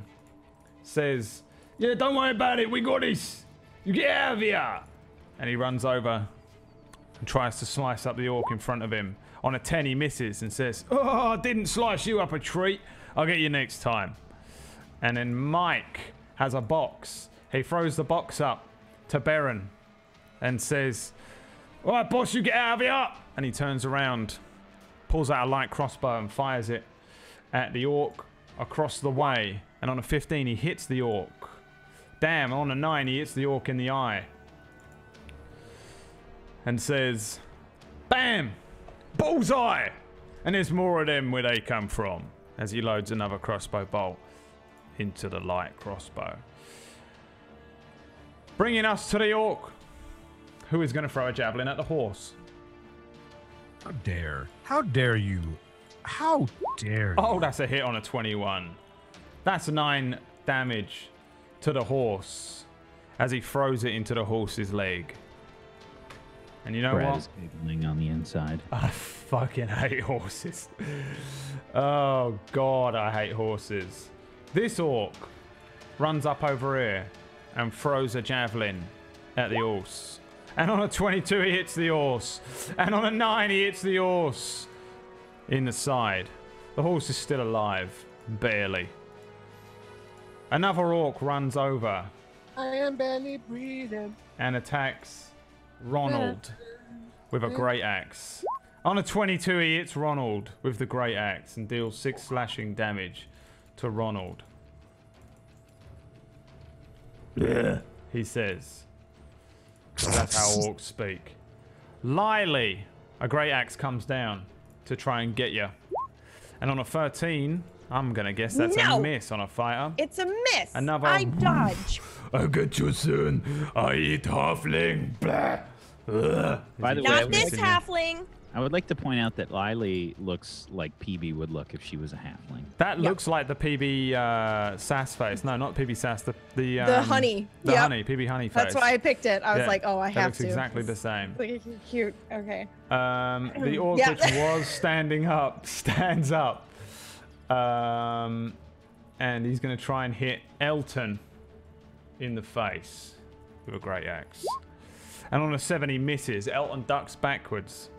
Speaker 2: says, "Yeah, don't worry about it, we got this. You get out of here." And he runs over and tries to slice up the orc in front of him. On a 10 he misses and says, "Oh, I didn't slice you up a treat. I'll get you next time." And then Mike has a box. He throws the box up to Baron and says, "All right, boss, you get out of here." And he turns around, pulls out a light crossbow and fires it at the orc across the way. And on a 15 he hits the orc. Damn, on a 9 he hits the orc in the eye. And says, "Bam! Bullseye!" And there's more of them where they come from, as he loads another crossbow bolt into the light crossbow. Bringing us to the orc, who is going to throw a javelin at the horse.
Speaker 4: How dare? How dare you? How dare you?
Speaker 2: Oh, that's a hit on a 21. That's 9 damage to the horse as he throws it into the horse's leg. And you know
Speaker 7: Brad
Speaker 2: what?
Speaker 7: is giggling on the inside.
Speaker 2: I fucking hate horses. Oh, God, I hate horses. This orc runs up over here and throws a javelin at the horse. And on a 22, he hits the horse. And on a 9, he hits the horse in the side. The horse is still alive, barely. Another orc runs over
Speaker 6: I am barely breathing.
Speaker 2: and attacks Ronald with a great axe. On a 22, he hits Ronald with the great axe and deals 6 slashing damage to Ronald. Yeah, he says. That's how orcs speak. Lily, a great axe comes down to try and get you. And on a 13, I'm going to guess that's a miss on a fighter.
Speaker 3: It's a miss.
Speaker 2: Another-
Speaker 3: I dodge.
Speaker 2: I get you soon. I eat halfling. Blah. Ugh.
Speaker 7: By the way,
Speaker 3: Not this halfling.
Speaker 7: I would like to point out that Lily looks like PB would look if she was a halfling.
Speaker 2: That looks like the PB sass face. No, not PB sass. The
Speaker 3: honey.
Speaker 2: The
Speaker 3: Yep.
Speaker 2: honey. PB honey face.
Speaker 3: That's why I picked it. I was
Speaker 2: Yeah,
Speaker 3: like, oh, I
Speaker 2: that
Speaker 3: have
Speaker 2: looks
Speaker 3: to.
Speaker 2: exactly the same.
Speaker 3: It's cute. Okay.
Speaker 2: The orc
Speaker 3: Yeah.
Speaker 2: which was standing up stands up, and he's going to try and hit Elton in the face with a great axe. And on a 7, he misses. Elton ducks backwards.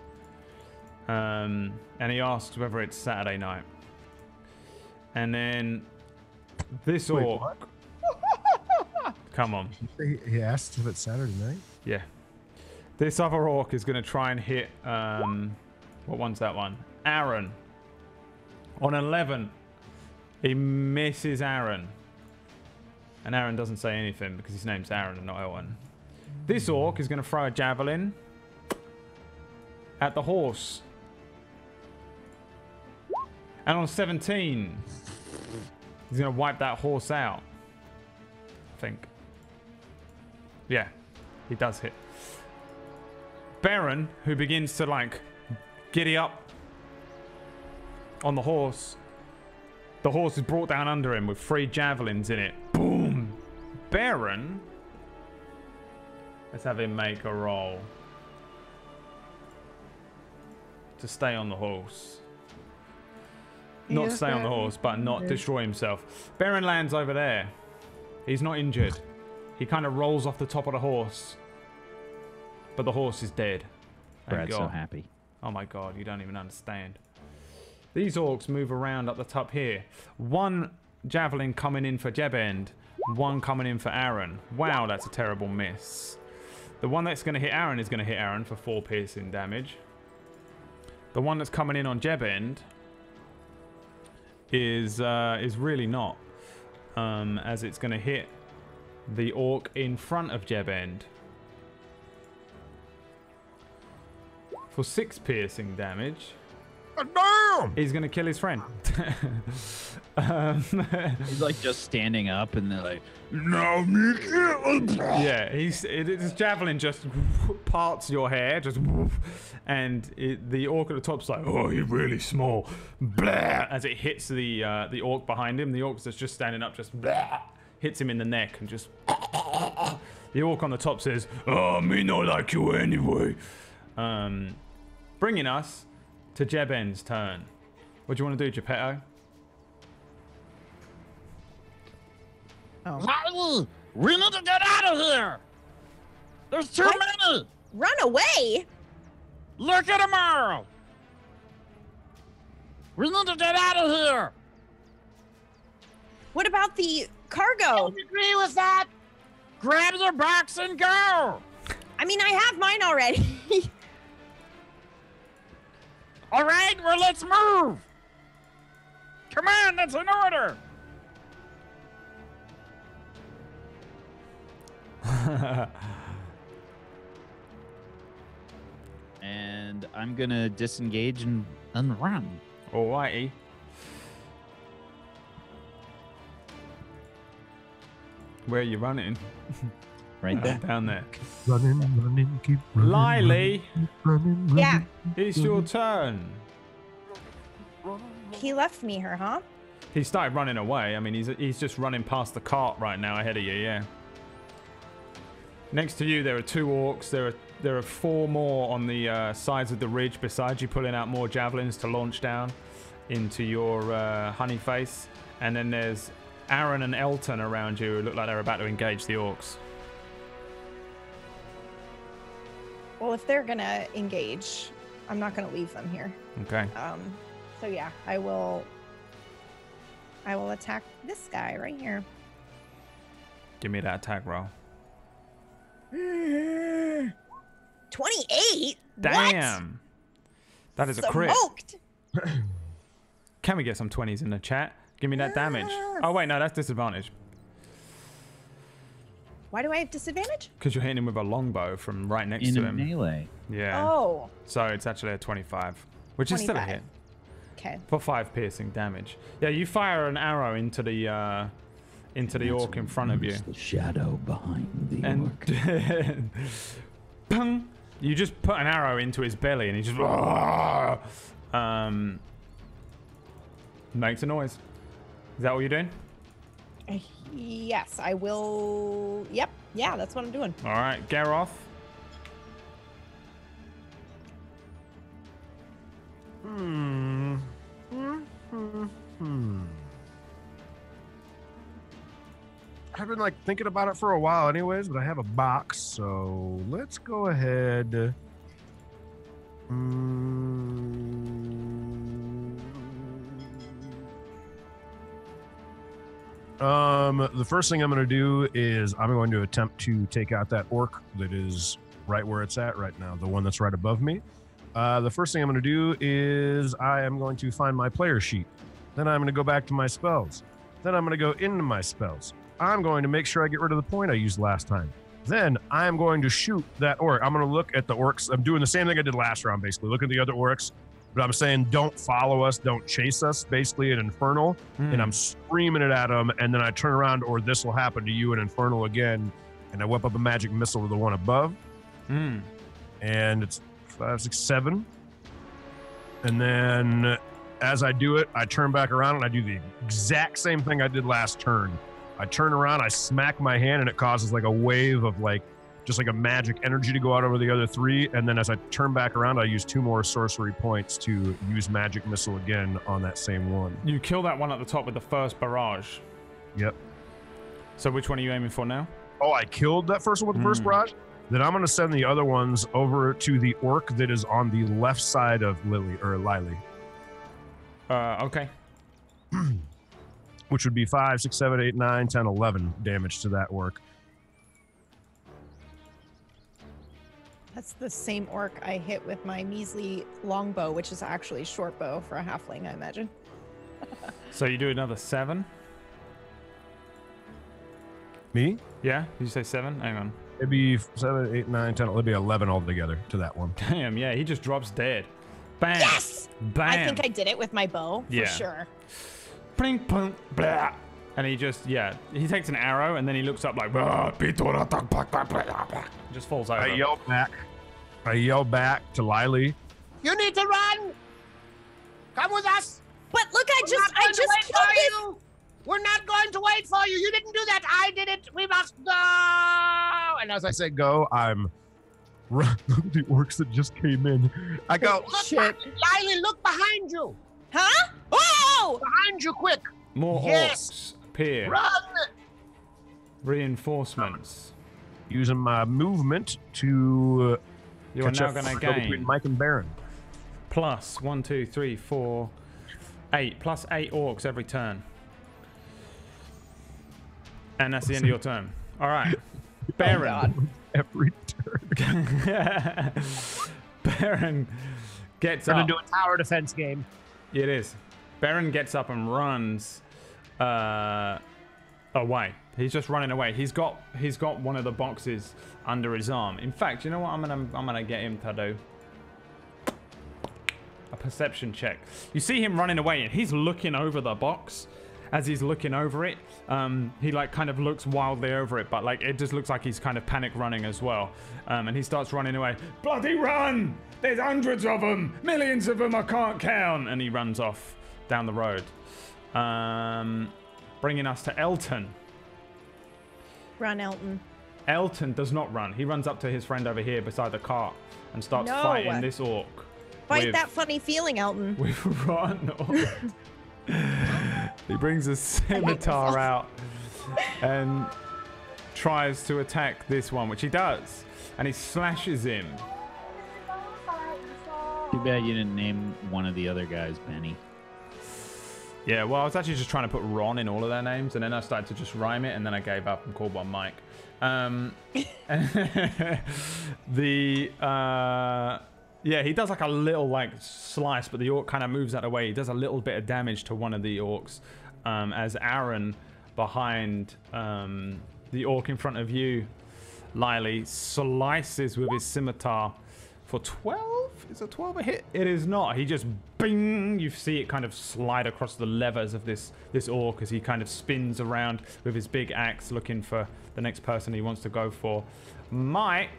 Speaker 2: And he asks whether it's Saturday night. And then this
Speaker 4: Wait,
Speaker 2: orc.
Speaker 4: what?
Speaker 2: Come on.
Speaker 4: He asked if it's Saturday night.
Speaker 2: Yeah. This other orc is going to try and hit. What one's that one? Aaron. On 11, he misses Aaron. And Aaron doesn't say anything because his name's Aaron and not Elton. This orc is going to throw a javelin at the horse. And on 17, he's going to wipe that horse out. I think. Yeah, he does hit. Baron, who begins to like giddy up on the horse. The horse is brought down under him with 3 javelins in it. Boom! Baron. Let's have him make a roll. to stay on the horse. Not
Speaker 3: Yes,
Speaker 2: stay on the
Speaker 3: that-
Speaker 2: horse, but not destroy himself. Baron lands over there. He's not injured. He kind of rolls off the top of the horse. But the horse is dead. and
Speaker 7: Brad's so
Speaker 2: gone.
Speaker 7: happy.
Speaker 2: Oh my god, you don't even understand. These orcs move around up the top here. One javelin coming in for Jebend, one coming in for Aaron. Wow, that's a terrible miss. The one that's going to hit Aaron is going to hit Aaron for 4 piercing damage. The one that's coming in on Jebend is really not, as it's going to hit the orc in front of Jebend for 6 piercing damage.
Speaker 4: Damn!
Speaker 2: He's going to kill his friend.
Speaker 7: He's like just standing up and they're like,
Speaker 2: Yeah, his javelin just parts your hair, just and the orc at the top's like, oh, you're really small. Blah, as it hits the orc behind him. The orc that's just standing up just blah, hits him in the neck and just. The orc on the top says, oh, me not like you anyway. Bringing us to Jebend's turn. What do you want to do, Geppetto?
Speaker 5: Riley, we need to get out of here. There's too many.
Speaker 3: Run away!
Speaker 5: Look at them all. We need to get out of here.
Speaker 3: What about the cargo?
Speaker 5: Agree with that? Grab your box and go.
Speaker 3: I mean, I have mine already.
Speaker 5: All right, well, let's move. Come on, that's an order.
Speaker 7: and I'm gonna disengage and run.
Speaker 2: Alrighty. Where are you running?
Speaker 7: Right there.
Speaker 2: Down there.
Speaker 4: Running, keep running.
Speaker 2: Lily,
Speaker 4: Running,
Speaker 3: Yeah,
Speaker 2: it's your turn.
Speaker 3: he left me here, huh?
Speaker 2: He started running away. I mean, he's just running past the cart right now ahead of you, yeah. Next to you, there are 2 orcs. There are 4 more on the sides of the ridge beside you, pulling out more javelins to launch down into your honey face. And then there's Aaron and Elton around you who look like they're about to engage the orcs.
Speaker 3: Well, if they're gonna engage, I'm not gonna leave them here.
Speaker 2: Okay.
Speaker 3: So yeah, I will attack this guy right here.
Speaker 2: Give me that attack roll.
Speaker 3: 28?
Speaker 2: Damn. That is a crit.
Speaker 3: Smoked.
Speaker 2: Can we get some 20s in the chat? Give me that damage. Oh, wait, no, that's disadvantage.
Speaker 3: Why do I have disadvantage?
Speaker 2: Because you're hitting him with a longbow from right next
Speaker 7: In
Speaker 2: to
Speaker 7: a
Speaker 2: him.
Speaker 7: melee.
Speaker 2: Yeah.
Speaker 3: Oh,
Speaker 2: So it's actually a 25, which is still a
Speaker 3: 25.
Speaker 2: hit
Speaker 3: okay.
Speaker 2: for 5 piercing damage. Yeah, you fire an arrow into the orc in front of you,
Speaker 7: The shadow behind the
Speaker 2: and pung, you just put an arrow into his belly, and he just makes a noise. Is that what you're doing?
Speaker 3: Yes, I will. Yep. Yeah, that's what I'm doing.
Speaker 2: All right, Garroth.
Speaker 4: I've been like thinking about it for a while anyways, but I have a box, so let's go ahead. The first thing I'm going to do is I'm going to attempt to take out that orc that is right where it's at right now, the one that's right above me. The first thing I'm going to do is I am going to find my player sheet. Then I'm going to go back to my spells. Then I'm going to go into my spells. I'm going to make sure I get rid of the point I used last time. Then I'm going to shoot that orc. I'm going to look at the orcs. I'm doing the same thing I did last round, basically. Look at the other orcs. But I'm saying don't follow us, don't chase us, basically an infernal. And I'm screaming it at them. And then I turn around, or this will happen to you, an infernal again. And I whip up a magic missile to the one above. And it's 5, 6, 7. And then as I do it, I turn back around and I do the exact same thing I did last turn. I turn around, I smack my hand, and it causes like a wave of like just like a magic energy to go out over the other 3. And then as I turn back around, I use 2 more sorcery points to use magic missile again on that same one.
Speaker 2: You kill that one at the top with the first barrage.
Speaker 4: Yep.
Speaker 2: So which one are you aiming for now?
Speaker 4: Oh, I killed that first one with the first barrage? Then I'm going to send the other ones over to the orc that is on the left side of Lily.
Speaker 2: Okay.
Speaker 4: Which would be 5, 6, 7, 8, 9, 10, 11 damage to that orc.
Speaker 3: That's the same orc I hit with my measly longbow, which is actually short bow for a halfling, I imagine.
Speaker 2: So you do another 7?
Speaker 4: Me?
Speaker 2: Yeah? Did you say 7? Hang on.
Speaker 4: It'd be 7, 8, 9, 10. It'd be 11 altogether to that one.
Speaker 2: Damn, yeah, he just drops dead. Bam!
Speaker 3: Yes!
Speaker 2: Bam!
Speaker 3: I think I did it with my bow, for
Speaker 2: Yeah.
Speaker 3: sure.
Speaker 2: Pling, pling, blah. And he just, he takes an arrow and then he looks up like, just falls over.
Speaker 4: I yell back to Lily.
Speaker 6: You need to run. Come with us.
Speaker 3: But look, I just killed this.
Speaker 6: We're not going to wait for you. You didn't do that. I did it. We must go.
Speaker 4: And as I say go, I'm look at the orcs that just came in. I go,
Speaker 3: Shit.
Speaker 6: Lily, look behind you.
Speaker 3: Huh? Oh!
Speaker 6: Behind you, quick.
Speaker 2: More
Speaker 6: Yes.
Speaker 2: orcs appear.
Speaker 6: Run.
Speaker 2: Reinforcements.
Speaker 4: using my movement to
Speaker 2: You are
Speaker 4: catch
Speaker 2: now
Speaker 4: up
Speaker 2: going to
Speaker 4: go between
Speaker 2: gain
Speaker 4: Mike and Baron.
Speaker 2: plus 1, 2, 3, 4, 8. Plus 8 orcs every turn. And that's the end of your turn. All right. Baron.
Speaker 4: Every turn.
Speaker 2: Baron gets
Speaker 6: Gonna
Speaker 2: up.
Speaker 6: do a tower defense game.
Speaker 2: It is. Baron gets up and runs away. He's just running away. He's got one of the boxes under his arm. In fact, you know what? I'm gonna get him to do a perception check. You see him running away, and he's looking over the box. As he's looking over it, he like kind of looks wildly over it, but like it just looks like he's kind of panic running as well. And he starts running away. Bloody run! There's hundreds of them, millions of them. I can't count. And he runs off down the road, bringing us to Elton.
Speaker 3: Run, Elton.
Speaker 2: Elton does not run. He runs up to his friend over here beside the cart and starts
Speaker 3: No.
Speaker 2: fighting this orc.
Speaker 3: Fight
Speaker 2: with-
Speaker 3: that funny feeling, Elton.
Speaker 2: with rotten orc. He brings a scimitar out and tries to attack this one, which he does, and he slashes him.
Speaker 7: Too bad you didn't name one of the other guys Benny.
Speaker 2: Yeah, well, I was actually just trying to put Ron in all of their names, and then I started to just rhyme it, and then I gave up and called one Mike. Yeah, he does like a little like slice, but the orc kind of moves out of the way. He does a little bit of damage to one of the orcs, as Aaron behind the orc in front of you, Lily, slices with his scimitar for 12. Is a 12 a hit? It is not. He just bing. You see it kind of slide across the levers of this orc as he kind of spins around with his big axe, looking for the next person he wants to go for. Mike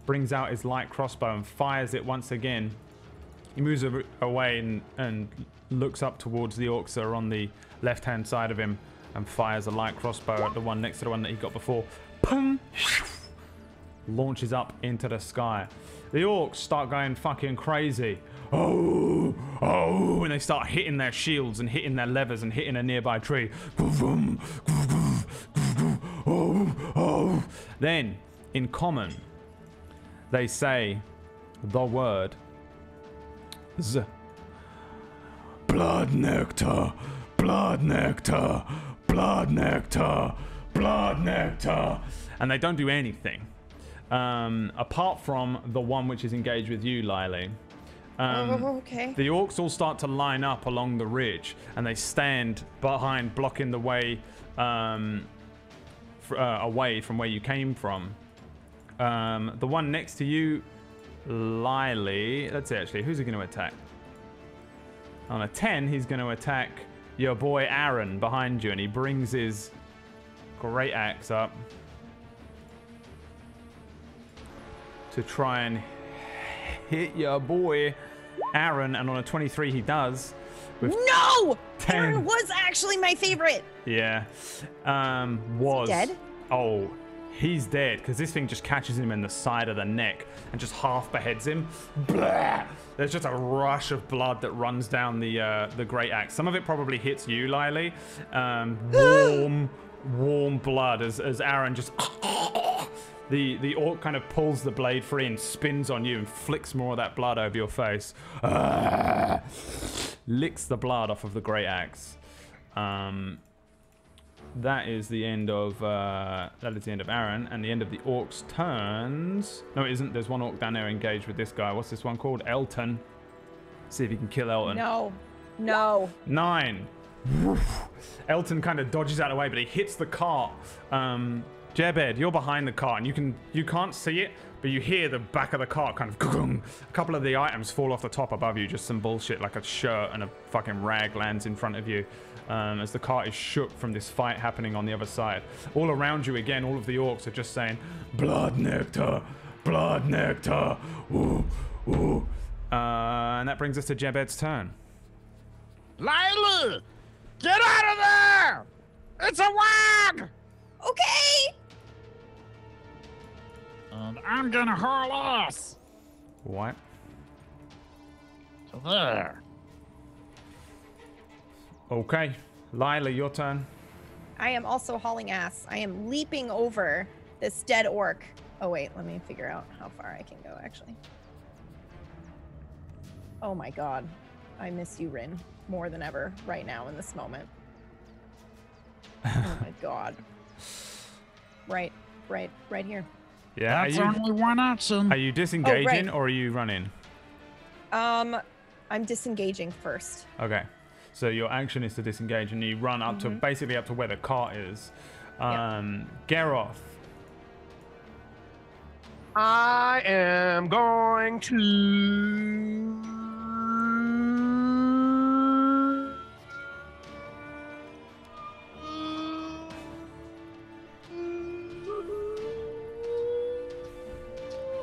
Speaker 2: brings out his light crossbow and fires it once again. He moves away and looks up towards the orcs that are on the left-hand side of him and fires a light crossbow at the one next to the one that he got before. Pum! Launches up into the sky. The orcs start going fucking crazy. Oh! Oh! And they start hitting their shields and hitting their levers and hitting a nearby tree. Oh! Oh! Then, in common, they say the word Z. Blood nectar, blood nectar, blood nectar, blood nectar. And they don't do anything. Apart from the one which is engaged with you, Lily.
Speaker 3: Okay.
Speaker 2: The orcs all start to line up along the ridge, and they stand behind, blocking the way away from where you came from. The one next to you, Lily. Let's see, actually, who's he going to attack? On a 10, he's going to attack your boy Aaron behind you, and he brings his great axe up to try and hit your boy Aaron, and on a 23 he does. With
Speaker 3: No!
Speaker 2: 10.
Speaker 3: Aaron was actually my favorite.
Speaker 2: Yeah.
Speaker 3: Is he dead?
Speaker 2: Oh, He's dead because this thing just catches him in the side of the neck and just half beheads him. Blah! There's just a rush of blood that runs down the great axe. Some of it probably hits you, Lily. Warm blood as Aaron just the orc kind of pulls the blade free and spins on you and flicks more of that blood over your face. Licks the blood off of the great axe. That is the end of Aaron and the end of the orcs' turns. No, it isn't. There's one orc down there engaged with this guy. What's this one called? Elton. See if you can kill Elton.
Speaker 3: No.
Speaker 2: 9. Elton kind of dodges out of the way, but he hits the cart. Jebed, you're behind the cart, and you can't see it, but you hear the back of the cart kind of a couple of the items fall off the top above you. Just some bullshit like a shirt and a fucking rag lands in front of you. As the cart is shook from this fight happening on the other side. All around you again, all of the orcs are just saying, blood nectar, ooh, ooh. And that brings us to Jebed's turn.
Speaker 5: Lily, get out of there! It's a wag!
Speaker 3: Okay.
Speaker 5: And I'm gonna hurl us
Speaker 2: What?
Speaker 5: to there.
Speaker 2: Okay, Lila, your turn.
Speaker 3: I am also hauling ass. I am leaping over this dead orc. Oh wait, let me figure out how far I can go actually. Oh my god. I miss you, Rin, more than ever right now in this moment. Oh my god. Right here.
Speaker 2: Yeah,
Speaker 5: That's only one action.
Speaker 2: Are you disengaging
Speaker 3: right.
Speaker 2: or are you running?
Speaker 3: I'm disengaging first.
Speaker 2: Okay. So your action is to disengage and you run up to basically up to where the cart is. Garroth.
Speaker 4: I am going to.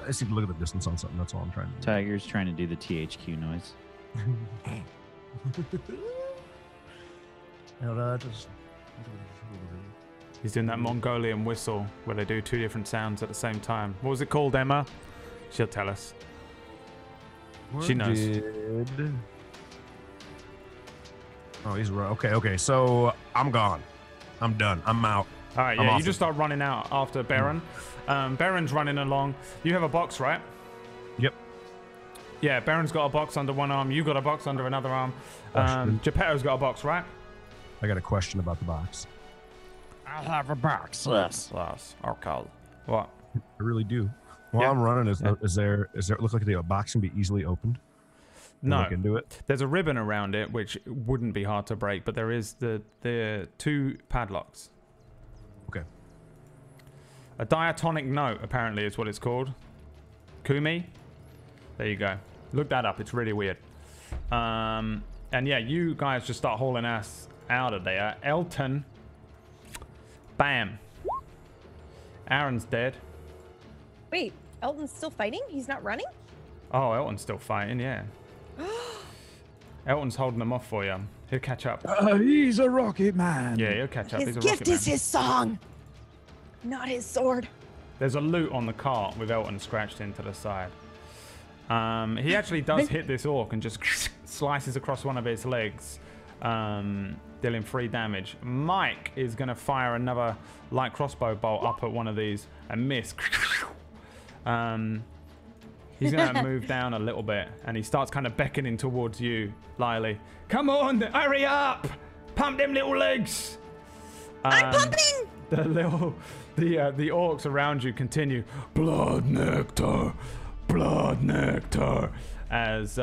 Speaker 4: I just need to look at the distance on something. That's all I'm trying to do.
Speaker 7: Tiger's trying to do the THQ noise.
Speaker 2: He's doing that Mongolian whistle where they do 2 different sounds at the same time. What was it called, Emma? She'll tell us. She knows.
Speaker 4: Oh, he's right. Okay. So I'm gone. I'm done. I'm out.
Speaker 2: All right, yeah, you just start running out after Baron. Baron's running along. You have a box, right?
Speaker 4: Yep.
Speaker 2: Yeah, Baron's got a box under one arm. You got a box under another arm. Geppetto's got a box, right?
Speaker 4: I got a question about the box.
Speaker 5: I have a box. Yes.
Speaker 2: Okay. What?
Speaker 4: I really do. While I'm running, is there look like the box can be easily opened?
Speaker 2: No.
Speaker 4: Look into it.
Speaker 2: There's a ribbon around it, which wouldn't be hard to break, but there is the 2 padlocks.
Speaker 4: Okay.
Speaker 2: A diatonic note, apparently, is what it's called. Kumi? There you go. Look that up. It's really weird. And yeah, you guys just start hauling ass out of there. Elton. Bam. Aaron's dead.
Speaker 3: Wait, Elton's still fighting? He's not running?
Speaker 2: Oh, Elton's still fighting, yeah. Elton's holding them off for you. He'll catch up.
Speaker 8: He's a rocket man.
Speaker 2: Yeah, he'll catch up.
Speaker 3: His
Speaker 2: He's a
Speaker 3: gift
Speaker 2: rocket
Speaker 3: is
Speaker 2: man.
Speaker 3: his song, not his sword.
Speaker 2: There's a loot on the cart with Elton scratched into the side. He actually does hit this orc and just slices across one of his legs, dealing 3 damage. Mike is going to fire another light crossbow bolt up at one of these and miss. He's going to move down a little bit and he starts kind of beckoning towards you, Lily. Come on, hurry up! Pump them little legs!
Speaker 3: I'm pumping!
Speaker 2: The orcs around you continue, blood nectar, as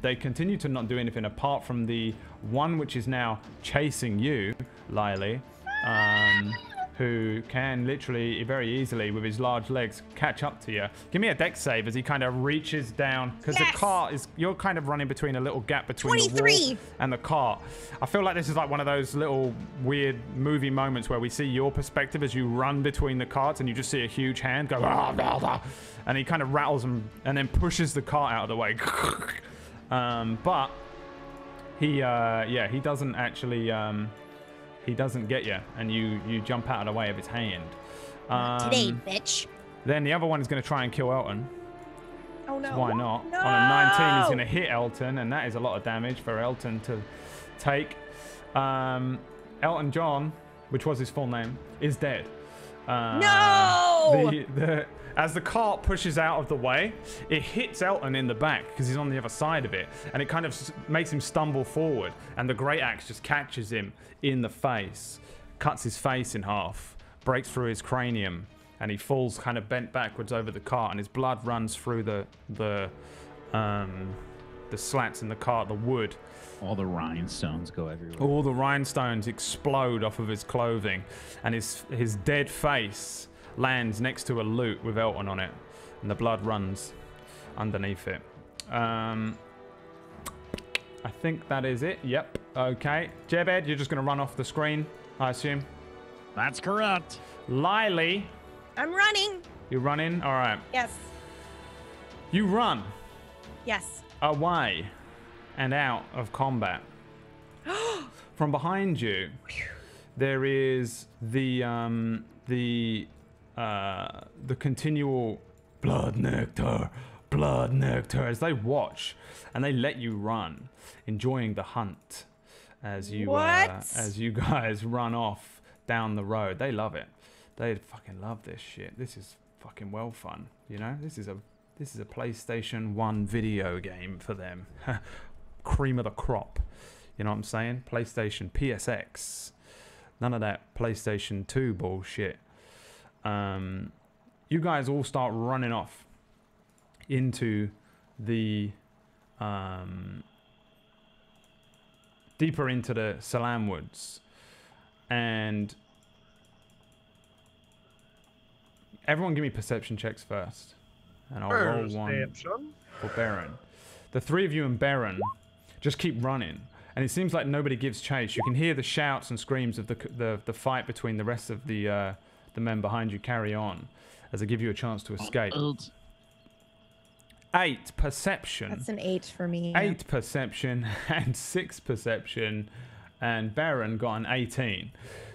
Speaker 2: they continue to not do anything apart from the one which is now chasing you, Lily, who can literally very easily with his large legs catch up to you. Give me a dex save as he kind of reaches down because the cart is, you're kind of running between a little gap between the wall and the cart. I feel like this is like one of those little weird movie moments where we see your perspective as you run between the carts and you just see a huge hand go and he kind of rattles them and then pushes the cart out of the way. But he doesn't actually he doesn't get you and you jump out of the way of his hand.
Speaker 3: Not today, bitch.
Speaker 2: Then the other one is going to try and kill Elton.
Speaker 3: Oh no.
Speaker 2: Why not?
Speaker 3: No!
Speaker 2: On a 19, he's going to hit Elton, and that is a lot of damage for Elton to take. Elton John, which was his full name, is dead.
Speaker 3: No!
Speaker 2: As the cart pushes out of the way, it hits Elton in the back because he's on the other side of it, and it kind of makes him stumble forward, and the great axe just catches him in the face, cuts his face in half, breaks through his cranium, and he falls kind of bent backwards over the cart, and his blood runs through the slats in the cart, the wood.
Speaker 7: All the rhinestones go everywhere.
Speaker 2: All the rhinestones explode off of his clothing, and his dead face lands next to a loot with Elton on it, and the blood runs underneath it. I think that is it. Yep. Okay. Jebed, you're just going to run off the screen, I assume?
Speaker 5: That's correct.
Speaker 2: Lily.
Speaker 3: I'm running.
Speaker 2: You running? All right.
Speaker 3: Yes.
Speaker 2: You run
Speaker 3: Yes.
Speaker 2: away and out of combat. From behind you, there is the continual blood nectar as they watch and they let you run, enjoying the hunt as you guys run off down the road. They love it. They fucking love this shit. This is fucking well fun. You know, this is a PlayStation 1 video game for them. Cream of the crop. You know what I'm saying? PlayStation, PSX. None of that PlayStation 2 bullshit. You guys all start running off into the deeper into the Salam Woods, and everyone give me perception checks first, and I'll roll one for Baron. The three of you and Baron just keep running, and it seems like nobody gives chase. You can hear the shouts and screams of the fight between the rest of the men behind you carry on as they give you a chance to escape. 8 perception.
Speaker 3: That's an 8 for me.
Speaker 2: 8 perception and 6 perception, and Baron got an 18.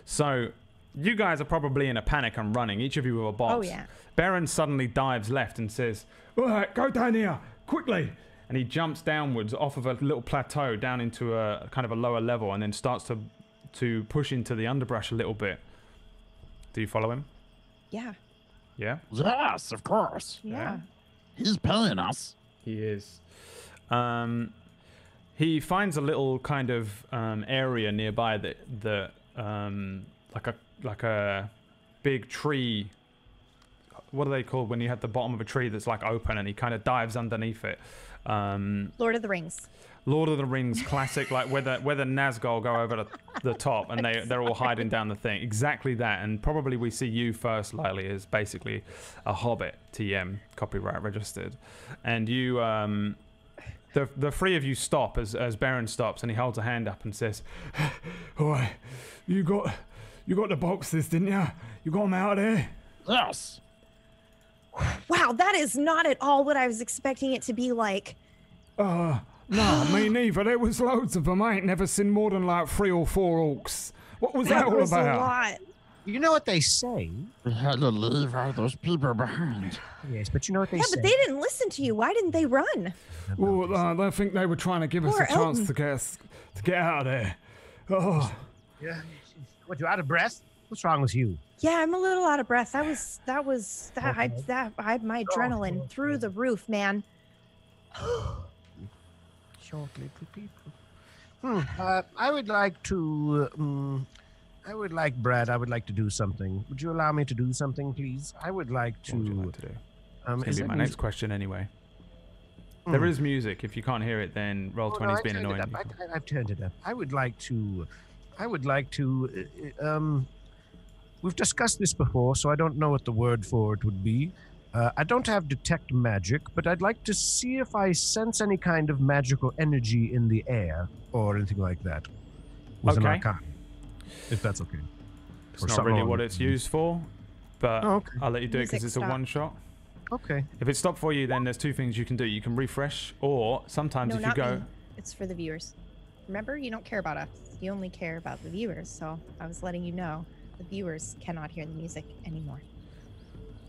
Speaker 2: So you guys are probably in a panic and running, each of you with a box.
Speaker 3: Oh yeah.
Speaker 2: Baron suddenly dives left and says, "All right, go down here, quickly." And he jumps downwards off of a little plateau down into a kind of a lower level, and then starts to push into the underbrush a little bit. Do you follow him?
Speaker 3: Yeah.
Speaker 2: Yeah?
Speaker 5: Yes, of course.
Speaker 3: Yeah.
Speaker 5: He's paying us.
Speaker 2: He is. He finds a little kind of area nearby that like a big tree. What are they called when you have the bottom of a tree that's like open, and he kind of dives underneath it?
Speaker 3: Lord of the Rings.
Speaker 2: Lord of the Rings classic, like where the Nazgul go over the top and they're all hiding down the thing. Exactly that. And probably we see you first, Lily, as basically a hobbit, TM, copyright registered. And you, the three of you stop as Baron stops, and he holds a hand up and says, "All right, you got the boxes, didn't you? You got them out of there?"
Speaker 5: Yes.
Speaker 3: Wow, that is not at all what I was expecting it to be like.
Speaker 8: No, me neither. There was loads of them. I ain't never seen more than like 3 or 4 orcs. What was that all
Speaker 3: was
Speaker 8: about?
Speaker 3: a lot.
Speaker 6: You know what they say?
Speaker 5: We had to leave all those people behind.
Speaker 6: Yes, but you know what they
Speaker 3: Yeah,
Speaker 6: say?
Speaker 3: but they didn't listen to you. Why didn't they run?
Speaker 8: Well, I think they were trying to give us
Speaker 3: Poor
Speaker 8: a chance
Speaker 3: Elton.
Speaker 8: to get out of there. Oh,
Speaker 6: Yeah. What, you out of breath? What's wrong with you?
Speaker 3: Yeah, I'm a little out of breath. My adrenaline through the roof, man.
Speaker 6: Short little people. I would like to. I would like, Brad. I would like to do something. Would you allow me to do something, please? I would like to.
Speaker 2: What would you like to do? It's going
Speaker 6: is
Speaker 2: to be
Speaker 6: it
Speaker 2: my
Speaker 6: music?
Speaker 2: next question anyway. There is music. If you can't hear it, then Roll20's been annoying.
Speaker 6: I've turned it up. I would like to. We've discussed this before, so I don't know what the word for it would be. I don't have detect magic, but I'd like to see if I sense any kind of magical energy in the air or anything like that. With an
Speaker 2: Okay.
Speaker 6: arcana, if that's okay.
Speaker 2: It's
Speaker 6: Or
Speaker 2: not
Speaker 6: something
Speaker 2: really
Speaker 6: along
Speaker 2: what
Speaker 6: those
Speaker 2: it's
Speaker 6: lines.
Speaker 2: used for, but
Speaker 6: Oh, okay.
Speaker 2: I'll let you do it because
Speaker 3: Music
Speaker 2: it's a
Speaker 3: stop.
Speaker 2: one shot.
Speaker 6: Okay.
Speaker 2: If it stopped for you, then there's 2 things you can do. You can refresh, or sometimes
Speaker 3: No,
Speaker 2: if you
Speaker 3: not
Speaker 2: go...
Speaker 3: me. It's for the viewers. Remember, you don't care about us. You only care about the viewers. So I was letting you know the viewers cannot hear the music anymore.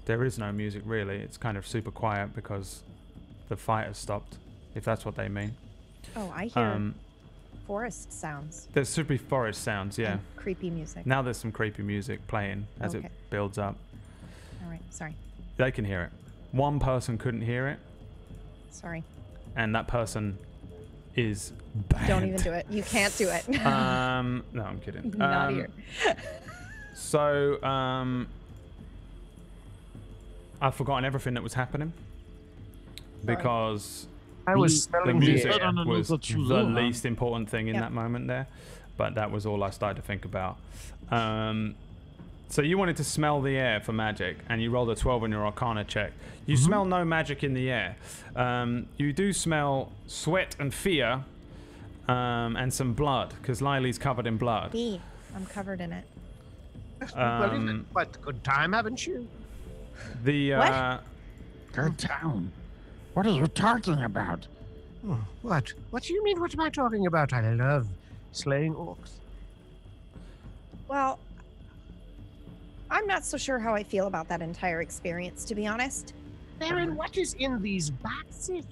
Speaker 2: There is no music really. It's kind of super quiet because the fight has stopped, if that's what they mean.
Speaker 3: Oh, I hear forest sounds.
Speaker 2: There's super forest sounds, yeah.
Speaker 3: And creepy music.
Speaker 2: Now there's some creepy music playing as it
Speaker 3: Okay.
Speaker 2: builds up.
Speaker 3: All right, sorry.
Speaker 2: They can hear it. One person couldn't hear it,
Speaker 3: Sorry.
Speaker 2: and that person is banned.
Speaker 3: Don't even do it. You can't do it.
Speaker 2: No, I'm kidding.
Speaker 3: Not here.
Speaker 2: So, I've forgotten everything that was happening because
Speaker 6: I was
Speaker 2: the
Speaker 6: smelling
Speaker 2: music
Speaker 6: the air.
Speaker 2: was
Speaker 5: that you
Speaker 2: the
Speaker 5: love.
Speaker 2: least important thing in
Speaker 3: Yeah.
Speaker 2: that moment there, but that was all I started to think about. So you wanted to smell the air for magic, and you rolled a 12 on your Arcana check. You smell no magic in the air. You do smell sweat and fear, and some blood, because Lily's covered in blood.
Speaker 3: Me. I'm covered in it.
Speaker 6: Well, you've had quite a good time, haven't you?
Speaker 2: The
Speaker 3: What?
Speaker 5: Good town. What are you talking about?
Speaker 6: Oh, what? What do you mean? What am I talking about? I love slaying orcs.
Speaker 3: Well, I'm not so sure how I feel about that entire experience, to be honest.
Speaker 6: Baron, what is in these boxes?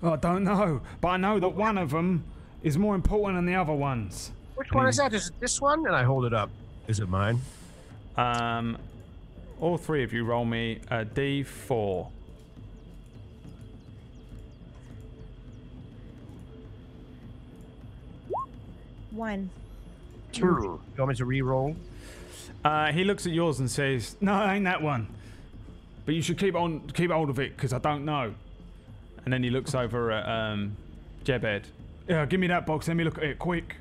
Speaker 8: I don't know, but I know that one of them is more important than the other ones.
Speaker 6: Which one is that? Is it this one?
Speaker 4: And I hold it up. Is it mine?
Speaker 2: all three of you roll me a d4.
Speaker 3: One.
Speaker 4: 2. You want me to re-roll?
Speaker 2: He looks at yours and says, "No, it ain't that one. But you should keep hold of it because I don't know." And then he looks over at Jebed. "Yeah, give me that box. Let me look at it quick."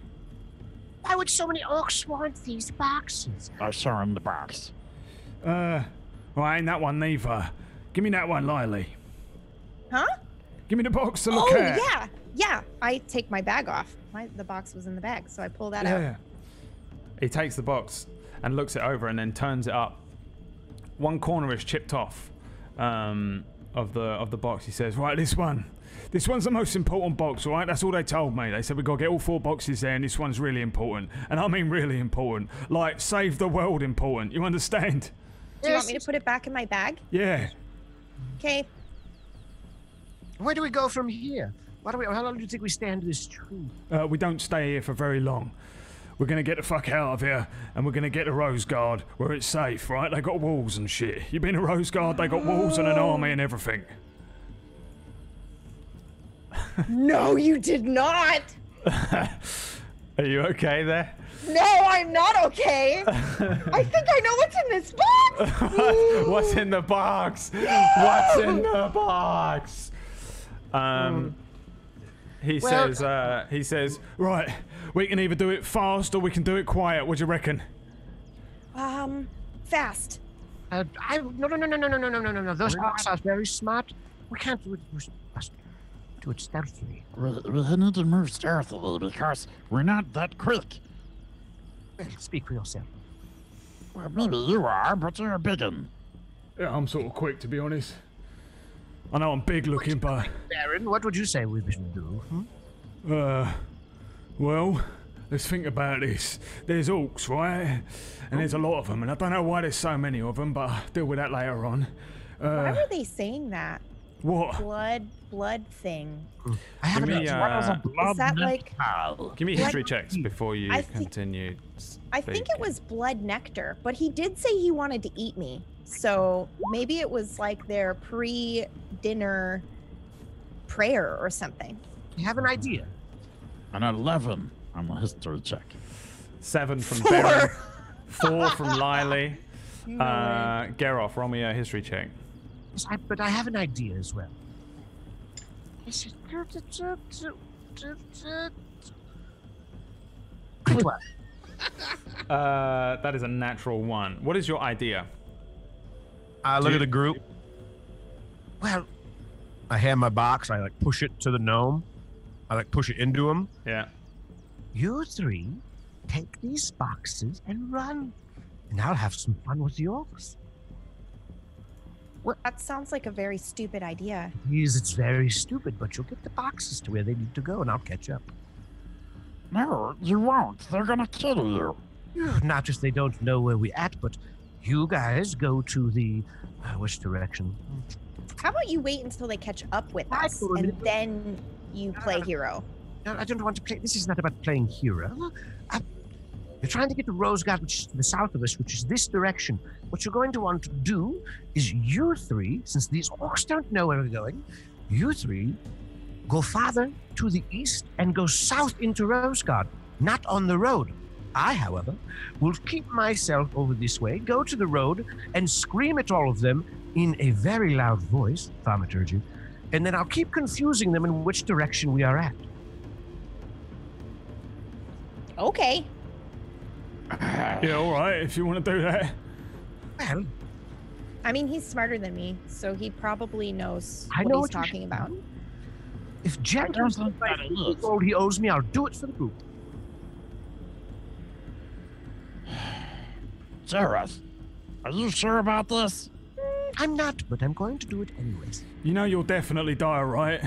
Speaker 6: Why would so many orcs want these boxes?
Speaker 5: I saw in the box.
Speaker 8: Well, ain't that one neither. Give me that one, Lily.
Speaker 3: Huh?
Speaker 8: Give me the box to look
Speaker 3: Oh,
Speaker 8: at.
Speaker 3: yeah. Yeah. I take my bag off. The box was in the bag, so I pull that out.
Speaker 8: Yeah.
Speaker 2: He takes the box and looks it over and then turns it up. One corner is chipped off of the box. He says, "Right, this one's the most important box, all right? That's all they told me. They said we got to get all 4 boxes there, and this one's really important. And I mean really important. Like, save the world important. You understand?"
Speaker 3: Do you want me to put it back in my bag?
Speaker 8: Yeah.
Speaker 3: Okay.
Speaker 6: Where do we go from here? How long do you think we stand this tree?
Speaker 8: We don't stay here for very long. We're going to get the fuck out of here, and we're going to get to Rose Guard, where it's safe, right? They got walls and shit. You been to Rose Guard? They got walls and an army and everything.
Speaker 3: No, you did not.
Speaker 2: Are you okay there?
Speaker 3: No, I'm not okay. I think I know what's in this box.
Speaker 2: What's in the box? What's in the box? He says, "Right, we can either do it fast or we can do it quiet. What do you reckon?"
Speaker 3: Fast.
Speaker 6: No. Those orcs are very smart. We can't do it. We must do it stealthily.
Speaker 5: We need to move stealthily because we're not that quick.
Speaker 6: Well, speak for yourself.
Speaker 5: Well, maybe you are, but you're a biggin.
Speaker 8: Yeah, I'm sort of quick, to be honest. I know I'm big looking, but...
Speaker 6: Baron, what would you say we should do?
Speaker 8: Well, let's think about this. There's orcs, right? And there's a lot of them, and I don't know why there's so many of them, but I'll deal with that later on.
Speaker 3: Why were they saying that?
Speaker 8: What?
Speaker 3: Blood thing.
Speaker 6: I haven't
Speaker 2: Give me,
Speaker 3: Is that like?
Speaker 2: give me history checks before you
Speaker 3: I think-
Speaker 2: continue.
Speaker 3: I think it was blood nectar, but he did say he wanted to eat me. So maybe it was like their pre-dinner prayer or something.
Speaker 6: You have an idea.
Speaker 5: An 11 on the history check.
Speaker 2: 7 from
Speaker 3: 4.
Speaker 2: Baron, 4 from Lily. Geralt, roll me a history check.
Speaker 6: Yes, but I have an idea as well.
Speaker 2: That is a natural 1. What is your idea?
Speaker 4: I look at the group.
Speaker 6: Well,
Speaker 4: I hand my box. I like push it to the gnome. I like push it into him.
Speaker 2: Yeah.
Speaker 6: you 3 take these boxes and run, and I'll have some fun with the orcs.
Speaker 3: That sounds like a very stupid idea.
Speaker 6: Yes, it's very stupid, but you'll get the boxes to where they need to go, and I'll catch up.
Speaker 5: No, you won't. They're gonna kill you.
Speaker 6: Not just they don't know where we're at, but You guys go to the which direction?
Speaker 3: How about you wait until they catch up with
Speaker 6: I
Speaker 3: us,
Speaker 6: told
Speaker 3: and
Speaker 6: you.
Speaker 3: then you play hero?
Speaker 6: No, I don't want to play. This is not about playing hero. You're trying to get to Rose Garden, which is to the south of us, which is this direction. What you're going to want to do is you three, since these orcs don't know where we're going, you three go farther to the east and go south into Rose Garden, not on the road. I, however, will keep myself over this way, go to the road, and scream at all of them in a very loud voice, thaumaturgy, and then I'll keep confusing them in which direction we are at.
Speaker 3: Okay.
Speaker 8: Yeah, all right, if you want to do that.
Speaker 6: Well,
Speaker 3: I mean, he's smarter than me, so he probably knows
Speaker 6: I
Speaker 3: what
Speaker 6: know
Speaker 3: he's
Speaker 6: what you
Speaker 3: talking
Speaker 6: should
Speaker 3: about.
Speaker 6: do. If Jen
Speaker 5: don't
Speaker 6: gives
Speaker 5: think
Speaker 6: me
Speaker 5: that it is.
Speaker 6: the gold he owes me, I'll do it for the group.
Speaker 5: Jareth, are you sure about this?
Speaker 6: I'm not, but I'm going to do it anyways.
Speaker 8: You know you'll definitely die, right?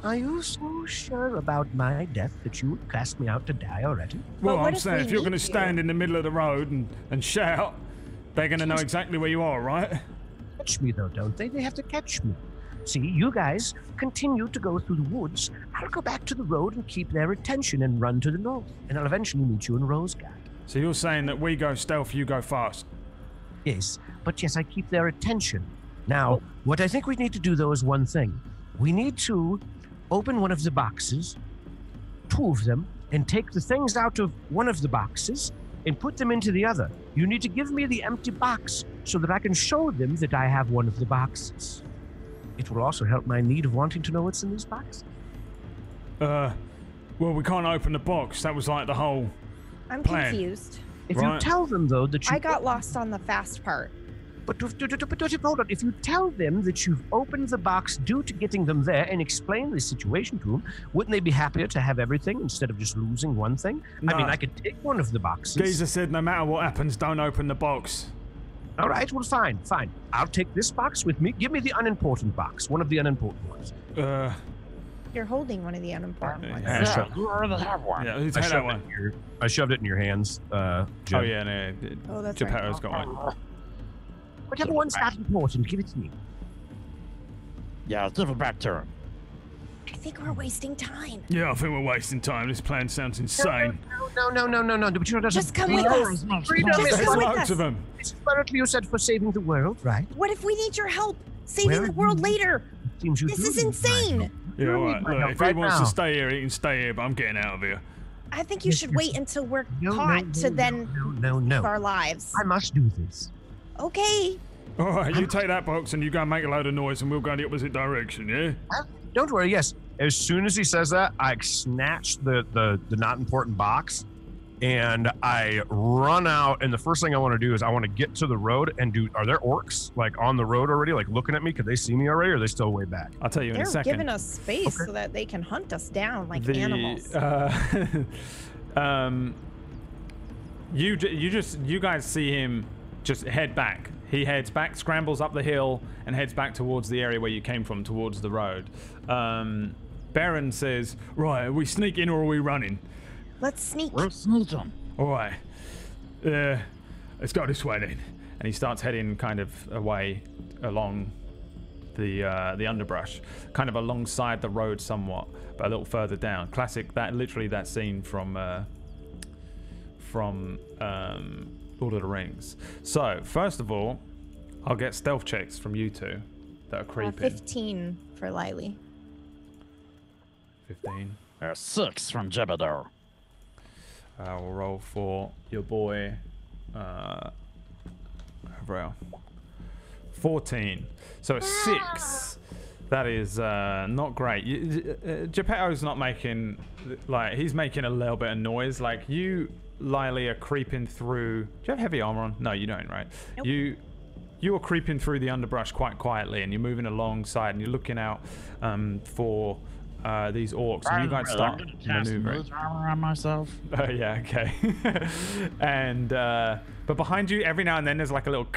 Speaker 6: Are you so sure about my death that you would cast me out to die already?
Speaker 8: Well,
Speaker 3: what
Speaker 8: I'm
Speaker 3: if
Speaker 8: saying
Speaker 3: we
Speaker 8: if you're
Speaker 3: meet
Speaker 8: going to stand
Speaker 3: you?
Speaker 8: in the middle of the road and shout, they're going to know exactly where you are, right?
Speaker 6: Catch me, though, don't they? They have to catch me. See, you guys continue to go through the woods. I'll go back to the road and keep their attention and run to the north. And I'll eventually meet you in Rose Garden.
Speaker 8: So you're saying that we go stealth, you go fast.
Speaker 6: Yes, but yes, I keep their attention. Now, what I think we need to do, though, is one thing. We need to open one of the boxes, two of them, and take the things out of one of the boxes and put them into the other. You need to give me the empty box so that I can show them that I have one of the boxes. It will also help my need of wanting to know what's in these boxes.
Speaker 8: Well, we can't open the box. That was like the whole
Speaker 3: I'm
Speaker 8: plan.
Speaker 3: confused.
Speaker 6: If
Speaker 8: Right.
Speaker 6: you tell them, though, that you...
Speaker 3: I got lost on the fast part.
Speaker 6: But hold on. If you tell them that you've opened the box due to getting them there and explain the situation to them, wouldn't they be happier to have everything instead of just losing one thing? I mean,
Speaker 8: No.
Speaker 6: I could take one of the boxes.
Speaker 8: Geezer said no matter what happens, don't open the box.
Speaker 6: All right, well, fine. I'll take this box with me. Give me the unimportant box, one of the unimportant ones.
Speaker 3: You're holding one of the unimportant ones.
Speaker 8: Yeah,
Speaker 5: Yeah, you already have one.
Speaker 8: Yeah, who's that one?
Speaker 4: I shoved it in your hands,
Speaker 8: Oh,
Speaker 4: Jen.
Speaker 8: yeah, no.
Speaker 3: Oh, that's
Speaker 8: Geppetto's
Speaker 3: right.
Speaker 8: got one.
Speaker 6: Whatever one's not important, give it to me.
Speaker 5: Yeah, give it back to her.
Speaker 3: I think we're wasting time.
Speaker 8: Yeah, I think we're wasting time. This plan sounds insane.
Speaker 6: No. But you know,
Speaker 3: Just come with us.
Speaker 6: Freedom
Speaker 3: Just
Speaker 6: is
Speaker 8: There's
Speaker 3: come with
Speaker 8: loads
Speaker 3: us.
Speaker 8: of them.
Speaker 6: This is what you said for saving the world, right?
Speaker 3: What if we need your help saving
Speaker 6: Where
Speaker 3: the world
Speaker 6: you-
Speaker 3: later?
Speaker 6: Seems you
Speaker 3: This
Speaker 6: do
Speaker 3: is
Speaker 6: need my
Speaker 3: insane.
Speaker 6: help.
Speaker 8: Yeah,
Speaker 6: You
Speaker 8: all
Speaker 6: need
Speaker 8: right.
Speaker 6: my
Speaker 8: Look,
Speaker 6: help
Speaker 8: if he
Speaker 6: right
Speaker 8: wants
Speaker 6: now.
Speaker 8: to stay here, he can stay here, but I'm getting out of here.
Speaker 3: I think you should wait until we're
Speaker 6: No,
Speaker 3: caught to then
Speaker 6: No.
Speaker 3: live our lives.
Speaker 6: I must do this.
Speaker 3: Okay.
Speaker 8: All right, you take that box and you go and make a load of noise and we'll go in the opposite direction, yeah?
Speaker 6: Don't worry, yes.
Speaker 4: As soon as he says that, I snatch the not important box and I run out. And the first thing I want to do is I want to get to the road and are there orcs like on the road already, like looking at me? Could they see me already or are they still way back?
Speaker 8: I'll tell you in
Speaker 3: They're
Speaker 8: a second.
Speaker 3: giving us space so that they can hunt us down like animals.
Speaker 2: You guys see him just head back. He heads back, scrambles up the hill, and heads back towards the area where you came from, towards the road. Baron says,
Speaker 8: Right, are we sneaking or are we running?
Speaker 3: Let's sneak.
Speaker 5: We're sneaking.
Speaker 8: All right. Let's go this way then.
Speaker 2: and he starts heading kind of away along the underbrush, kind of alongside the road somewhat, but a little further down. Classic, that scene from Lord of the Rings. So first of all, I'll get stealth checks from you two that are creeping.
Speaker 3: 15 for Lily.
Speaker 2: 15.
Speaker 5: 6 from Jebediah.
Speaker 2: We'll roll for your boy. Overall. 14. So a 6. That is not great. Geppetto's not making, like, he's making a little bit of noise. Like, you, Lily, are creeping through. Do you have heavy armor on? No, you don't, right?
Speaker 3: Nope.
Speaker 2: You are creeping through the underbrush quite quietly, and you're moving alongside, and you're looking out for these orcs, and you guys start maneuvering.
Speaker 5: Armor on myself.
Speaker 2: Yeah, okay. And but behind you, every now and then, there's like a little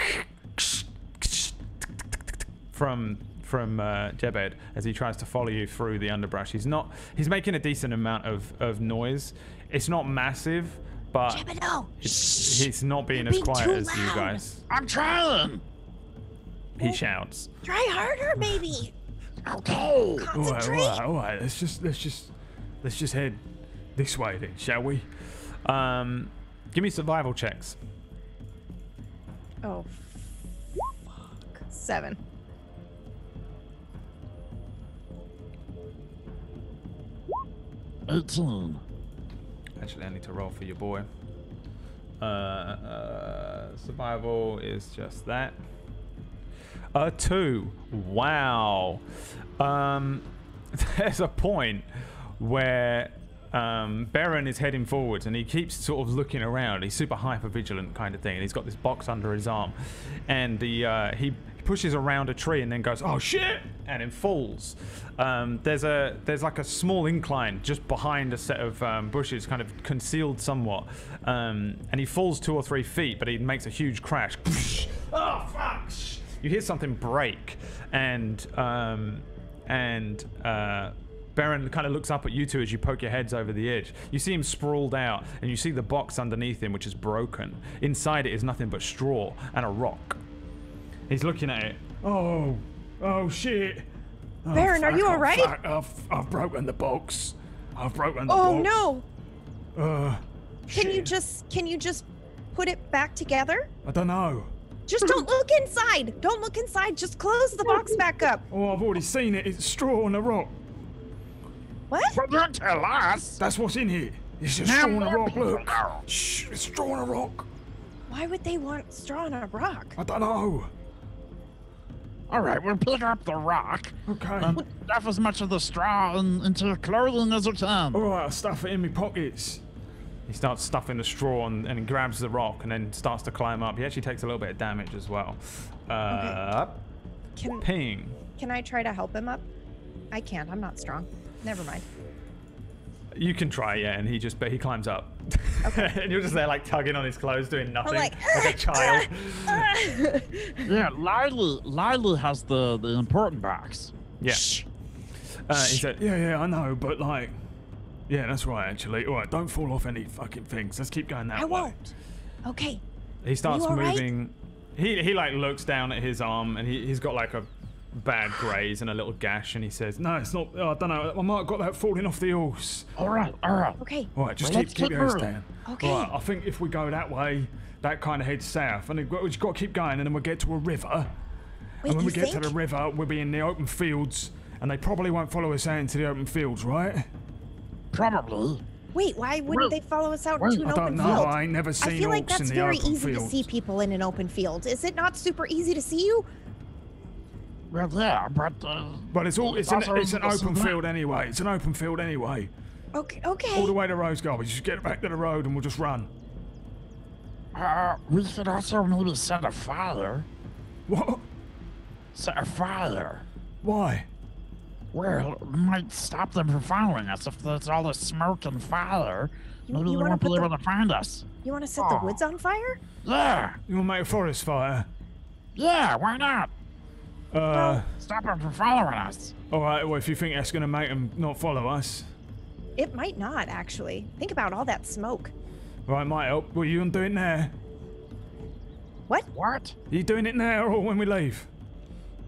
Speaker 2: from Jebed as he tries to follow you through the underbrush. He's making a decent amount of noise. It's not massive, but
Speaker 3: Thibodeau.
Speaker 2: he's not being as
Speaker 3: You're being
Speaker 2: quiet
Speaker 3: too
Speaker 2: as you
Speaker 3: loud.
Speaker 2: guys.
Speaker 5: I'm trying.
Speaker 2: He shouts.
Speaker 3: Try harder, maybe.
Speaker 5: Okay.
Speaker 3: Concentrate.
Speaker 8: All right. Let's just head this way then, shall we?
Speaker 2: Give me survival checks.
Speaker 3: Oh, fuck. 7.
Speaker 5: Eighteen.
Speaker 2: Actually, I need to roll for your boy. Survival is just that. 2. Wow. There's a point where Baron is heading forwards and he keeps sort of looking around. He's super hyper vigilant kind of thing, and he's got this box under his arm, and he pushes around a tree and then goes, "Oh shit!" and then falls. There's like a small incline just behind a set of bushes, kind of concealed somewhat, and he falls 2 or 3 feet, but he makes a huge crash. Oh fuck! You hear something break, and Baron kind of looks up at you two as you poke your heads over the edge. You see him sprawled out, and you see the box underneath him, which is broken. Inside it is nothing but straw and a rock. He's looking at it.
Speaker 8: Oh shit. Oh,
Speaker 3: Baron, are
Speaker 8: fuck,
Speaker 3: you
Speaker 8: oh,
Speaker 3: alright?
Speaker 8: fuck, I've broken the box. I've broken the
Speaker 3: Oh
Speaker 8: box.
Speaker 3: no! Can
Speaker 8: Shit.
Speaker 3: you just put it back together?
Speaker 8: I don't know.
Speaker 3: Just don't look inside. Don't look inside. Just close the box back up.
Speaker 8: Oh, I've already seen it. It's straw on a rock.
Speaker 3: What?
Speaker 5: Well, don't tell us.
Speaker 8: That's what's in here. It's just
Speaker 5: Now
Speaker 8: straw on a
Speaker 5: more
Speaker 8: rock.
Speaker 5: people
Speaker 8: Look.
Speaker 5: know.
Speaker 8: Shh, it's straw on a rock.
Speaker 3: Why would they want straw on a rock?
Speaker 8: I don't know.
Speaker 5: All right, we'll pick up the rock
Speaker 8: Okay.
Speaker 5: and stuff as much of the straw into your clothing as you can.
Speaker 8: All right, I'll stuff it in my pockets.
Speaker 2: He starts stuffing the straw and he grabs the rock and then starts to climb up. He actually takes a little bit of damage as well. Ping.
Speaker 3: Can I try to help him up? I can't. I'm not strong. Never mind.
Speaker 2: You can try, yeah, and he climbs up. Okay. And you're just there like tugging on his clothes, doing nothing,
Speaker 3: like
Speaker 2: a child.
Speaker 5: Yeah, Lily has the important box.
Speaker 2: Yeah.
Speaker 8: He said, yeah, I know, but like, yeah, that's right, actually. All right, don't fall off any fucking things. Let's keep going that
Speaker 3: I
Speaker 8: way.
Speaker 3: won't. Okay.
Speaker 2: He starts
Speaker 3: You all right?
Speaker 2: moving. He like looks down at his arm and he's got like a bad graze and a little gash, and he says,
Speaker 8: No, it's not. I don't know. I might have got that falling off the horse.
Speaker 5: All right.
Speaker 3: Okay.
Speaker 8: All right, just
Speaker 5: Well,
Speaker 8: keep
Speaker 5: let's keep
Speaker 8: your heads
Speaker 5: moving.
Speaker 8: down.
Speaker 3: Okay.
Speaker 8: All right, I think if we go that way, that kind of heads south, and we just got to keep going, and then we'll get to a river.
Speaker 3: Wait,
Speaker 8: And when
Speaker 3: you
Speaker 8: we get
Speaker 3: think?
Speaker 8: to the river, we'll be in the open fields, and they probably won't follow us out into the open fields, right?
Speaker 5: Probably.
Speaker 3: Wait, why wouldn't they follow us out into an
Speaker 8: I don't
Speaker 3: open
Speaker 8: know.
Speaker 3: field?
Speaker 8: I ain't never seen
Speaker 3: I feel like
Speaker 8: orcs
Speaker 3: that's
Speaker 8: in the
Speaker 3: very
Speaker 8: open
Speaker 3: easy
Speaker 8: fields.
Speaker 3: to see people in an open field. Is it not super easy to see you?
Speaker 5: Well, yeah, but
Speaker 8: But it's all it's
Speaker 5: also
Speaker 8: an open
Speaker 5: listen,
Speaker 8: field anyway. It's an open field anyway.
Speaker 3: Okay.
Speaker 8: All the way to Rose Garden. Just get back to the road and we'll just run.
Speaker 5: we could also maybe set a fire.
Speaker 8: What?
Speaker 5: Set a fire.
Speaker 8: Why?
Speaker 5: Well, it might stop them from following us if there's all this smoke and fire.
Speaker 3: You-
Speaker 5: Maybe
Speaker 3: you
Speaker 5: they
Speaker 3: wanna
Speaker 5: won't be
Speaker 3: put the-
Speaker 5: able to find us.
Speaker 3: You want to set the woods on fire?
Speaker 5: Yeah,
Speaker 8: You want to make a forest fire?
Speaker 5: yeah, why not?
Speaker 8: Uh,
Speaker 5: Stop them from following us.
Speaker 8: all right. Well, if you think that's gonna make them not follow us,
Speaker 3: It might not, actually. Think about all that smoke.
Speaker 8: right, might help. Well, you gonna do it now?
Speaker 3: What?
Speaker 5: What?
Speaker 8: Are you doing it now or when we leave?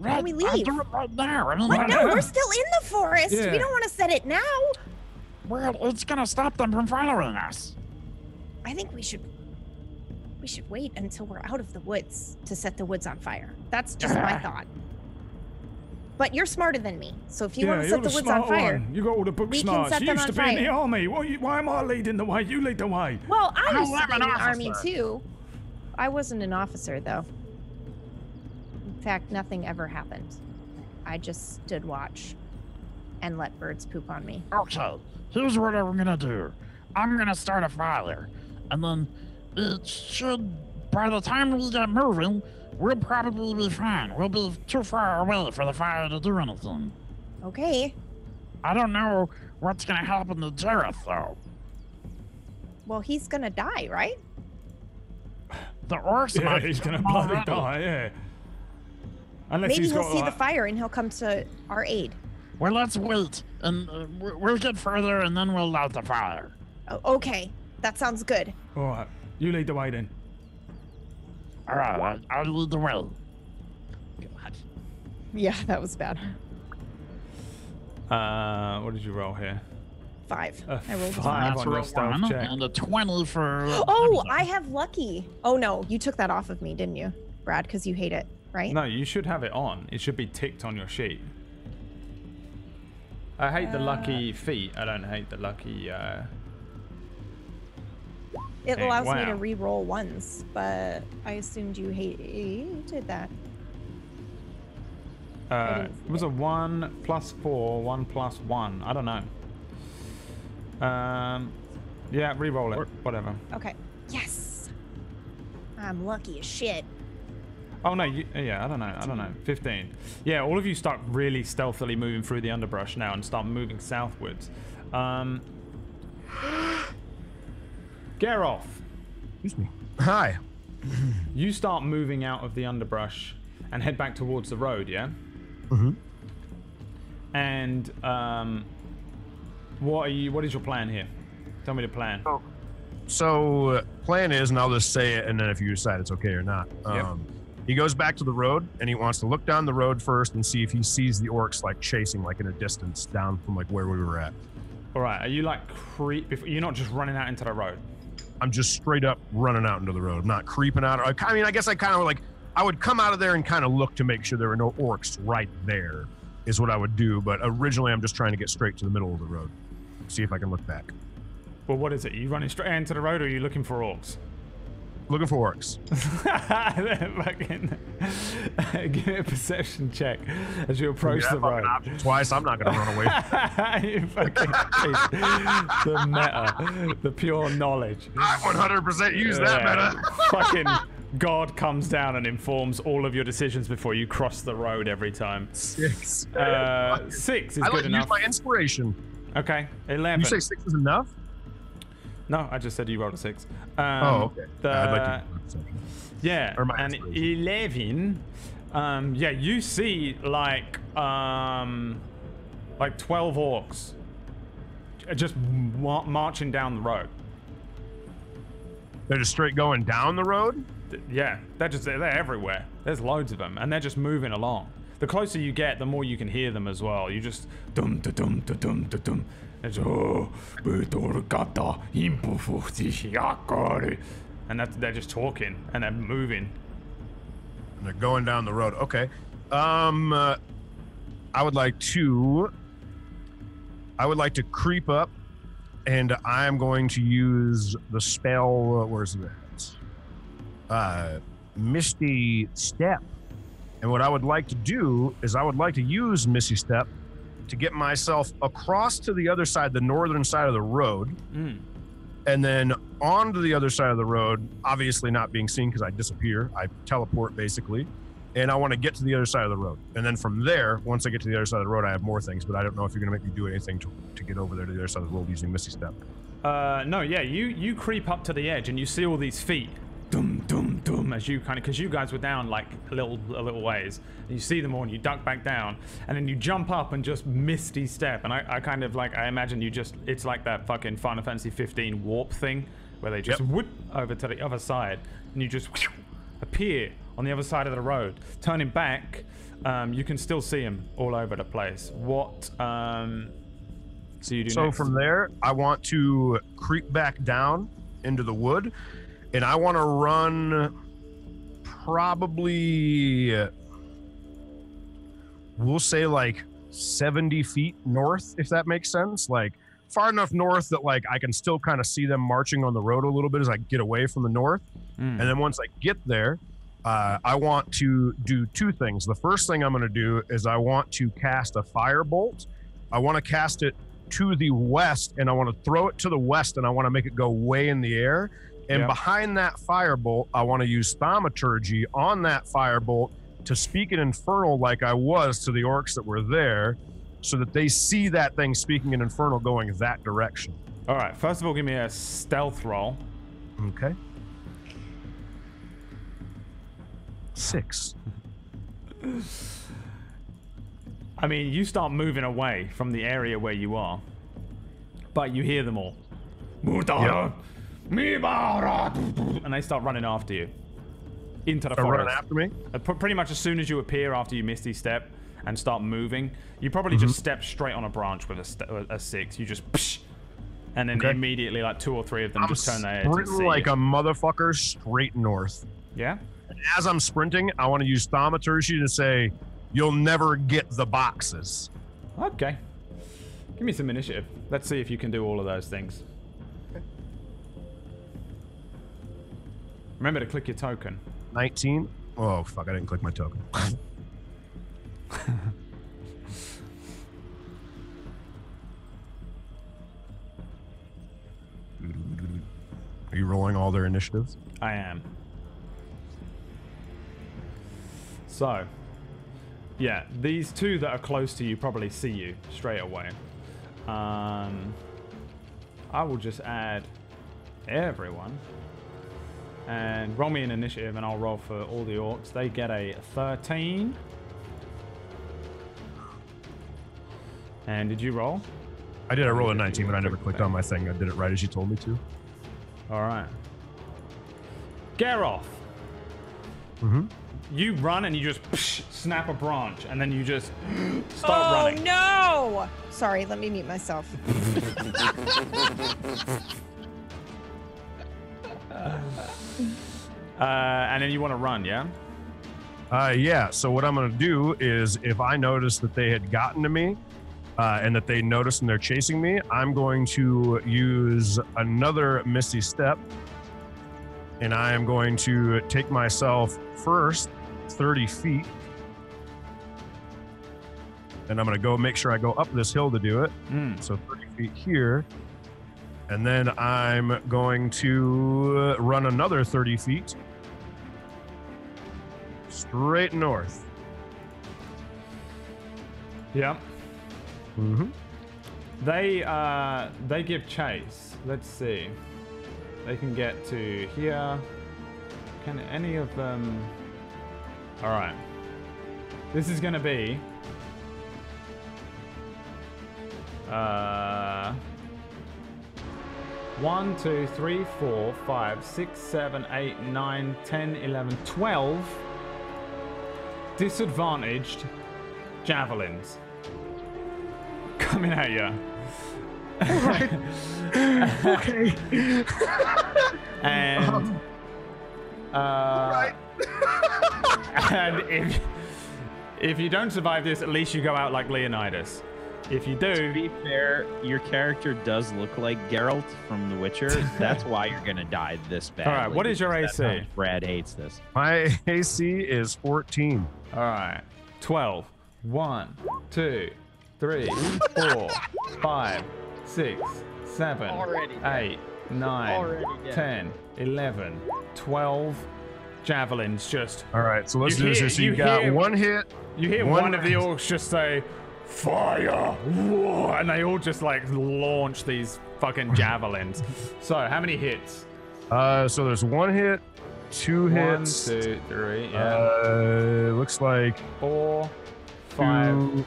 Speaker 5: Right,
Speaker 3: we
Speaker 5: I'll
Speaker 3: leave.
Speaker 5: do it right now. I mean,
Speaker 3: What?
Speaker 8: Right
Speaker 3: No,
Speaker 8: now?
Speaker 3: we're still in the forest.
Speaker 8: Yeah.
Speaker 3: We don't want to set it now.
Speaker 5: well, it's gonna stop them from following us.
Speaker 3: I think we should wait until we're out of the woods to set the woods on fire. That's just my thought. But you're smarter than me, so if you want to
Speaker 8: you're
Speaker 3: set the woods
Speaker 8: smart
Speaker 3: on fire,
Speaker 8: one. You got all the book
Speaker 3: we can
Speaker 8: smarts.
Speaker 3: set
Speaker 8: You
Speaker 3: them
Speaker 8: used
Speaker 3: on
Speaker 8: to be in the
Speaker 3: fire.
Speaker 8: army. Why am I leading the way? You lead the way.
Speaker 3: well, I
Speaker 5: I'll
Speaker 3: used to
Speaker 5: have
Speaker 3: be
Speaker 5: an
Speaker 3: in the army
Speaker 5: officer.
Speaker 3: too. I wasn't an officer though. In fact, nothing ever happened. I just stood watch and let birds poop on me.
Speaker 5: Okay, here's what I'm gonna do. I'm gonna start a fire, and then it should, by the time we get moving, we'll probably be fine. We'll be too far away for the fire to do anything.
Speaker 3: Okay.
Speaker 5: I don't know what's gonna happen to Jareth, though.
Speaker 3: Well, he's gonna die, right?
Speaker 5: The orcs
Speaker 8: Yeah,
Speaker 5: might
Speaker 8: he's
Speaker 5: kill
Speaker 8: gonna
Speaker 5: him
Speaker 8: bloody
Speaker 5: already.
Speaker 8: die. Yeah. Unless
Speaker 3: Maybe
Speaker 8: he's
Speaker 3: he'll
Speaker 8: got
Speaker 3: see
Speaker 8: like,
Speaker 3: the fire and he'll come to our aid.
Speaker 5: Well, let's wait, and we'll get further, and then we'll light the fire.
Speaker 3: Oh, okay. that sounds good.
Speaker 8: All right, you lead the way then.
Speaker 5: All right, I'll lead the way.
Speaker 7: God.
Speaker 3: Yeah, that was bad.
Speaker 2: What did you roll here?
Speaker 3: 5.
Speaker 2: A
Speaker 3: I rolled a
Speaker 2: 5
Speaker 3: 5.
Speaker 2: on your
Speaker 5: Natural
Speaker 2: stealth
Speaker 5: one
Speaker 2: check.
Speaker 5: and a 20 for.
Speaker 3: Oh, I have lucky. Oh no, you took that off of me, didn't you, Brad? Because you hate it, right?
Speaker 2: No, you should have it on. It should be ticked on your sheet. I hate the lucky feat. I don't hate the lucky.
Speaker 3: It
Speaker 2: Hey,
Speaker 3: allows me to
Speaker 2: wow.
Speaker 3: re-roll ones, but I assumed you hated that.
Speaker 2: It was a 1 plus 4, 1 plus 1. I don't know. Yeah, re-roll it. Whatever.
Speaker 3: Okay. Yes. I'm lucky as shit.
Speaker 2: Oh no, yeah, I don't know. 15. Yeah, all of you start really stealthily moving through the underbrush now and start moving southwards. Geralt,
Speaker 4: Excuse me. Hi.
Speaker 2: you start moving out of the underbrush and head back towards the road, yeah?
Speaker 4: Mm-hmm.
Speaker 2: And what is your plan here? Tell me the plan.
Speaker 4: So plan is, and I'll just say it, and then if you decide it's okay or not.
Speaker 2: Yep.
Speaker 4: He goes back to the road, and he wants to look down the road first and see if he sees the orcs like chasing, like in a distance down from like where we were at.
Speaker 2: All right, are you like you're not just running out into the road?
Speaker 4: I'm just straight up running out into the road, not creeping out. I mean, I guess I kind of like I would come out of there and kind of look to make sure there were no orcs right there, is what I would do. But originally, I'm just trying to get straight to the middle of the road, see if I can look back.
Speaker 2: Well, what is it? Are you running straight into the road, or are you looking for orcs?
Speaker 4: Looking for orcs.
Speaker 2: Fucking give me a perception check as you approach the road.
Speaker 4: Twice, I'm not going to run away.
Speaker 2: You fucking piece. The meta, the pure knowledge.
Speaker 4: I 100% use that meta.
Speaker 2: Fucking God comes down and informs all of your decisions before you cross the road every time.
Speaker 4: 6.
Speaker 2: 6 is
Speaker 4: I
Speaker 2: good
Speaker 4: like
Speaker 2: enough.
Speaker 4: use my inspiration.
Speaker 2: Okay, 11.
Speaker 4: You say 6 is enough?
Speaker 2: No, I just said you rolled a 6.
Speaker 4: Oh, okay. I'd like to use my perception.
Speaker 2: Yeah,
Speaker 4: Or my
Speaker 2: and
Speaker 4: inspiration.
Speaker 2: 11. Yeah, you see like 12 orcs just marching down the road.
Speaker 4: They're just straight going down the road?
Speaker 2: Yeah, they're everywhere. There's loads of them, and they're just moving along. The closer you get, the more you can hear them as well. You just dum da dum da dum da dum. And they're just talking and they're moving.
Speaker 4: And they're going down the road. Okay. I would like to creep up, and I'm going to use the spell. Where's that? Misty Step. And what I would like to do is I would like to use Misty Step to get myself across to the other side, the northern side of the road, and then onto the other side of the road, obviously not being seen because I disappear. I teleport basically, and I want to get to the other side of the road. And then from there, once I get to the other side of the road, I have more things, but I don't know if you're going to make me do anything to get over there to the other side of the road using Misty Step.
Speaker 2: No, yeah, you creep up to the edge and you see all these feet. Dum dum dum, as you kind of, because you guys were down like a little ways, and you see them all and you duck back down, and then you jump up and just Misty Step, and I kind of like, I imagine you just, it's like that fucking Final Fantasy 15 warp thing where they just whoop over to the other side and you just appear on the other side of the road. Turning back, you can still see them all over the place. What so you do
Speaker 4: So
Speaker 2: next?
Speaker 4: from there, I want to creep back down into the wood, and I want to run probably, we'll say like 70 feet north, if that makes sense. Like far enough north that like I can still kind of see them marching on the road a little bit as I get away from the north. And then once I get there, I want to do two things. The first thing I'm going to do is I want to cast a firebolt. I want to cast it to the west, and I want to throw it to the west, and I want to make it go way in the air. And behind that firebolt, I want to use thaumaturgy on that firebolt to speak in Infernal like I was to the orcs that were there, so that they see that thing speaking in Infernal going that direction.
Speaker 2: All right, first of all, give me a stealth roll.
Speaker 4: Okay. 6.
Speaker 2: I mean, you start moving away from the area where you are, but you hear them all. Mudara, and they start running after you into the
Speaker 4: They're
Speaker 2: forest.
Speaker 4: running after me.
Speaker 2: Pretty much as soon as you appear after you misty step and start moving, you probably just step straight on a branch with a 6. You just psh, and then immediately like 2 or 3 of them just turn their heads and
Speaker 4: sprinting
Speaker 2: see
Speaker 4: like
Speaker 2: you.
Speaker 4: a motherfucker straight north.
Speaker 2: Yeah?
Speaker 4: And as I'm sprinting, I want to use thaumaturgy to say, "You'll never get the boxes."
Speaker 2: Okay. Give me some initiative. Let's see if you can do all of those things. Remember to click your token.
Speaker 4: 19. Oh fuck! I didn't click my token. Are you rolling all their initiatives?
Speaker 2: I am. So, yeah, these 2 that are close to you probably see you straight away. I will just add everyone and roll me an initiative, and I'll roll for all the orcs. They get a 13. And did you roll?
Speaker 4: I did. I rolled a 19, but I never clicked on my thing. I did it right as you told me to.
Speaker 2: All right. Garroth.
Speaker 4: Mm-hmm.
Speaker 2: You run and you just snap a branch, and then you just start running.
Speaker 3: Oh no! Sorry, let me mute myself.
Speaker 2: And then you want to run, yeah?
Speaker 4: Yeah. So what I'm going to do is, if I notice that they had gotten to me, and that they notice and they're chasing me, I'm going to use another Misty Step, and I am going to take myself first 30 feet, and I'm going to go make sure I go up this hill to do it. So 30 feet here, and then I'm going to run another 30 feet straight north.
Speaker 2: Yeah.
Speaker 4: Mm-hmm.
Speaker 2: They give chase. Let's see. They can get to here. Can any of them? All right. This is gonna be 1, 2, 3, 4, 5, 6, 7, 8, 9, 10, 11, 12 disadvantaged javelins coming at you.
Speaker 4: Okay.
Speaker 2: And and if you don't survive this, at least you go out like Leonidas. If you
Speaker 7: To
Speaker 2: do,
Speaker 7: be fair, your character does look like Geralt from The Witcher. That's why you're gonna die this badly.
Speaker 2: all right. What is your
Speaker 7: because that's
Speaker 2: AC?
Speaker 7: how Brad hates this.
Speaker 4: My AC is 14.
Speaker 2: All right, 12. 1, 2, 3, 4, 5, 6, 7,
Speaker 7: Already dead.
Speaker 2: 8, 9,
Speaker 7: Already dead.
Speaker 2: 10, 11, 12 javelins just.
Speaker 4: All right, so let's
Speaker 2: You
Speaker 4: do this.
Speaker 2: hear-
Speaker 4: So
Speaker 2: you
Speaker 4: you got
Speaker 2: hear-
Speaker 4: one hit.
Speaker 2: You hear one of the orcs just say, "Fire!" Whoa, and they all just like launch these fucking javelins. So, how many hits?
Speaker 4: So there's one hit, 2
Speaker 2: 1,
Speaker 4: hits.
Speaker 2: 2, 3, yeah.
Speaker 4: Looks like
Speaker 2: 4, 5.
Speaker 4: 2.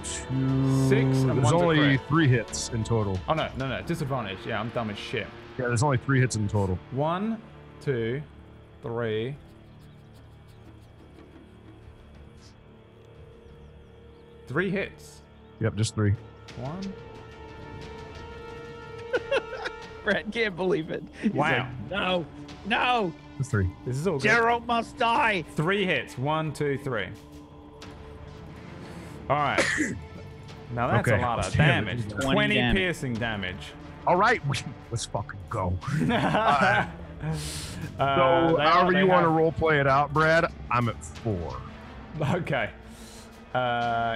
Speaker 2: 6 and
Speaker 4: There's
Speaker 2: one's a
Speaker 4: only
Speaker 2: crit.
Speaker 4: 3 hits in total.
Speaker 2: Oh no, disadvantage. Yeah, I'm dumb as shit.
Speaker 4: Yeah, there's only 3 hits in total.
Speaker 2: 1, 2, 3. 3 hits.
Speaker 4: Yep, just 3.
Speaker 2: 1.
Speaker 7: Brad can't believe it. He's
Speaker 2: Wow.
Speaker 7: like, no,
Speaker 4: Just 3.
Speaker 2: This is all good.
Speaker 7: Geralt must die.
Speaker 2: 3 hits. 1, 2, 3. All right. Now that's
Speaker 4: Okay.
Speaker 2: a lot of
Speaker 4: Damn,
Speaker 2: damage.
Speaker 7: 20
Speaker 2: 20
Speaker 7: damage.
Speaker 2: piercing damage.
Speaker 4: All right, let's fucking go. So,
Speaker 2: They
Speaker 4: however you want to
Speaker 2: have-
Speaker 4: role play it out, Brad, I'm at 4.
Speaker 2: Okay.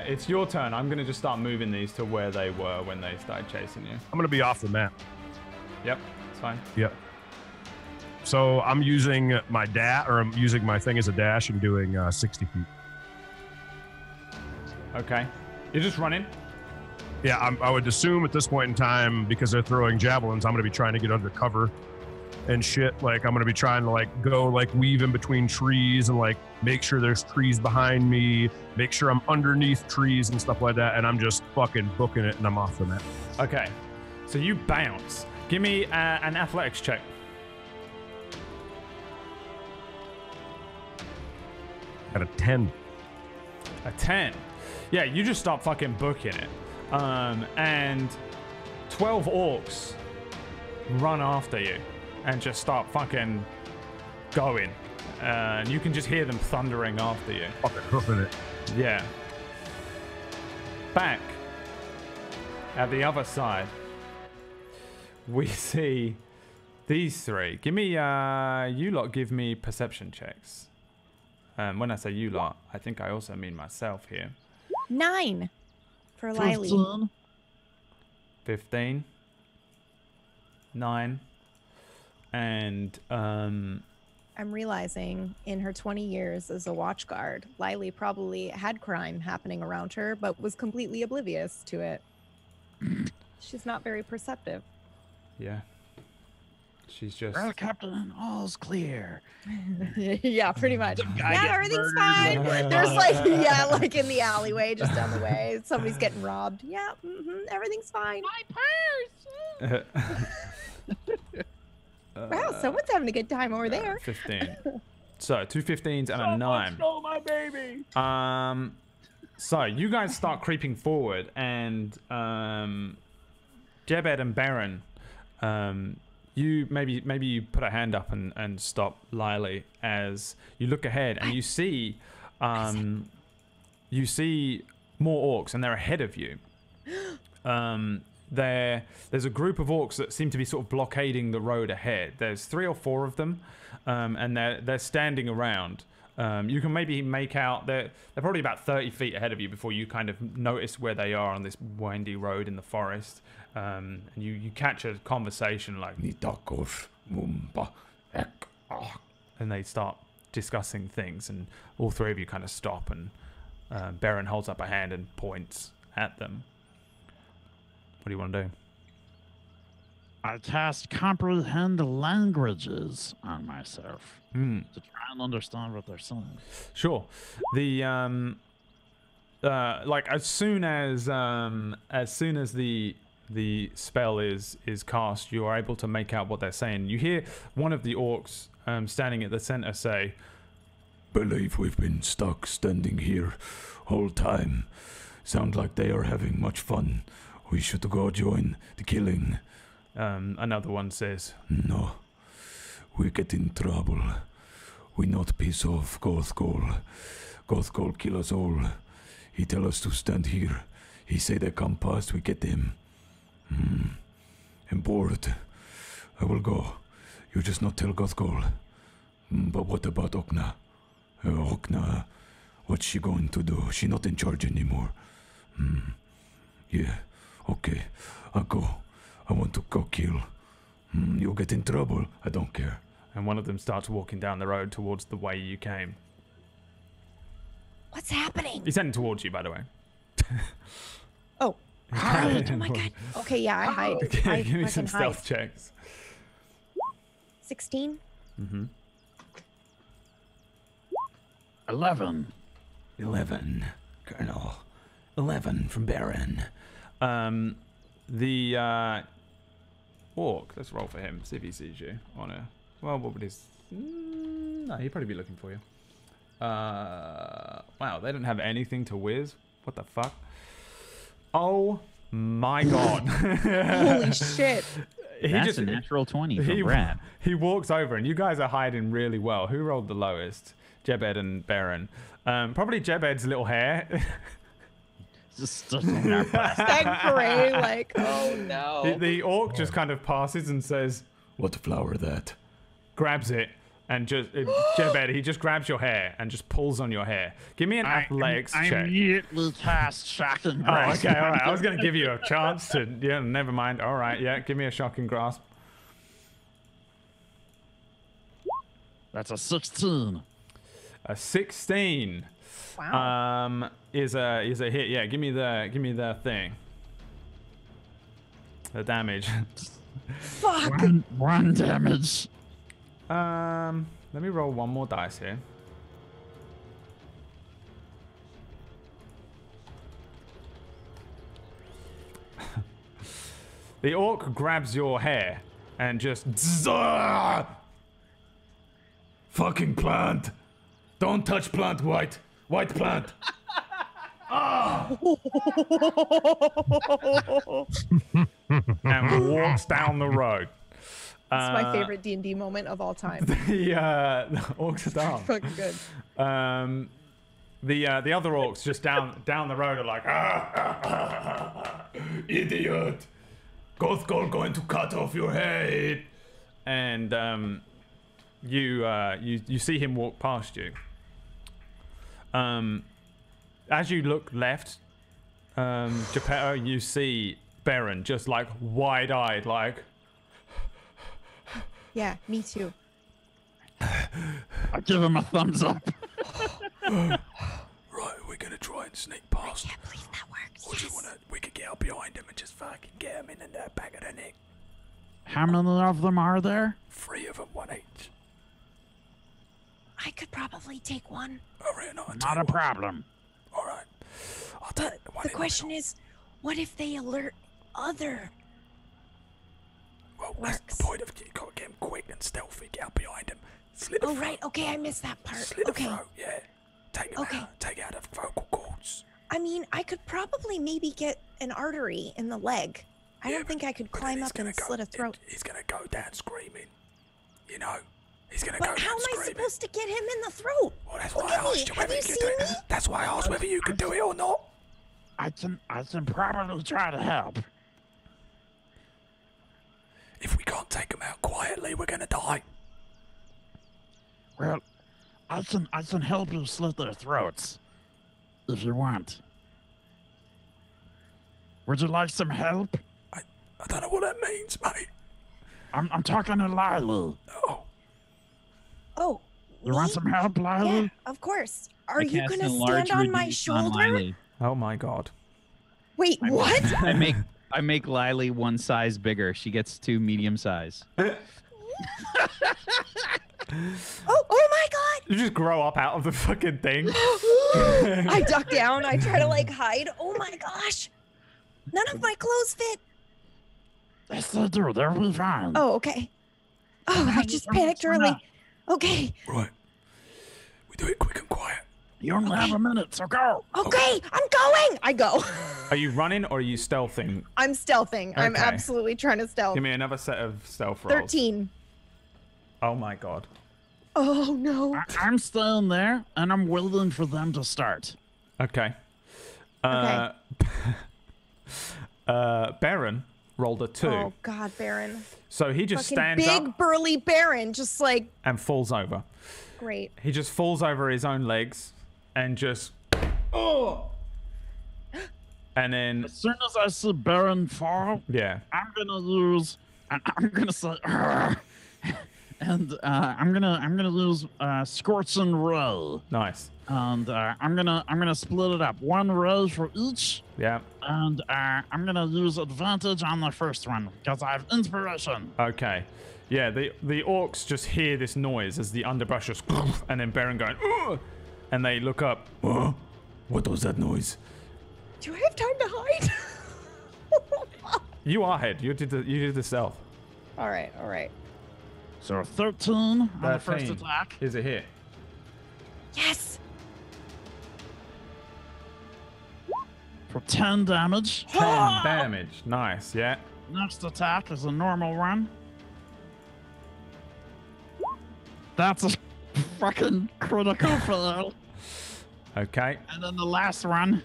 Speaker 2: It's your turn. I'm going to just start moving these to where they were when they started chasing you.
Speaker 4: I'm going to be off the map.
Speaker 2: Yep, it's fine.
Speaker 4: Yep. So I'm using my I'm using my thing as a dash and doing 60 feet.
Speaker 2: Okay. You're just running?
Speaker 4: Yeah, I would assume at this point in time, because they're throwing javelins, I'm going to be trying to get under cover and shit. Like, I'm going to be trying to, like, go, like, weave in between trees and, like, make sure there's trees behind me, make sure I'm underneath trees and stuff like that, and I'm just fucking booking it, and I'm off the map.
Speaker 2: Okay. So you bounce, Give me an athletics check.
Speaker 4: Got a 10.
Speaker 2: A 10. Yeah, you just start fucking booking it. And 12 orcs run after you and just start fucking going. And you can just hear them thundering after you.
Speaker 4: Fucking hoofing it.
Speaker 2: Yeah. Back at the other side, we see these three. Give me, you lot give me perception checks. When I say you lot, I think I also mean myself here.
Speaker 3: 9 for Lily.
Speaker 2: 15. 9. And,
Speaker 3: I'm realizing in her 20 years as a watch guard, Lily probably had crime happening around her, but was completely oblivious to it. She's not very perceptive.
Speaker 2: yeah. She's just...
Speaker 5: Well, Captain, all's clear.
Speaker 3: Yeah, pretty much.
Speaker 5: guy
Speaker 3: Yeah,
Speaker 5: gets
Speaker 3: everything's
Speaker 5: murdered.
Speaker 3: fine. There's like, yeah, like in the alleyway, just down the way, somebody's getting robbed. Yeah, everything's fine.
Speaker 5: My purse!
Speaker 3: Wow, someone's having a good time over there.
Speaker 2: 15. So, 2 15s and a 9.
Speaker 5: Stole my baby!
Speaker 2: So you guys start creeping forward, and Jebed and Baron, you maybe you put a hand up and stop Lily as you look ahead, and you see more orcs, and they're ahead of you. There's a group of orcs that seem to be sort of blockading the road ahead. There's 3 or 4 of them, and they're standing around. You can maybe make out they're probably about 30 feet ahead of you before you kind of notice where they are on this windy road in the forest. And you catch a conversation like and they start discussing things, and all 3 of you kind of stop, and Baron holds up a hand and points at them. What do you want to do?
Speaker 5: I cast comprehend languages on myself to try and understand what they're saying.
Speaker 2: Sure. The like as soon as the spell is cast, you are able to make out what they're saying. You hear one of the orcs standing at the center say,
Speaker 9: "Believe we've been stuck standing here whole time. Sound like they are having much fun. We should go join the killing."
Speaker 2: Another one says,
Speaker 9: "No, we get in trouble. We not piece off Gothgol. Gothgol kill us all. He tell us to stand here. He say they come past, we get them. I'm bored. I will go. You just not tell Gothgol. But what about Okna? Okna, what's she going to do? She not in charge anymore. Yeah, okay, I'll go. I want to go kill. You'll get in trouble. I don't care."
Speaker 2: and one of them starts walking down the road towards the way you came.
Speaker 3: What's happening?
Speaker 2: He's heading towards you, by the way.
Speaker 3: Oh. Hide. Oh my god. Okay, yeah, I hide.
Speaker 2: Okay,
Speaker 3: I
Speaker 2: give me some
Speaker 3: fucking hide.
Speaker 2: stealth checks.
Speaker 3: 16.
Speaker 5: 11.
Speaker 9: 11, Colonel. 11 from Baron.
Speaker 2: The orc, let's roll for him, see if he sees you on a, well, what would his, no, he'd probably be looking for you. Wow, they don't have anything to whiz. What the fuck? Oh my god.
Speaker 3: Holy shit.
Speaker 7: That's a natural 20 from Brad.
Speaker 2: He walks over, and you guys are hiding really well. Who rolled the lowest? Jebed and Baron. Probably Jebed's little hair.
Speaker 5: Just stuck in our past.
Speaker 3: That gray, like, oh no.
Speaker 2: The orc just kind of passes and says,
Speaker 9: What flower that?
Speaker 2: grabs it, and just, Jebed, he just grabs your hair and just pulls on your hair. Give me an athletics
Speaker 5: I
Speaker 2: check.
Speaker 5: immediately cast shocking
Speaker 2: Oh,
Speaker 5: grasp.
Speaker 2: okay, all right. I was going to give you a chance to, yeah, never mind. All right, yeah, give me a shocking grasp.
Speaker 5: That's a 16.
Speaker 2: A 16.
Speaker 3: Wow.
Speaker 2: Is a hit. Yeah, give me the thing. The damage.
Speaker 3: Fuck.
Speaker 5: One damage.
Speaker 2: Let me roll one more dice here. The orc grabs your hair and just
Speaker 9: Fucking plant. Don't touch plant, white. White plant.
Speaker 2: and walks down the road.
Speaker 3: It's my favorite D&D moment of all time.
Speaker 2: The orcs are down.
Speaker 3: Fucking good.
Speaker 2: The other orcs just down the road are like,
Speaker 9: Idiot. Gothgol going to cut off your head.
Speaker 2: and you see him walk past you. As you look left, Geppetto, you see Baron just like wide-eyed, like.
Speaker 3: Yeah, me too.
Speaker 5: I give him a thumbs up.
Speaker 9: Right, we're gonna try and sneak past.
Speaker 3: I can't believe that works.
Speaker 9: Or do you wanna? We could get up behind him and just fucking get him in the back of the neck.
Speaker 5: How many of them are there?
Speaker 9: 3 of them, 1 each.
Speaker 3: I could probably take one.
Speaker 9: All right, no,
Speaker 5: Not a problem.
Speaker 9: All right. I'll take
Speaker 3: But
Speaker 9: the one
Speaker 3: the
Speaker 9: in
Speaker 3: question is, what if they alert other?
Speaker 9: Well, that's the point of you gotta get him quick and stealthy. Get up behind him. Slit the
Speaker 3: Oh,
Speaker 9: throat.
Speaker 3: right. Okay, I missed that part.
Speaker 9: Slit
Speaker 3: Okay.
Speaker 9: the throat, yeah. Take him
Speaker 3: Okay.
Speaker 9: out. Take out the vocal cords.
Speaker 3: I mean, I could probably maybe get an artery in the leg. I
Speaker 9: Yeah,
Speaker 3: don't think I could
Speaker 9: but then
Speaker 3: climb
Speaker 9: he's
Speaker 3: up
Speaker 9: gonna
Speaker 3: and
Speaker 9: go-
Speaker 3: slit a throat.
Speaker 9: He's gonna go down screaming. You know, he's gonna go
Speaker 3: But
Speaker 9: down
Speaker 3: how am I
Speaker 9: screaming.
Speaker 3: supposed to get him in the throat?
Speaker 9: Well, that's
Speaker 3: Look
Speaker 9: why I
Speaker 3: at me.
Speaker 9: asked you
Speaker 3: Have
Speaker 9: whether
Speaker 3: you
Speaker 9: you could
Speaker 3: seen
Speaker 9: do
Speaker 3: me?
Speaker 9: it. That's why I asked whether you could do it or not.
Speaker 5: I can probably try to help.
Speaker 9: If we can't take him out quietly, we're gonna die.
Speaker 5: Well, I can help you slit their throats if you want. Would you like some help?
Speaker 9: I don't know what that means, mate.
Speaker 5: I'm talking to Lily.
Speaker 9: Oh,
Speaker 3: Oh,
Speaker 5: You want
Speaker 3: me?
Speaker 5: some help, Lily?
Speaker 3: Yeah, of course. Are
Speaker 7: I
Speaker 3: you
Speaker 7: cast
Speaker 3: gonna
Speaker 7: enlarge
Speaker 3: stand on my
Speaker 7: reduce
Speaker 3: shoulder?
Speaker 7: Lily.
Speaker 2: Oh my god.
Speaker 3: Wait, what?
Speaker 7: I make Lily 1 size bigger. She gets 2 medium size.
Speaker 3: Oh my god!
Speaker 2: You just grow up out of the fucking thing.
Speaker 3: I duck down. I try to like hide. Oh my gosh! None of my clothes fit.
Speaker 5: Yes, they do. They'll be fine.
Speaker 3: Oh, okay. Oh, I just panicked early. Okay,
Speaker 9: right. We do it quick and quiet.
Speaker 5: You only have a minute, so go.
Speaker 3: okay, I'm going. I go.
Speaker 2: Are you running or are you stealthing?
Speaker 3: I'm stealthing. I'm
Speaker 2: Okay.
Speaker 3: absolutely trying to stealth.
Speaker 2: Give me another set of stealth rolls.
Speaker 3: 13.
Speaker 2: Oh my god.
Speaker 3: Oh no.
Speaker 5: I'm staying there, and I'm waiting for them to start.
Speaker 2: Okay. Baron rolled a 2.
Speaker 3: Oh god, Baron.
Speaker 2: So he just
Speaker 3: Fucking
Speaker 2: stands
Speaker 3: big
Speaker 2: up
Speaker 3: burly Baron, just like
Speaker 2: and falls over.
Speaker 3: great.
Speaker 2: He just falls over his own legs and just. Oh! And then,
Speaker 5: As soon as I see Baron fall,
Speaker 2: yeah.
Speaker 5: I'm gonna use, and I'm gonna say, "Argh." And I'm gonna use Scorching Ray,
Speaker 2: Nice.
Speaker 5: and I'm gonna split it up. 1 ray for each,
Speaker 2: Yeah.
Speaker 5: and I'm gonna use advantage on the first one because I have inspiration.
Speaker 2: Okay. Yeah, the orcs just hear this noise as the underbrush just. And then Baron going. Ugh! And they look up.
Speaker 9: Huh? What was that noise?
Speaker 3: Do I have time to hide?
Speaker 2: You are head. You did the stealth.
Speaker 3: all right.
Speaker 5: So 13 on the first
Speaker 2: 13
Speaker 5: attack.
Speaker 2: is a hit.
Speaker 3: Yes.
Speaker 5: For 10 damage.
Speaker 2: 10 damage. Nice. Yeah.
Speaker 5: Next attack is a normal one. That's a fucking critical fail.
Speaker 2: Okay.
Speaker 5: And then the last one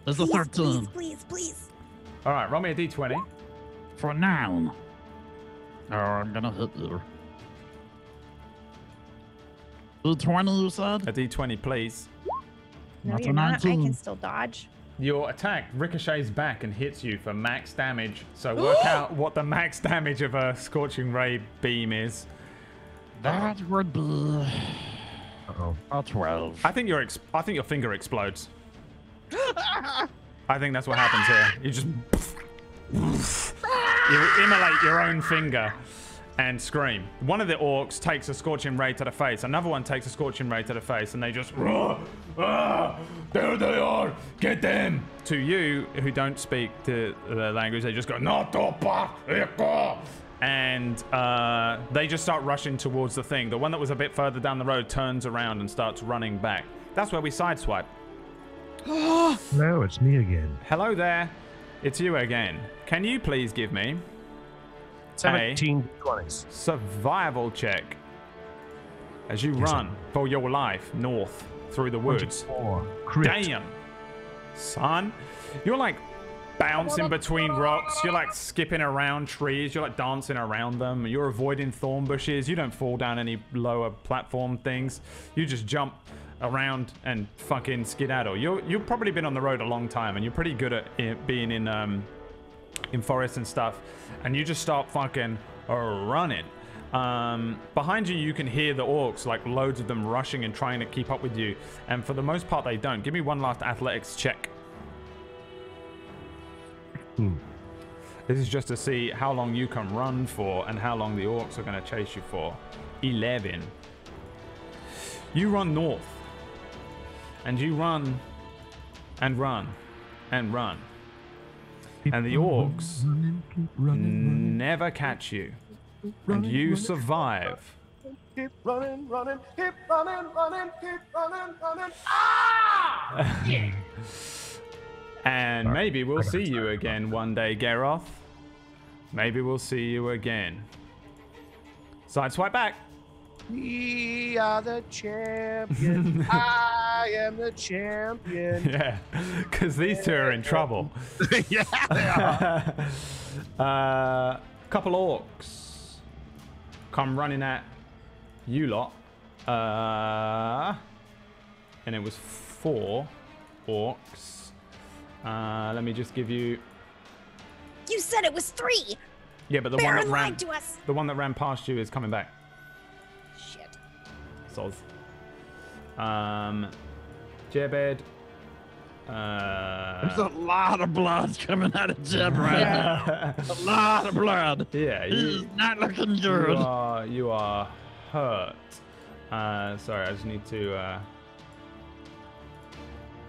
Speaker 5: is a 13
Speaker 3: Please.
Speaker 2: All right. Roll me a d20.
Speaker 5: for 9. Oh, I'm gonna hit you. D20, you said?
Speaker 2: A d20, please.
Speaker 3: No,
Speaker 5: That's
Speaker 3: you're
Speaker 5: a
Speaker 3: not. I
Speaker 5: 19.
Speaker 3: can still dodge.
Speaker 2: Your attack ricochets back and hits you for max damage. So work out what the max damage of a Scorching Ray beam is.
Speaker 5: That would be
Speaker 4: Uh-oh.
Speaker 5: a 12.
Speaker 2: I think your finger explodes. I think that's what happens here. You just you immolate your own finger, and scream. One of the orcs takes a scorching ray to the face. Another one takes a scorching ray to the face, and they just there they are, get them. To you who don't speak the language, they just go and they just start rushing towards the thing. The one that was a bit further down the road turns around and starts running back. That's where we sideswipe.
Speaker 4: Hello, it's me again.
Speaker 2: Hello there, it's you again. Can you please give me
Speaker 4: 17 20s.
Speaker 2: survival check as you run for your life north through the woods?
Speaker 4: 24. Crit.
Speaker 2: Damn, son, you're like bouncing between rocks. You're like skipping around trees. You're like dancing around them. You're avoiding thorn bushes. You don't fall down any lower platform things. You just jump around and fucking skedaddle. You've probably been on the road a long time, and you're pretty good at being in forests and stuff. And you just start fucking running. Behind you, you can hear the orcs, like loads of them rushing and trying to keep up with you. And for the most part, they don't. Give me one last athletics check. This is just to see how long you can run for and how long the orcs are going to chase you for. 11. You run north. And you run and run and run. And the orcs never catch you. And you survive.
Speaker 6: Keep running, keep running, keep running. Ah! Yeah.
Speaker 2: And maybe we'll see you again one day, Geroth. Maybe we'll see you again. Sideswipe back.
Speaker 6: We are the champion. I am the champion.
Speaker 2: Yeah, because these two are in trouble.
Speaker 6: Yeah, they are.
Speaker 2: Couple orcs come running at you lot. And it was 4 orcs. Let me just give you.
Speaker 3: You said it was 3.
Speaker 2: Yeah, but the
Speaker 3: Baron
Speaker 2: one that ran
Speaker 3: lied to us.
Speaker 2: the one that ran past you is coming back.
Speaker 3: Shit.
Speaker 2: Soz. Jebed.
Speaker 5: There's a lot of blood coming out of Jeb right now. A lot of blood.
Speaker 2: Yeah,
Speaker 5: He's not looking good.
Speaker 2: You are hurt. Sorry, I just need to. I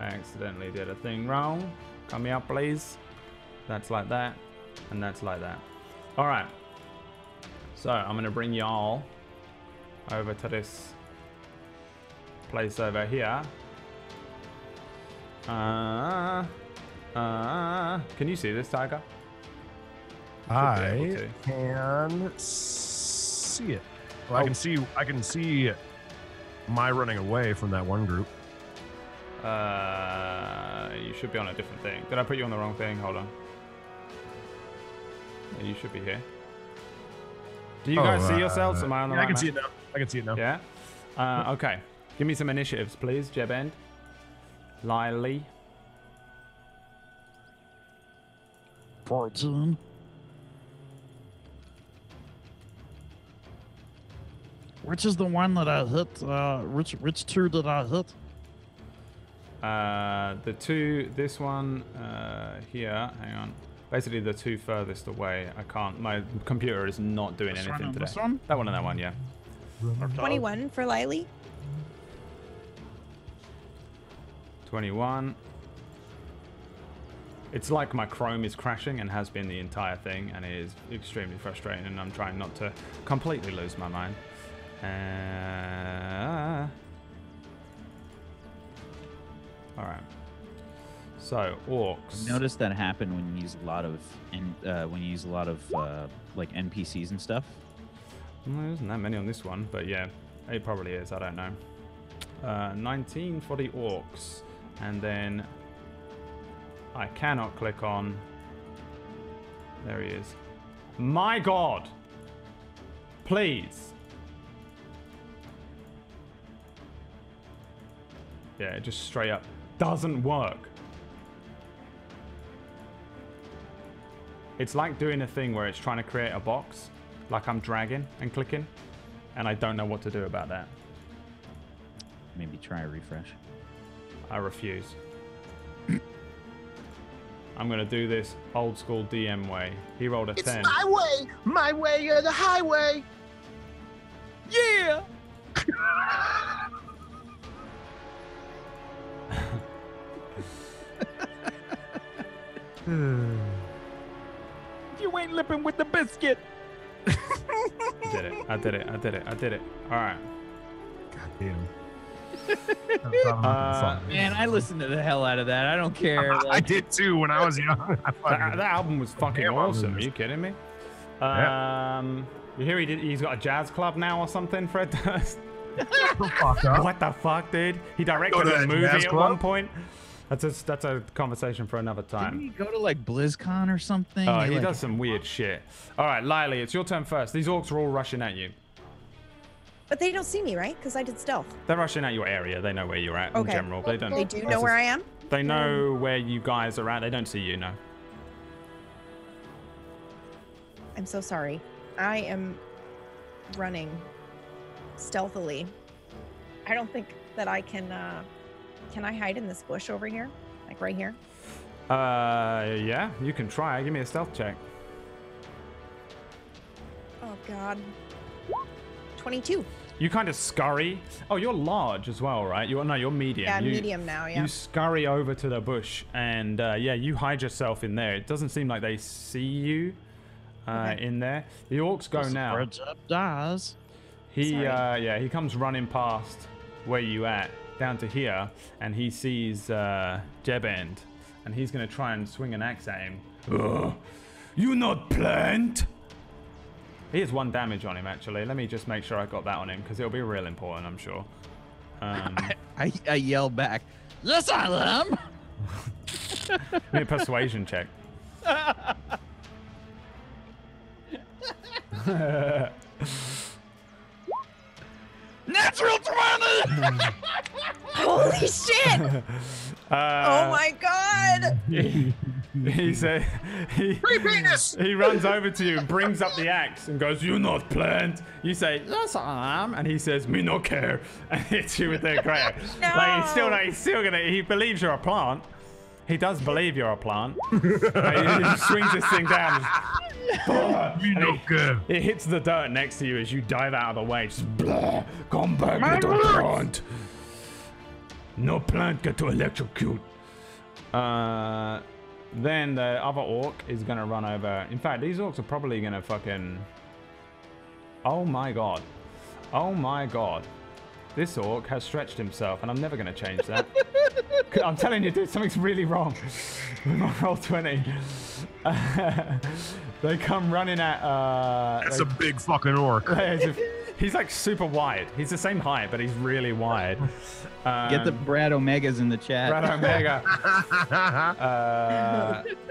Speaker 2: accidentally did a thing wrong. Come here, please. That's like that, and that's like that. All right. So I'm gonna bring y'all over to this place over here. Can you see this, Tiger?
Speaker 4: I can see it. Well, I can see my running away from that one group.
Speaker 2: You should be on a different thing. Did I put you on the wrong thing? Hold on. Yeah, you should be here. Do you guys see yourselves? Am I on the right
Speaker 4: I can
Speaker 2: map?
Speaker 4: see it now. I can see it now.
Speaker 2: Yeah? Okay. Give me some initiatives, please, Jebend. Lily.
Speaker 5: 14. Which is the one that I hit? Which 2 did I hit?
Speaker 2: The 2, this one here, hang on. Basically the 2 furthest away. I can't, my computer is not doing
Speaker 5: This
Speaker 2: anything
Speaker 5: one and
Speaker 2: today.
Speaker 5: this one?
Speaker 2: That one and that one, yeah.
Speaker 3: 21 for Lily.
Speaker 2: 21. It's like my Chrome is crashing and has been the entire thing, and it is extremely frustrating, and I'm trying not to completely lose my mind. Alright. So, orcs.
Speaker 7: Notice that happen when you use a lot of like NPCs and stuff.
Speaker 2: Well, there isn't that many on this one, but yeah, it probably is. I don't know. 19 for the orcs, and then I cannot click on. There he is. My God! Please. Yeah, it just straight up doesn't work. It's like doing a thing where it's trying to create a box, like I'm dragging and clicking, and I don't know what to do about that.
Speaker 7: Maybe try a refresh.
Speaker 2: I refuse. I'm gonna do this old school DM way. He rolled a
Speaker 6: It's
Speaker 2: 10.
Speaker 6: my way or the highway.
Speaker 5: Yeah. You ain't lipping with the biscuit.
Speaker 2: I did it. All right.
Speaker 4: God damn.
Speaker 7: Man, I listened to the hell out of that. I don't care.
Speaker 4: I did too when I was young.
Speaker 2: That album was fucking
Speaker 4: Damn,
Speaker 2: awesome.
Speaker 4: album.
Speaker 2: Are you kidding me?
Speaker 4: Yeah.
Speaker 2: You hear he's got a jazz club now or something, Fred does?
Speaker 4: Fuck up.
Speaker 2: What the fuck, dude? He directed
Speaker 4: Go to
Speaker 2: a
Speaker 4: that
Speaker 2: movie
Speaker 4: jazz
Speaker 2: at
Speaker 4: club?
Speaker 2: one point. That's a conversation for another
Speaker 7: Didn't
Speaker 2: time.
Speaker 7: he go to like BlizzCon or something?
Speaker 2: Oh,
Speaker 7: Or,
Speaker 2: he
Speaker 7: like-
Speaker 2: does some weird shit. All right, Lily, it's your turn first. These orcs are all rushing at you.
Speaker 3: But they don't see me, right? Because I did stealth.
Speaker 2: They're rushing at your area. They know where you're at in
Speaker 3: Okay.
Speaker 2: general. They don't.
Speaker 3: They do know where I am?
Speaker 2: They know where you guys are at. They don't see you, no.
Speaker 3: I'm so sorry. I am running stealthily. I don't think that I can I hide in this bush over here? Like right here?
Speaker 2: Yeah, you can try. Give me a stealth check.
Speaker 3: Oh god. 22.
Speaker 2: You kind of scurry. Oh, you're large as well, right? You're medium.
Speaker 3: Yeah, medium now, yeah.
Speaker 2: You scurry over to the bush, and yeah, you hide yourself in there. It doesn't seem like they see you in there. The orcs go now.
Speaker 5: Spreads up, dies.
Speaker 2: He
Speaker 3: Sorry.
Speaker 2: yeah, he comes running past where you at down to here, and he sees Jebend, and he's gonna try and swing an axe at him.
Speaker 9: You not plant?
Speaker 2: He has 1 damage on him, actually. Let me just make sure I got that on him, because it'll be real important, I'm sure.
Speaker 7: I yell back.
Speaker 5: Yes, I am.
Speaker 2: Give me a persuasion check.
Speaker 5: Natural 20.
Speaker 3: Holy shit! Oh my god!
Speaker 2: He said he runs over to you and brings up the axe and goes, "You not plant?" You say, "Yes, I am," and he says, "Me no care," and hits you with the great. Like he's still gonna. He believes you're a plant. He does believe you're a plant. Like, he swings this thing down.
Speaker 4: You know good.
Speaker 2: It hits the dirt next to you as you dive out of the way. Just blah, come back, little plant.
Speaker 9: No plant get to electrocute.
Speaker 2: Then the other orc is gonna run over. In fact, these orcs are probably gonna fucking. Oh my god. Oh my god. This orc has stretched himself, and I'm never gonna change that. I'm telling you, dude, something's really wrong with my roll 20. They come running at.
Speaker 4: That's a big fucking orc.
Speaker 2: He's like super wide. He's the same height, but he's really wide.
Speaker 7: Get the Brad Omegas in the chat.
Speaker 2: Brad Omega.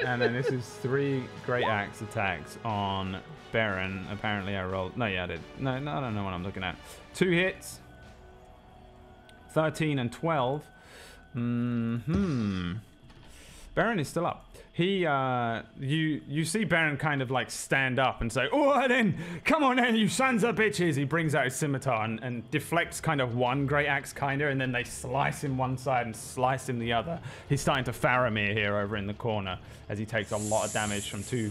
Speaker 2: And then this is 3 great axe attacks on Baron. Apparently I rolled. No, yeah, I did. No, I don't know what I'm looking at. 2 hits. 13 and 12. Baron is still up. He, you see Baron kind of like stand up and say, "Oh, then, come on then, you sons of bitches." He brings out his scimitar and deflects kind of one great axe and then they slice him one side and slice him the other. He's starting to Faramir here over in the corner as he takes a lot of damage from two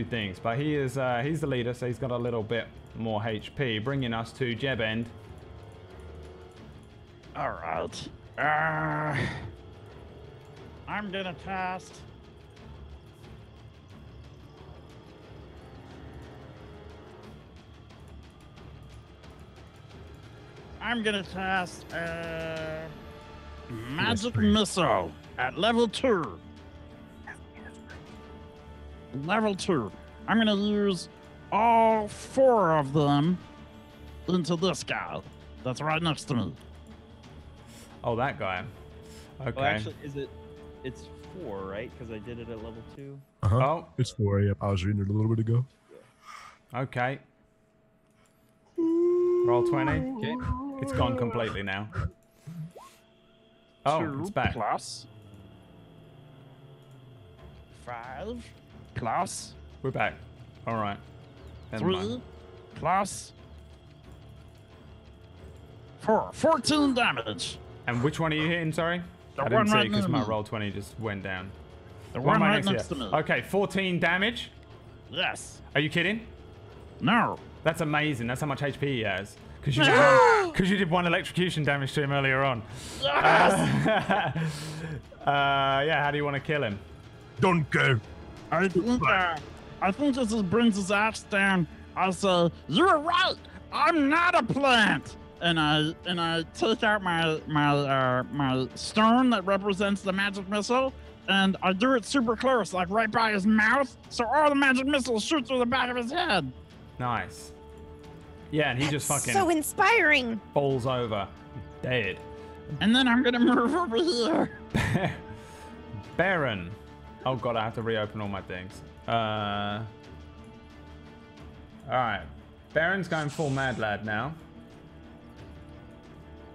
Speaker 2: things. But he is, he's the leader, so he's got a little bit more HP, bringing us to Jebend.
Speaker 5: All right. I'm gonna cast. I'm gonna cast magic missile at level 2. Level 2. I'm gonna use all 4 of them into this guy that's right next to me.
Speaker 2: Oh, that guy. Okay.
Speaker 7: Oh, actually, it's 4, right? Because I did it at level 2.
Speaker 4: Uh-huh.
Speaker 2: Oh,
Speaker 4: It's 4. Yep, I was reading it a little bit ago.
Speaker 2: okay. Roll 20.
Speaker 7: Okay.
Speaker 2: It's gone completely now. Oh,
Speaker 5: 2
Speaker 2: it's back.
Speaker 5: plus 5 plus
Speaker 2: We're back. All right. Never
Speaker 5: 3
Speaker 2: mind.
Speaker 5: plus 4. 14 damage.
Speaker 2: And which one are you hitting? Sorry,
Speaker 5: The
Speaker 2: I didn't
Speaker 5: one
Speaker 2: see
Speaker 5: right
Speaker 2: because
Speaker 5: near
Speaker 2: my
Speaker 5: me.
Speaker 2: roll 20 just went down.
Speaker 5: The one right next to me.
Speaker 2: Okay, 14 damage.
Speaker 5: Yes.
Speaker 2: Are you kidding?
Speaker 5: No.
Speaker 2: That's amazing. That's how much HP he has. Because you did one electrocution damage to him earlier on.
Speaker 5: Yes.
Speaker 2: Yeah, how do you want to kill him?
Speaker 4: Don't go.
Speaker 5: I think as he brings his axe down, I say, "You're right. I'm not a plant." And I take out my stone that represents the magic missile, and I do it super close, like right by his mouth, so all the magic missiles shoot through the back of his head.
Speaker 2: Nice. Yeah, and he just fucking
Speaker 3: So inspiring.
Speaker 2: falls over, dead.
Speaker 5: And then I'm gonna move over here.
Speaker 2: Baron. Oh god, I have to reopen all my things. Alright. Baron's going full mad lad now.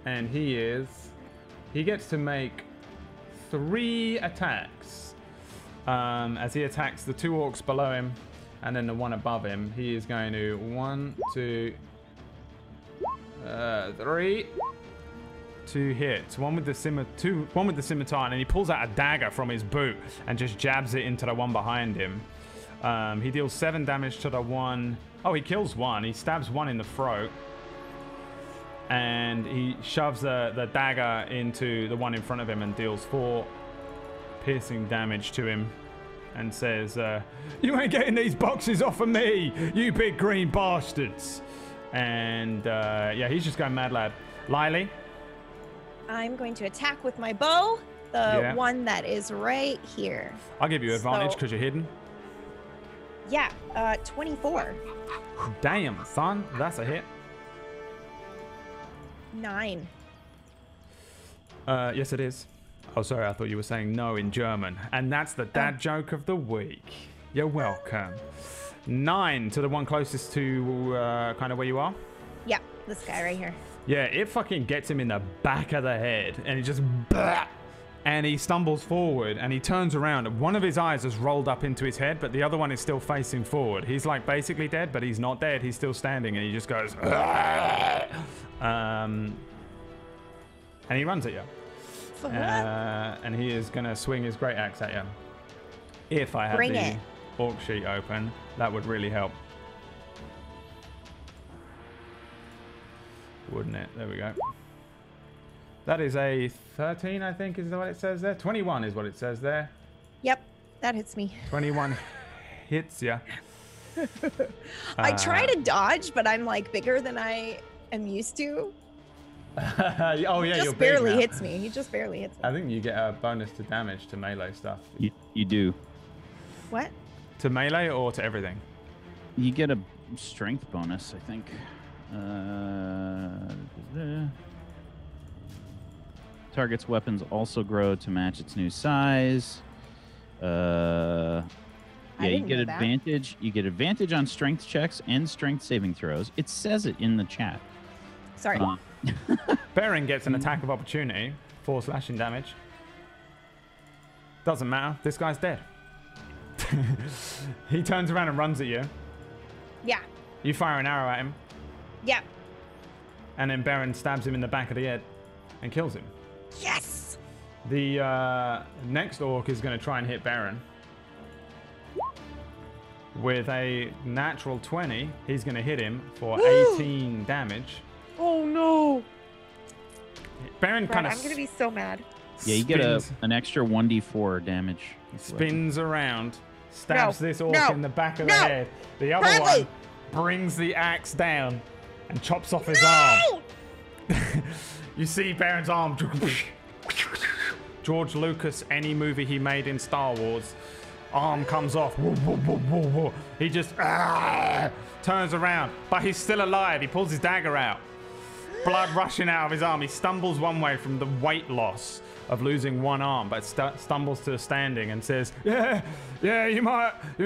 Speaker 2: And he gets to make 3 attacks. As he attacks the 2 orcs below him and then the one above him. He is going to 1, 2, 3. 2 hits. One with the scimitar, and then he pulls out a dagger from his boot and just jabs it into the one behind him. He deals 7 damage to the one. Oh, he kills one. He stabs one in the throat. And he shoves the dagger into the one in front of him and deals 4 piercing damage to him. And says, "You ain't getting these boxes off of me, you big green bastards." And yeah, he's just going mad lad. Lily?
Speaker 3: I'm going to attack with my bow, the one that is right here.
Speaker 2: I'll give you advantage because you're hidden.
Speaker 3: Yeah, 24.
Speaker 2: Damn, son, that's a hit.
Speaker 3: 9.
Speaker 2: Yes, it is. Oh, sorry, I thought you were saying no in German. And that's the dad joke of the week. You're welcome. 9 to the one closest to kind of where you are.
Speaker 3: Yeah, this guy right here.
Speaker 2: Yeah, it fucking gets him in the back of the head, and he just and he stumbles forward, and he turns around. One of his eyes has rolled up into his head, but the other one is still facing forward. He's like basically dead, but he's not dead. He's still standing, and he just goes, and he runs at you. And he is gonna swing his great axe at you. If I had the orc sheet open, that would really help. Wouldn't it? There we go. That is a 13, I think, is what it says there. 21 is what it says there.
Speaker 3: Yep, that hits me.
Speaker 2: 21 hits ya.
Speaker 3: I try to dodge, but I'm like bigger than I am used to.
Speaker 2: Oh yeah,
Speaker 3: he just barely hits me. He just barely hits me.
Speaker 2: I think you get a bonus to damage to melee stuff.
Speaker 7: You do.
Speaker 3: What?
Speaker 2: To melee or to everything?
Speaker 7: You get a strength bonus, I think. Target's weapons also grow to match its new size. Yeah, you get advantage. You get advantage on strength checks and strength saving throws. It says it in the chat.
Speaker 3: Sorry.
Speaker 2: Baron gets an attack of opportunity, 4 slashing damage. Doesn't matter. This guy's dead. He turns around and runs at you.
Speaker 3: Yeah.
Speaker 2: You fire an arrow at him.
Speaker 3: Yeah.
Speaker 2: And then Baron stabs him in the back of the head and kills him.
Speaker 3: Yes.
Speaker 2: The next orc is going to try and hit Baron. With a natural 20, he's going to hit him for 18 damage.
Speaker 3: Oh no.
Speaker 2: Baron kind of.
Speaker 3: I'm going to be so mad.
Speaker 7: Yeah, you get an extra 1d4 damage.
Speaker 2: Spins around, stabs this orc in the back of the head. The other one brings the axe down and chops off his arm. You see Baron's arm. George Lucas, any movie he made in Star Wars, arm comes off. He just turns around, but he's still alive. He pulls his dagger out. Blood rushing out of his arm. He stumbles one way from the weight loss of losing one arm, but stumbles to standing and says, "Yeah, I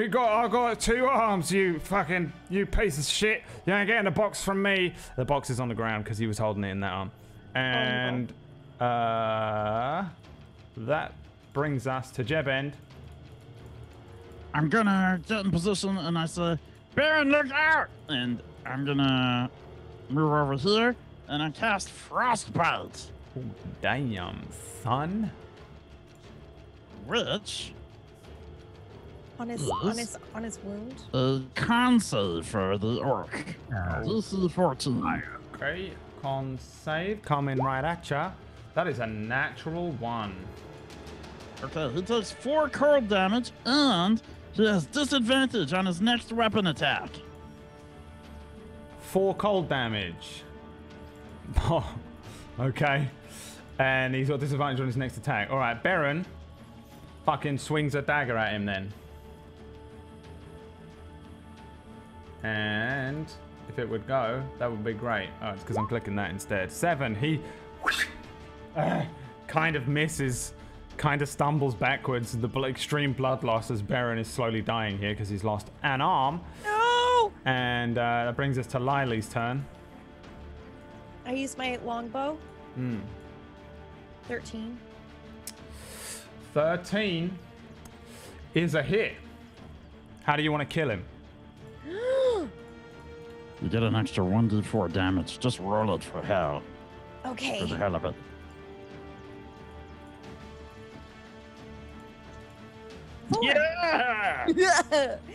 Speaker 2: got 2 arms. You piece of shit. You ain't getting a box from me." The box is on the ground because he was holding it in that arm. And that brings us to Jeb End.
Speaker 5: I'm gonna get in position and I say, "Baron, look out!" And I'm gonna move over here and I cast Frostbite.
Speaker 2: Damn, son.
Speaker 5: Which
Speaker 3: On his
Speaker 5: Yes.
Speaker 3: on his wound.
Speaker 5: Con save for the orc. DC 14.
Speaker 2: Okay, con save coming right at ya. That is a natural 1.
Speaker 5: Okay, he takes 4 cold damage and he has disadvantage on his next weapon attack.
Speaker 2: 4 cold damage. Oh, okay. And he's got disadvantage on his next attack. All right, Baron fucking swings a dagger at him then. And if it would go, that would be great. Oh, it's because I'm clicking that instead. 7. He kind of misses, kind of stumbles backwards. The extreme blood loss as Baron is slowly dying here because he's lost an arm.
Speaker 3: No!
Speaker 2: And that brings us to Lily's turn.
Speaker 3: I use my longbow. 13.
Speaker 2: 13 is a hit. How do you want to kill him?
Speaker 5: You get an extra 1d4 damage. Just roll it for hell.
Speaker 3: Okay.
Speaker 5: For the hell of it. Yeah!
Speaker 3: Yeah!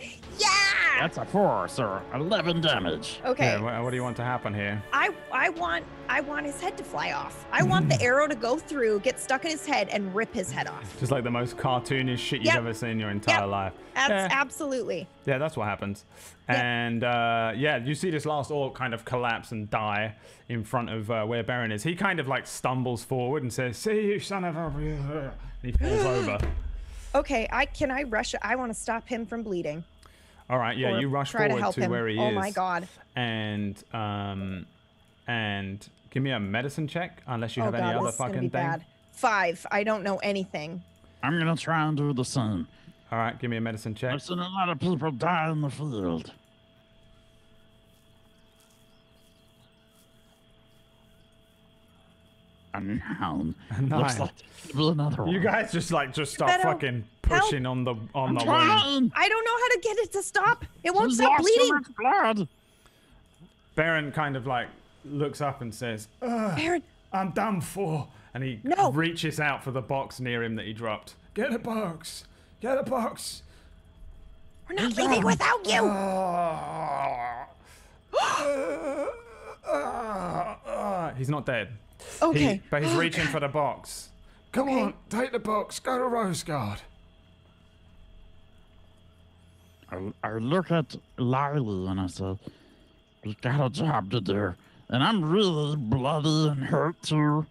Speaker 5: That's a 4, sir. 11 damage.
Speaker 3: Okay.
Speaker 2: Yeah, what do you want to happen here?
Speaker 3: I want his head to fly off. I want the arrow to go through, get stuck in his head, and rip his head off.
Speaker 2: Just like the most cartoonish shit you've
Speaker 3: Yep.
Speaker 2: ever seen in your entire life.
Speaker 3: That's absolutely.
Speaker 2: Yeah, that's what happens.
Speaker 3: Yep.
Speaker 2: And yeah, you see this last orc kind of collapse and die in front of where Baron is. He kind of like stumbles forward and says, "See you, son of a..." And he falls over.
Speaker 3: Okay, can I rush? I want to stop him from bleeding.
Speaker 2: All right, yeah,
Speaker 3: Or
Speaker 2: you rush
Speaker 3: try to
Speaker 2: forward
Speaker 3: help
Speaker 2: to
Speaker 3: him.
Speaker 2: where he
Speaker 3: Oh
Speaker 2: is.
Speaker 3: my god.
Speaker 2: And give me a medicine check, unless you have any other
Speaker 3: this is gonna
Speaker 2: fucking
Speaker 3: be
Speaker 2: thing.
Speaker 3: bad. 5. I don't know anything.
Speaker 5: I'm gonna try and do the same.
Speaker 2: All right, give me a medicine check.
Speaker 5: I've seen a lot of people die in the field. A 9. Looks like another one.
Speaker 2: You guys just start
Speaker 3: better
Speaker 2: fucking pushing on the
Speaker 5: I'm
Speaker 2: wound.
Speaker 5: trying.
Speaker 3: I don't know how to get it to stop. It won't
Speaker 5: He's
Speaker 3: stop
Speaker 5: lost so
Speaker 3: bleeding.
Speaker 5: much blood.
Speaker 2: Baron kind of like looks up and says,
Speaker 3: Baron,
Speaker 2: "I'm done for," and he
Speaker 3: No.
Speaker 2: reaches out for the box near him that he dropped. Get a box. Get a box.
Speaker 3: we're not leaving without you.
Speaker 2: He's not dead.
Speaker 3: Okay.
Speaker 2: But he's reaching for the box. Come
Speaker 3: Okay.
Speaker 2: on, take the box. Go to Rose Guard.
Speaker 5: I look at Lily and I said, "We got a job to do, and I'm really bloody and hurt too."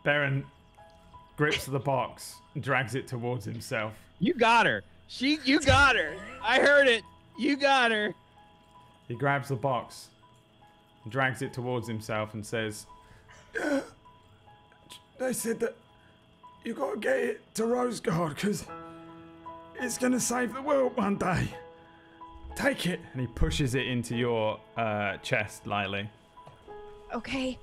Speaker 2: Baron grips the box and drags it towards himself.
Speaker 7: You got her. You got her. I heard it. You got her.
Speaker 2: He grabs the box, drags it towards himself, and says, "They said that you gotta get it to Rose Guard because it's gonna save the world one day. Take it." And he pushes it into your chest, Lily.
Speaker 3: Okay.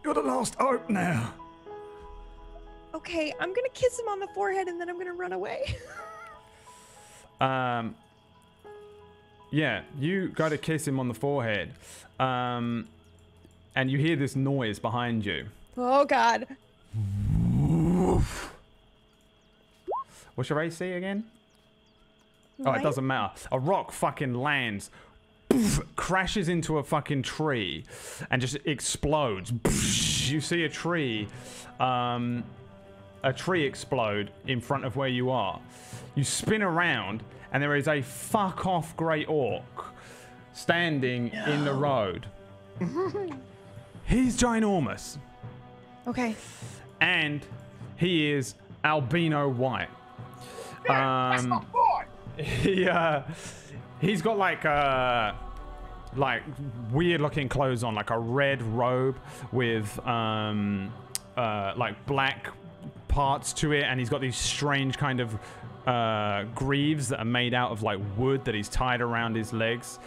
Speaker 2: You're the last hope now.
Speaker 3: Okay, I'm gonna kiss him on the forehead and then I'm gonna run away.
Speaker 2: Yeah, you go to kiss him on the forehead, and you hear this noise behind you.
Speaker 3: Oh god.
Speaker 2: What's your AC again? Oh, it
Speaker 3: Nine?
Speaker 2: doesn't matter. A rock fucking lands, poof, crashes into a fucking tree, and just explodes. Poof, you see a tree explode in front of where you are. You spin around, and there is a fuck off great orc standing in the road. He's ginormous,
Speaker 3: Okay.
Speaker 2: and he is albino white. He's got like weird looking clothes on, like a red robe with like black parts to it, and he's got these strange kind of greaves that are made out of like wood that he's tied around his legs.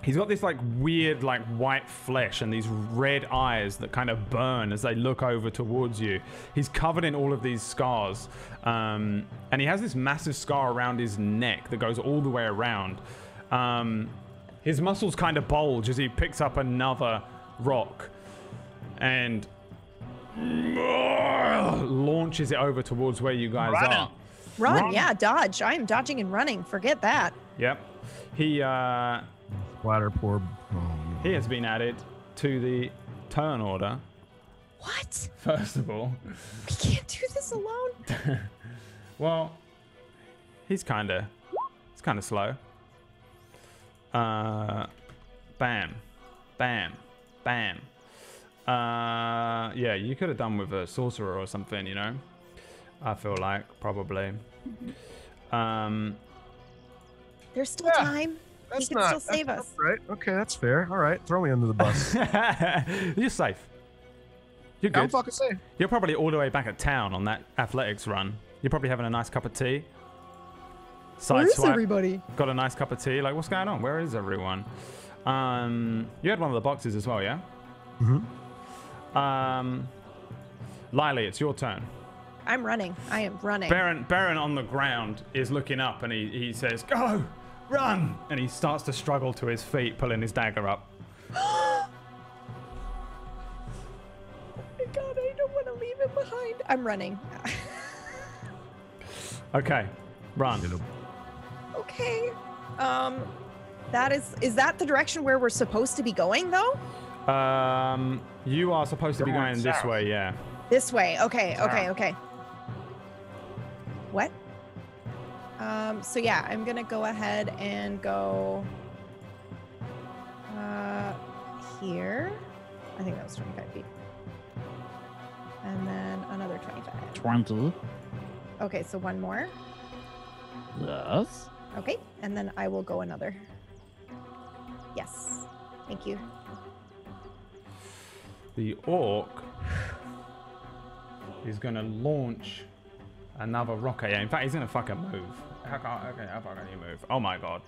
Speaker 2: He's got this like weird like white flesh and these red eyes that kind of burn as they look over towards you. He's covered in all of these scars, and he has this massive scar around his neck that goes all the way around. His muscles kind of bulge as he picks up another rock, and launches it over towards where you guys are.
Speaker 3: Run, yeah, dodge. I am dodging and running. Forget that.
Speaker 2: Yep. He
Speaker 4: Splatter poor.
Speaker 2: he has been added to the turn order.
Speaker 3: What?
Speaker 2: First of all.
Speaker 3: We can't do this alone.
Speaker 2: Well, he's kind of slow. Bam, bam, bam. Yeah, you could have done with a sorcerer or something, you know. I feel like probably.
Speaker 3: There's still time. He can still save us.
Speaker 4: Right. Okay, that's fair. All right, throw me under the bus.
Speaker 2: You're safe. You're good.
Speaker 4: I'm fucking safe.
Speaker 2: You're probably all the way back at town on that athletics run. You're probably having a nice cup of tea.
Speaker 3: Where is
Speaker 2: Sideswipe.
Speaker 3: everybody?
Speaker 2: Got a nice cup of tea. Like, what's going on? Where is everyone? You had one of the boxes as well, yeah?
Speaker 4: Mm-hmm.
Speaker 2: Lily, it's your turn.
Speaker 3: I'm running. I am running.
Speaker 2: Baron on the ground is looking up and he says, "Go! Run!" And he starts to struggle to his feet, pulling his dagger up.
Speaker 3: Oh my god, I don't want to leave him behind. I'm running.
Speaker 2: Okay, run.
Speaker 3: Okay. Is that the direction where we're supposed to be going though?
Speaker 2: You are supposed to be going this way, yeah.
Speaker 3: This way. Okay, okay. What? So yeah, I'm gonna go ahead and go here. I think that was 25 feet. And then another 25.
Speaker 5: 20.
Speaker 3: Okay, so one more.
Speaker 5: Yes.
Speaker 3: Okay, and then I will go another. Yes. Thank you.
Speaker 2: The orc is gonna launch another rocket. Yeah, in fact, he's gonna fucking move. How far can you move? Oh my god.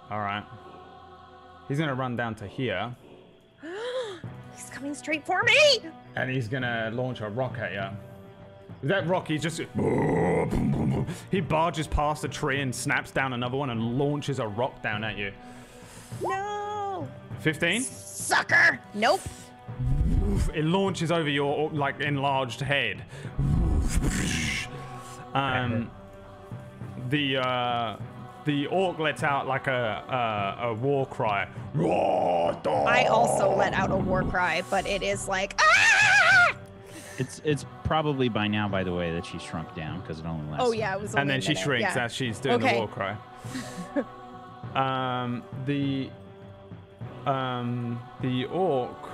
Speaker 2: Alright. He's gonna run down to here.
Speaker 3: He's coming straight for me!
Speaker 2: And he's gonna launch a rocket, yeah. That rock, he just... He barges past a tree and snaps down another one and launches a rock down at you.
Speaker 3: No!
Speaker 2: 15?
Speaker 3: Sucker! Nope.
Speaker 2: It launches over your, like, enlarged head. The orc lets out, like, a war cry.
Speaker 3: I also let out a war cry, but it is like, ah!
Speaker 7: It's probably by now, by the way, that she shrunk down because it only lasts.
Speaker 3: Oh yeah, it was. Only
Speaker 2: And then
Speaker 3: a
Speaker 2: she
Speaker 3: minute.
Speaker 2: shrinks
Speaker 3: Yeah.
Speaker 2: as she's doing the war cry. The orc.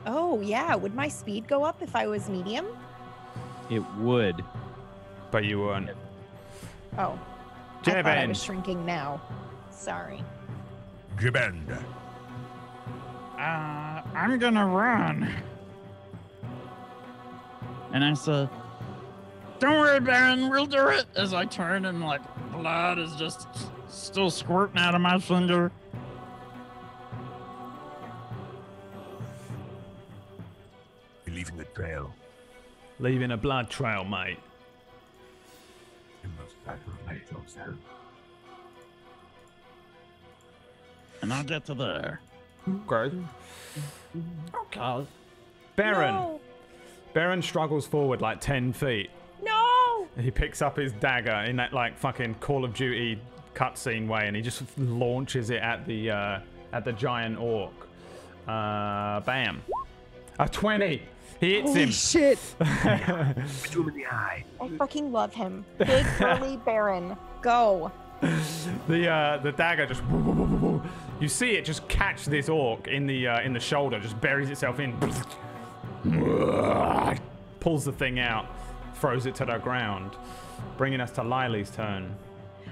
Speaker 3: Oh yeah, would my speed go up if I was medium?
Speaker 7: It would.
Speaker 2: But you weren't.
Speaker 3: Oh, I thought I
Speaker 2: Jebend.
Speaker 3: was shrinking now. Sorry.
Speaker 4: Jebend.
Speaker 5: I'm gonna run.
Speaker 7: And I said,
Speaker 5: Don't worry, Baron, we'll do it. As I turn and like blood is just still squirting out of my finger.
Speaker 4: You're leaving the trail.
Speaker 2: Leaving a blood trail, mate.
Speaker 4: You must sacrifice yourself.
Speaker 5: And I'll get to there.
Speaker 2: Great.
Speaker 5: Okay.
Speaker 2: Baron.
Speaker 3: No.
Speaker 2: Baron struggles forward like 10 feet.
Speaker 3: No.
Speaker 2: He picks up his dagger in that like fucking Call of Duty cutscene way, and he just launches it at the giant orc. Bam. A 20. He hits
Speaker 3: Holy
Speaker 2: him.
Speaker 3: shit.
Speaker 4: Shoot him in the eye.
Speaker 3: I fucking love him. Big burly Baron. Go.
Speaker 2: The dagger just. You see it just catch this orc in the shoulder, just buries itself in. Pulls the thing out, throws it to the ground, bringing us to Lily's turn.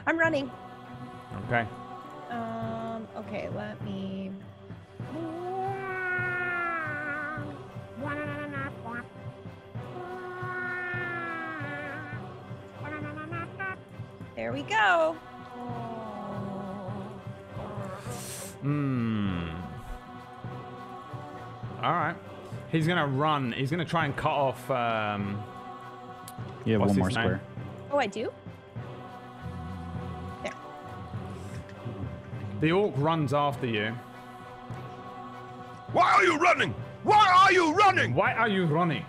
Speaker 3: I'm running.
Speaker 2: Okay.
Speaker 3: Okay, let me. There we go.
Speaker 2: All right. He's gonna run. He's gonna try and cut off.
Speaker 7: yeah,
Speaker 2: what's
Speaker 7: one more
Speaker 2: his name?
Speaker 7: square.
Speaker 3: Oh, I do? There.
Speaker 2: The orc runs after you.
Speaker 4: Why are you running? Why are you running?
Speaker 2: Why are you running?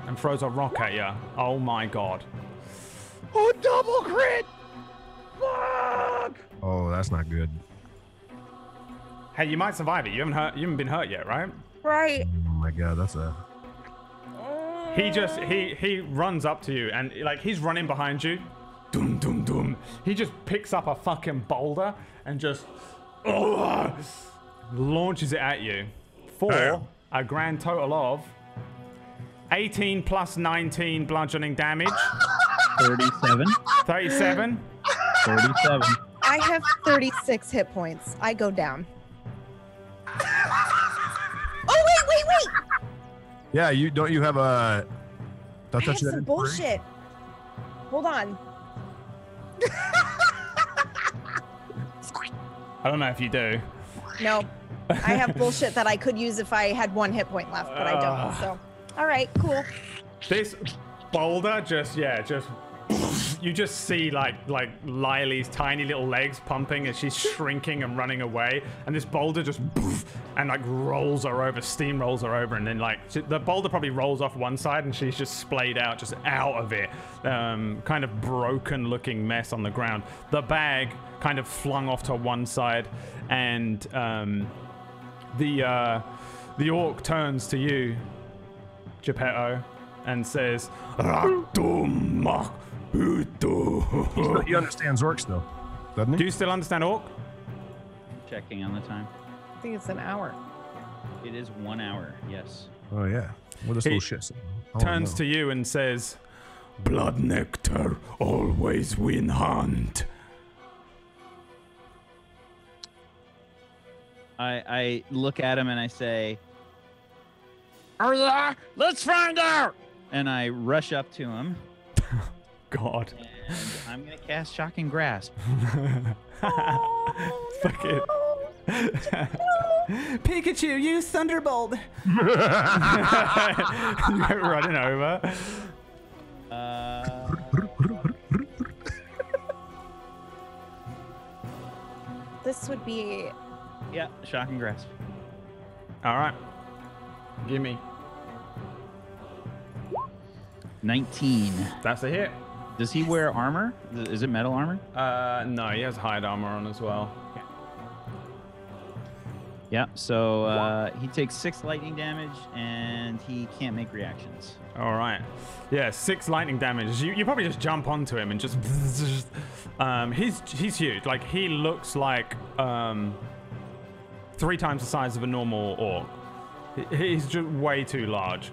Speaker 2: And throws a rock at you. Oh my god.
Speaker 7: Oh, double crit! Fuck!
Speaker 4: Oh, that's not good.
Speaker 2: Hey, you might survive it. You haven't been hurt yet, right?
Speaker 3: Right.
Speaker 4: Oh my god, that's a.
Speaker 2: He runs up to you and like he's running behind you. Dum dum dum. He just picks up a fucking boulder and just launches it at you for a grand total of 18 plus 19 bludgeoning damage.
Speaker 7: 37.
Speaker 2: 37.
Speaker 7: 37.
Speaker 3: I have 36 hit points. I go down. Oh, wait.
Speaker 4: Yeah, you have a.
Speaker 3: I have some bullshit. Hold on.
Speaker 2: I don't know if you do.
Speaker 3: No, I have bullshit that I could use if I had 1 hit point left, but I don't. So, all right, cool.
Speaker 2: This boulder you just see like Lily's tiny little legs pumping as she's shrinking and running away, and this boulder just and like rolls her over, steamrolls her over, and then like the boulder probably rolls off one side and she's just splayed out, just out of it, kind of broken looking mess on the ground. The bag kind of flung off to one side, and the orc turns to you, Geppetto, and says,
Speaker 4: He understands orcs though, doesn't he?
Speaker 2: do you still understand orc?
Speaker 7: Checking on the time.
Speaker 3: I think it's an hour.
Speaker 7: It is 1 hour, yes.
Speaker 4: Oh yeah. Well, this
Speaker 2: He
Speaker 4: little shit.
Speaker 2: Turns to you and says, blood nectar always win hunt.
Speaker 7: I look at him and I say,
Speaker 5: Oh yeah? Let's find out!
Speaker 7: and I rush up to him,
Speaker 2: God.
Speaker 7: and I'm gonna cast Shocking Grasp.
Speaker 2: Fuck it. Pikachu, use Thunderbolt. You go running over.
Speaker 3: This would be
Speaker 7: Yeah, Shocking Grasp.
Speaker 2: All right. Gimme.
Speaker 7: 19.
Speaker 2: That's a hit.
Speaker 7: Does he wear armor? Is it metal armor?
Speaker 2: No, he has hide armor on as well.
Speaker 7: Yeah, so he takes 6 lightning damage and he can't make reactions.
Speaker 2: All right. Yeah, 6 lightning damage. You probably just jump onto him and just. He's huge. Like he looks like 3 times the size of a normal orc. He's just way too large.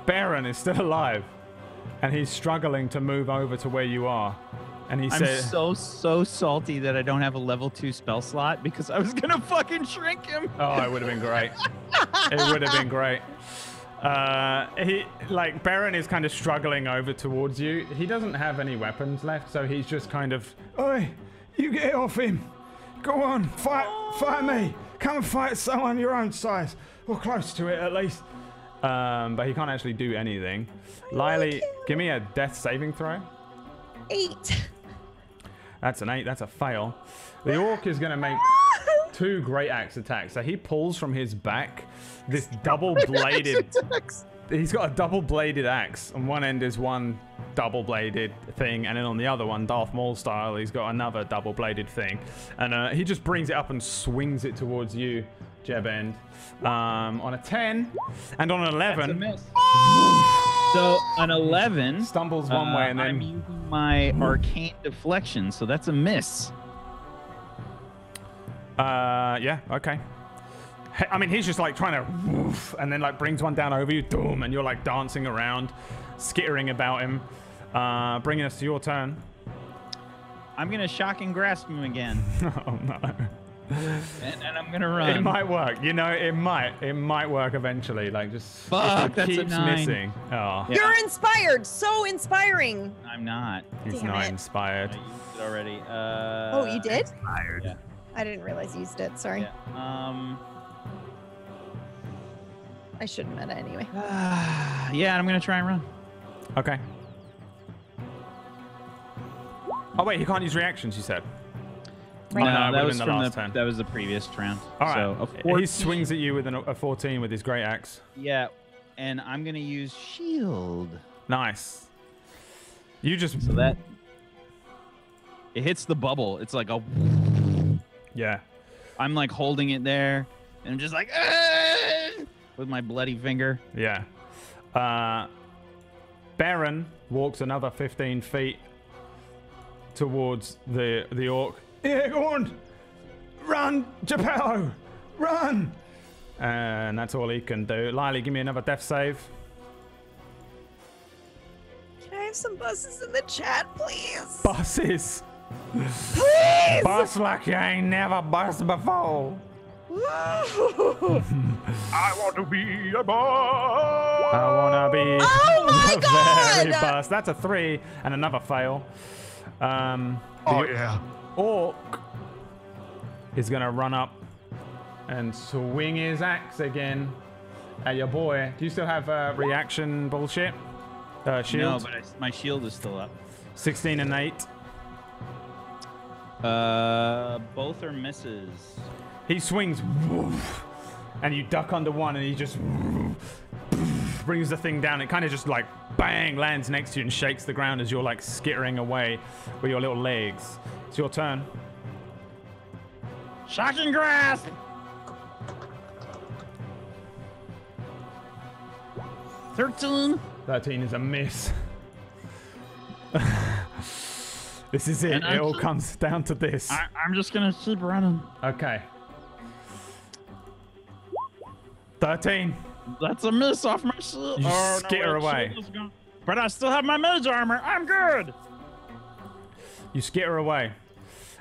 Speaker 2: Baron is still alive, and he's struggling to move over to where you are. And he says,
Speaker 7: I'm so salty that I don't have a level 2 spell slot because I was gonna fucking shrink him.
Speaker 2: "Oh, it would have been great. It would have been great." Baron is kind of struggling over towards you. He doesn't have any weapons left, so he's just kind of,
Speaker 8: Oi, you get off him. Go on, fight me. Come and fight someone your own size, or close to it at least.
Speaker 2: but he can't actually do anything. Lily, give me a death saving throw.
Speaker 3: 8.
Speaker 2: That's an 8. That's a fail. The orc is going to make 2 great axe attacks. So he pulls from his back this double-bladed... He's got a double-bladed axe. On one end is one double-bladed thing, and then on the other one, Darth Maul style, he's got another double-bladed thing. And he just brings it up and swings it towards you, Jebend. On a 10 and on an 11.
Speaker 7: That's a miss. So an 11
Speaker 2: stumbles one way and then
Speaker 7: I'm using my arcane deflection, so that's a miss.
Speaker 2: Yeah, okay. I mean, he's just like trying to woof, and then like brings one down over you, boom, and you're like dancing around, skittering about him, bringing us to your turn.
Speaker 7: I'm gonna Shocking Grasp him again.
Speaker 2: Oh no.
Speaker 7: And I'm gonna run.
Speaker 2: It might work, you know. It might work eventually. Like just
Speaker 7: Fuck,
Speaker 2: it
Speaker 7: that's a
Speaker 2: keeps
Speaker 7: 9.
Speaker 2: missing. Oh,
Speaker 7: Yeah.
Speaker 3: You're inspired. So inspiring.
Speaker 7: I'm not.
Speaker 2: he's
Speaker 3: Damn
Speaker 2: not
Speaker 3: it.
Speaker 2: inspired.
Speaker 7: I used it already.
Speaker 3: Oh, you did?
Speaker 4: Tired.
Speaker 7: Yeah.
Speaker 3: I didn't realize you used it. Sorry.
Speaker 7: Yeah.
Speaker 3: I shouldn't meta anyway.
Speaker 7: Yeah, I'm gonna try and run.
Speaker 2: Okay. Oh wait, he can't use reactions. You said.
Speaker 3: right?
Speaker 2: no,
Speaker 3: now.
Speaker 2: it
Speaker 7: that
Speaker 2: would've
Speaker 7: was
Speaker 2: been the
Speaker 7: from
Speaker 2: last
Speaker 7: the
Speaker 2: turn.
Speaker 7: that was the previous round.
Speaker 2: All right.
Speaker 7: So a
Speaker 2: He
Speaker 7: 14,
Speaker 2: swings at you with a 14 with his great axe.
Speaker 7: Yeah, and I'm gonna use shield.
Speaker 2: Nice. You just
Speaker 7: So that it hits the bubble. It's like a.
Speaker 2: yeah.
Speaker 7: I'm like holding it there, and I'm just like "Ah!" with my bloody finger.
Speaker 2: Yeah. Baron walks another 15 feet towards the orc. Yeah, go on! Run, Geppetto! Run! And that's all he can do. Lily, give me another death save.
Speaker 3: Can I have some buses in the chat, please?
Speaker 2: Buses!
Speaker 3: Please!
Speaker 2: Bus like you ain't never bust before.
Speaker 4: I want to be a boss.
Speaker 2: I wanna be
Speaker 3: Oh my
Speaker 2: very
Speaker 3: God!
Speaker 2: bust. That's a 3 and another fail.
Speaker 4: Oh yeah.
Speaker 2: Orc is gonna run up and swing his axe again at your boy. Do you still have reaction bullshit? Shield?
Speaker 7: No, but my shield is still up.
Speaker 2: 16 and 8.
Speaker 7: Both are misses.
Speaker 2: He swings, woof, and you duck under one, and he just brings the thing down. It kind of just like bang lands next to you and shakes the ground as you're like skittering away with your little legs. It's your turn.
Speaker 5: Shocking grasp.
Speaker 7: 13.
Speaker 2: 13 is a miss. This is it.
Speaker 5: And
Speaker 2: It all comes down to this.
Speaker 5: I'm just gonna keep running.
Speaker 2: Okay. 13.
Speaker 5: That's a miss off my shield.
Speaker 2: You
Speaker 5: Oh, no,
Speaker 2: skitter
Speaker 5: wait,
Speaker 2: away.
Speaker 5: shield is gone. But I still have my mage armor. I'm good.
Speaker 2: You skitter away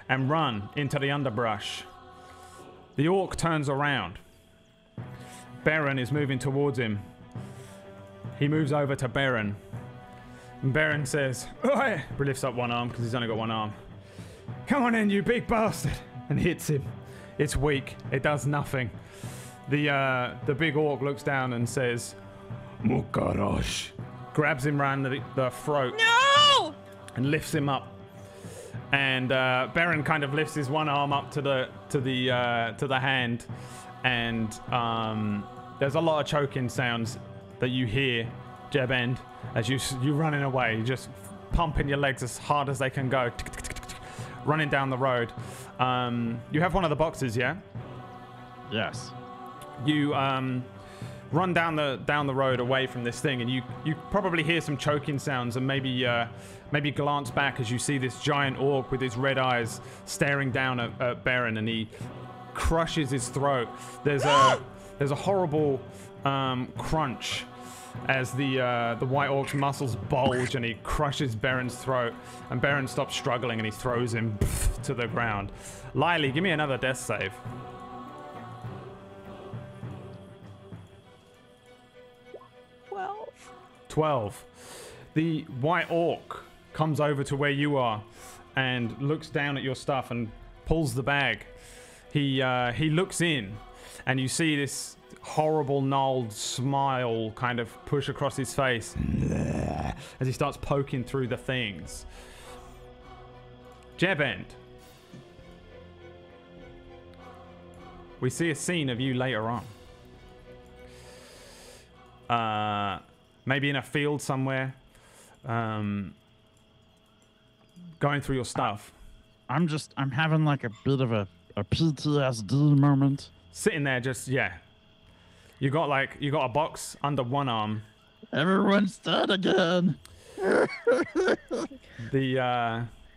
Speaker 2: and run into the underbrush. The orc turns around. Baron is moving towards him. He moves over to Baron. And Baron says, "Oi!" He lifts up one arm because he's only got one arm. "Come on in, you big bastard!" And hits him. It's weak. It does nothing. The big orc looks down and says,
Speaker 9: Mukarash.
Speaker 2: grabs him round the throat
Speaker 3: No!
Speaker 2: and lifts him up. And Baron kind of lifts his one arm up to the hand, and there's a lot of choking sounds that you hear, Jeb End, as you're running away. You're just pumping your legs as hard as they can go, running down the road. You have one of the boxes, yeah?
Speaker 5: Yes.
Speaker 2: You run down the road away from this thing, and you probably hear some choking sounds, and maybe glance back as you see this giant orc with his red eyes staring down at Baron, and he crushes his throat. There's a horrible crunch as the white orc's muscles bulge, and he crushes Baron's throat, and Baron stops struggling, and he throws him to the ground. Lily, give me another death save. 12. The white orc comes over to where you are and looks down at your stuff and pulls the bag. He looks in, and you see this horrible gnarled smile kind of push across his face as he starts poking through the things. Jebend, we see a scene of you later on. Maybe in a field somewhere, going through your stuff.
Speaker 5: I'm having like a bit of a PTSD moment.
Speaker 2: Sitting there just, yeah. You got a box under one arm.
Speaker 5: Everyone's dead again.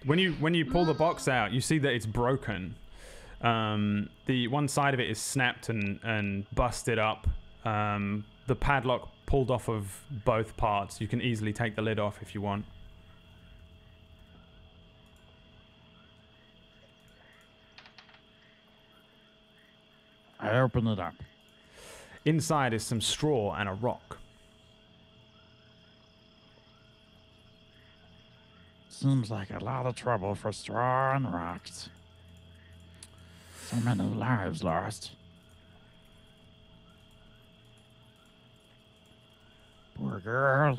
Speaker 2: When you pull the box out, you see that it's broken. The one side of it is snapped and busted up. The padlock pulled off of both parts. You can easily take the lid off if you want.
Speaker 5: I open it up.
Speaker 2: Inside is some straw and a rock.
Speaker 5: Seems like a lot of trouble for straw and rocks. So many lives lost. Poor girl.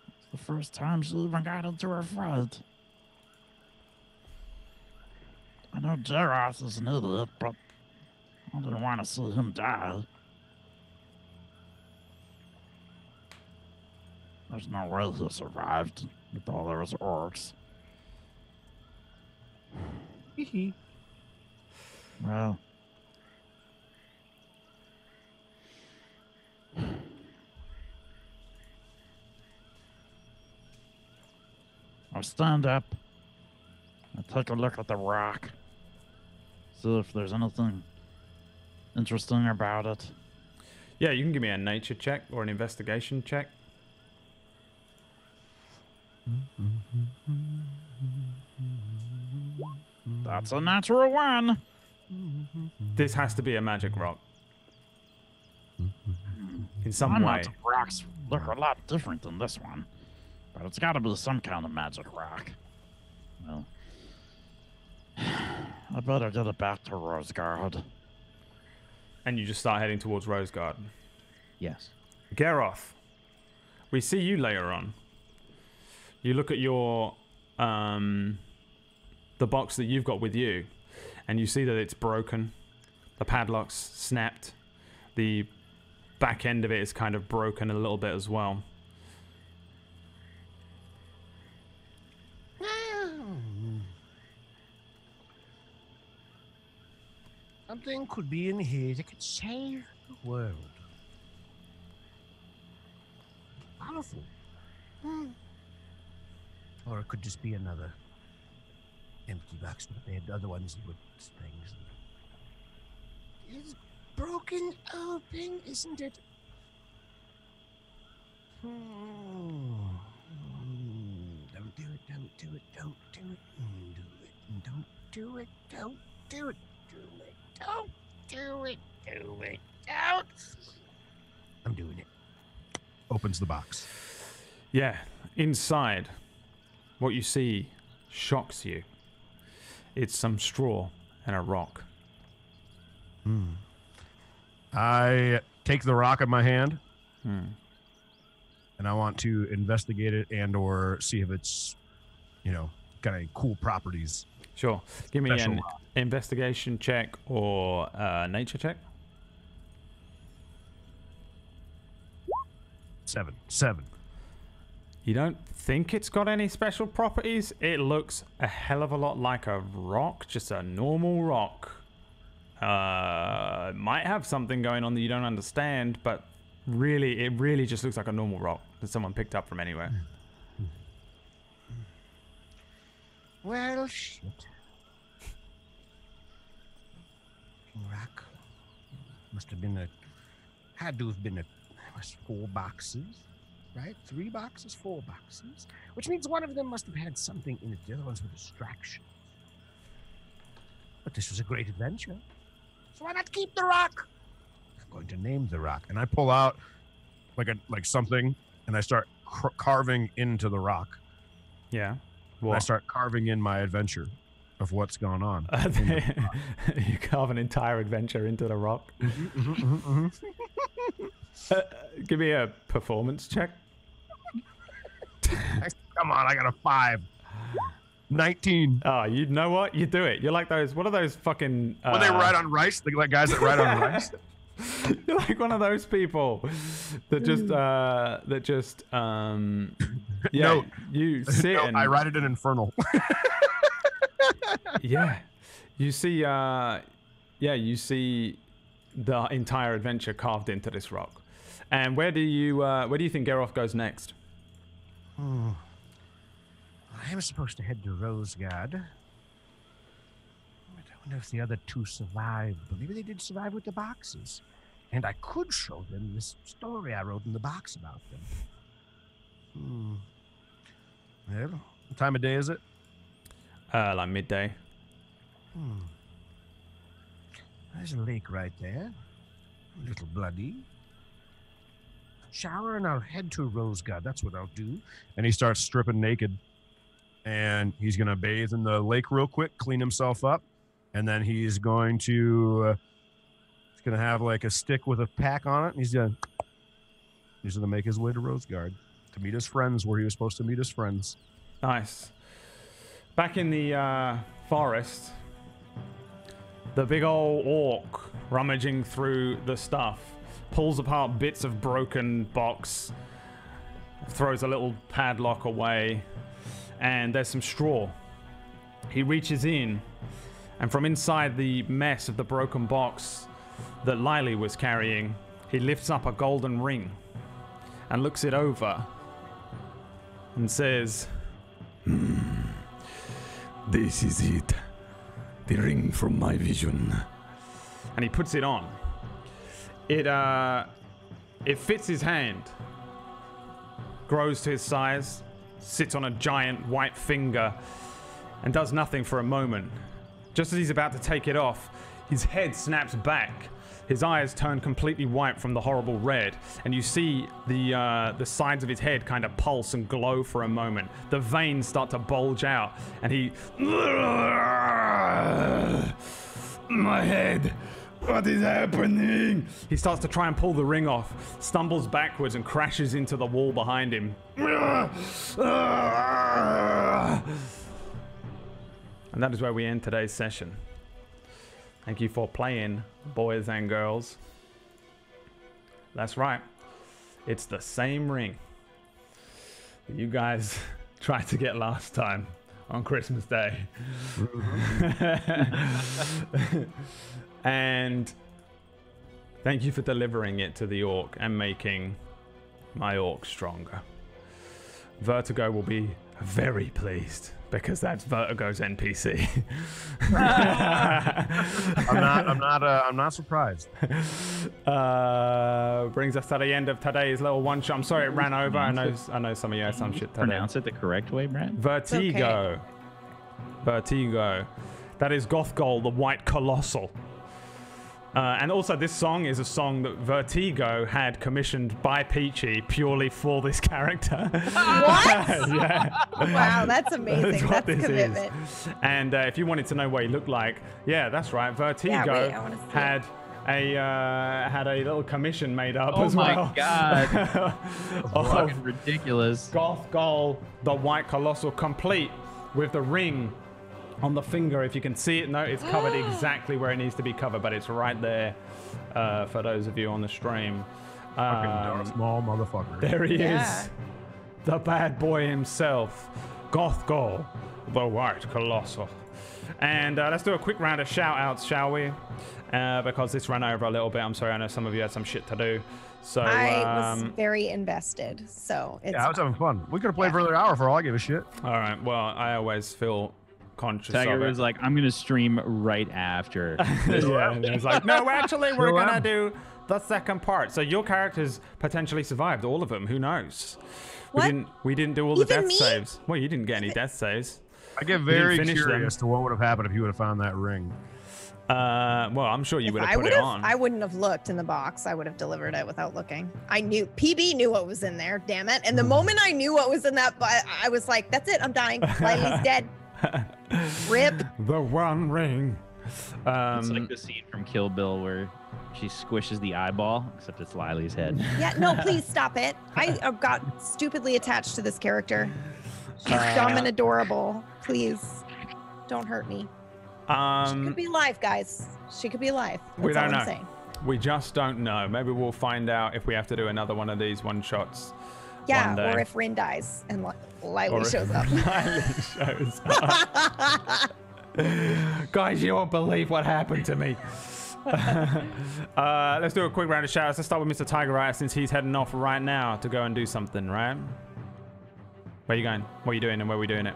Speaker 5: It's the first time she even got into a fight. I know Jaroth is an idiot, but I didn't want to see him die. There's no way he survived with all those orcs. Well, I'll stand up and take a look at the rock. See if there's anything interesting about it.
Speaker 2: Yeah, you can give me a nature check or an investigation check.
Speaker 5: That's a natural one.
Speaker 2: This has to be a magic rock. In some
Speaker 5: My
Speaker 2: way.
Speaker 5: magic rocks look a lot different than this one, but it's got to be some kind of magic rock. Well, I better get it back to Rosegard.
Speaker 2: And you just start heading towards Rosegard.
Speaker 7: Yes.
Speaker 2: Garoth, we see you later on. You look at your the box that you've got with you, and you see that it's broken. The padlock's snapped. The back end of it is kind of broken a little bit as well.
Speaker 6: Something could be in here that could save the world. Powerful. Or it could just be another empty box, but they had other ones with things. It's broken open, isn't it? Don't do it, don't do it, don't do it, don't do it, don't do it, don't do it, don't. I'm doing it.
Speaker 4: Opens the box.
Speaker 2: Yeah, inside, what you see shocks you. It's some straw and a rock.
Speaker 4: I take the rock in my hand, and I want to investigate it and or see if it's, got any cool properties.
Speaker 2: Sure. Give me
Speaker 4: Special
Speaker 2: an
Speaker 4: rock.
Speaker 2: investigation check or nature check.
Speaker 4: 7.
Speaker 2: You don't think it's got any special properties? It looks a hell of a lot like a rock, just a normal rock. Might have something going on that you don't understand, but really, it really just looks like a normal rock that someone picked up from anywhere.
Speaker 6: Well, shit. Rock. Had to have been 4 boxes, right? 3 boxes, 4 boxes. Which means one of them must have had something in it. The other ones were distractions. But this was a great adventure. So why not keep the rock?
Speaker 4: I'm going to name the rock, and I pull out like something, and I start carving into the rock.
Speaker 2: Yeah.
Speaker 4: And I
Speaker 2: What?
Speaker 4: start carving in my adventure of what's going on.
Speaker 2: You carve an entire adventure into the rock. Give me a performance check.
Speaker 4: Come on, I got a 5. 19.
Speaker 2: Oh, you know what? You do it. You're like those. What are those fucking?
Speaker 4: When they ride on rice, the guys that ride on rice.
Speaker 2: You're like one of those people that just yeah.
Speaker 4: No.
Speaker 2: You sit
Speaker 4: No,
Speaker 2: and
Speaker 4: I ride it in Infernal.
Speaker 2: yeah. You see you see the entire adventure carved into this rock. And where do you think Geralt goes next?
Speaker 6: I am supposed to head to Rosegard. But I wonder if the other 2 survived. But maybe they did survive with the boxes. And I could show them this story I wrote in the box about them.
Speaker 4: Well, what time of day is it?
Speaker 2: Like midday.
Speaker 6: There's a lake right there. A little bloody. Shower and I'll head to Rosegard. That's what I'll do.
Speaker 4: And he starts stripping naked. And he's going to bathe in the lake real quick, clean himself up. And then he's going to have like a stick with a pack on it. And he's going to make his way to Rosegard to meet his friends where he was supposed to meet his friends.
Speaker 2: Nice. Back in the forest, The big old orc rummaging through the stuff, pulls apart bits of broken box, throws a little padlock away, and there's some straw. He reaches in, and from inside the mess of the broken box that Lily was carrying, he lifts up a golden ring and looks it over and says,
Speaker 9: This is it. The ring from my vision.
Speaker 2: and he puts it on. It fits his hand, grows to his size, sits on a giant white finger, and does nothing for a moment. Just as he's about to take it off, his head snaps back. His eyes turn completely white from the horrible red, and you see the sides of his head kind of pulse and glow for a moment. The veins start to bulge out, and he...
Speaker 9: My head! What is happening?
Speaker 2: He starts to try and pull the ring off, stumbles backwards and crashes into the wall behind him. And that is where we end today's session. Thank you for playing, boys and girls. That's right. It's the same ring that you guys tried to get last time on Christmas Day. And thank you for delivering it to the orc and making my orc stronger. Vertigo will be very pleased because that's Vertigo's NPC.
Speaker 4: I'm not surprised.
Speaker 2: Brings us to the end of today's little one shot. I'm sorry it ran over. I know some of you had some shit today.
Speaker 7: Pronounce it the correct way, Brad.
Speaker 2: Vertigo.
Speaker 3: Okay.
Speaker 2: Vertigo. That is Gothgol, the White Colossal. And also, this song is a song that Vertigo had commissioned by Peachy purely for this character.
Speaker 3: What?
Speaker 2: Yeah.
Speaker 3: Wow, that's amazing.
Speaker 2: what
Speaker 3: That's
Speaker 2: this
Speaker 3: commitment.
Speaker 2: is. And if you wanted to know what he looked like, yeah, that's right. Vertigo
Speaker 3: Yeah, wait, I wanna see
Speaker 2: had a little commission made up
Speaker 7: Oh
Speaker 2: as
Speaker 7: my
Speaker 2: well.
Speaker 7: god.
Speaker 2: of
Speaker 7: Fucking ridiculous.
Speaker 2: Gothgol, the White Colossal, complete with the ring on the finger. If you can see it, no, it's covered exactly where it needs to be covered, but it's right there for those of you on the stream.
Speaker 4: Fucking small motherfucker.
Speaker 2: There he
Speaker 3: Yeah.
Speaker 2: is, the bad boy himself, Gothgol, the White Colossal. And let's do a quick round of shout-outs, shall we? Because this ran over a little bit. I'm sorry, I know some of you had some shit to do. So
Speaker 3: I was very invested, so it's
Speaker 4: Yeah, I was having fun. We could have played for another hour for all I give a shit.
Speaker 2: all right, well, I always feel conscious
Speaker 7: Tiger
Speaker 2: of it.
Speaker 7: was like, I'm gonna stream right after.
Speaker 2: Yeah, and it's like, no, actually, we're
Speaker 4: Sure
Speaker 2: gonna
Speaker 4: am.
Speaker 2: do the second part. So your characters potentially survived, all of them. Who knows?
Speaker 3: What?
Speaker 2: We didn't do all the
Speaker 3: Even
Speaker 2: death
Speaker 3: me?
Speaker 2: saves. Well, you didn't get any death saves.
Speaker 4: I get very
Speaker 2: finish them.
Speaker 4: curious to what would have happened if you would have found that ring.
Speaker 2: Well, I'm sure you
Speaker 3: If
Speaker 2: would
Speaker 3: I
Speaker 2: have put it
Speaker 3: would've-
Speaker 2: on.
Speaker 3: I wouldn't have looked in the box. I would have delivered it without looking. I knew PB knew what was in there. Damn it! And the moment I knew what was in that, I was like, "That's it. I'm dying. Lily's dead. Rip."
Speaker 2: The One Ring.
Speaker 7: It's like the scene from Kill Bill where she squishes the eyeball, except it's Lily's head.
Speaker 3: Yeah. No, please stop it. I got stupidly attached to this character. She's dumb and adorable. Please, don't hurt me. She could be alive, guys. She could be alive. That's
Speaker 2: we don't
Speaker 3: all
Speaker 2: know.
Speaker 3: I'm saying.
Speaker 2: We just don't know. Maybe we'll find out if we have to do another one of these one shots.
Speaker 3: Yeah,
Speaker 2: one day.
Speaker 3: or if Rin dies and Lily
Speaker 2: Or if
Speaker 3: shows up.
Speaker 2: Riley shows up. Guys, you won't believe what happened to me. Let's do a quick round of shoutouts. Let's start with Mr. Tiger Riot since he's heading off right now to go and do something, right? Where are you going? What are you doing and where are we doing it?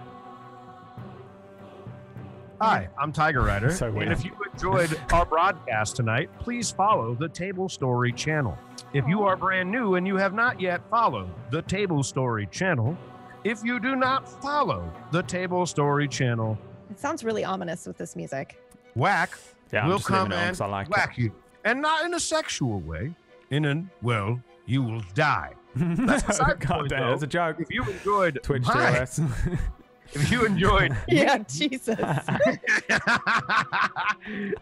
Speaker 4: Hi, I'm Tiger Rider.
Speaker 2: So weird.
Speaker 4: And if you enjoyed our broadcast tonight, please follow the Tablestory channel. If you are brand new and you have not yet followed the Tablestory channel, if you do not follow the Tablestory channel,
Speaker 3: It sounds really ominous with this music.
Speaker 4: whack
Speaker 2: Yeah, I'm
Speaker 4: will
Speaker 2: just leaving
Speaker 4: come
Speaker 2: it on
Speaker 4: and
Speaker 2: 'cause I like
Speaker 4: whack you. And not in a sexual way, well, you will die. That's beside the
Speaker 2: God
Speaker 4: point,
Speaker 2: damn,
Speaker 4: though.
Speaker 2: it's a joke.
Speaker 4: If you enjoyed
Speaker 2: Twitch
Speaker 4: my-
Speaker 2: TOS.
Speaker 4: if you enjoyed
Speaker 3: Yeah, Jesus.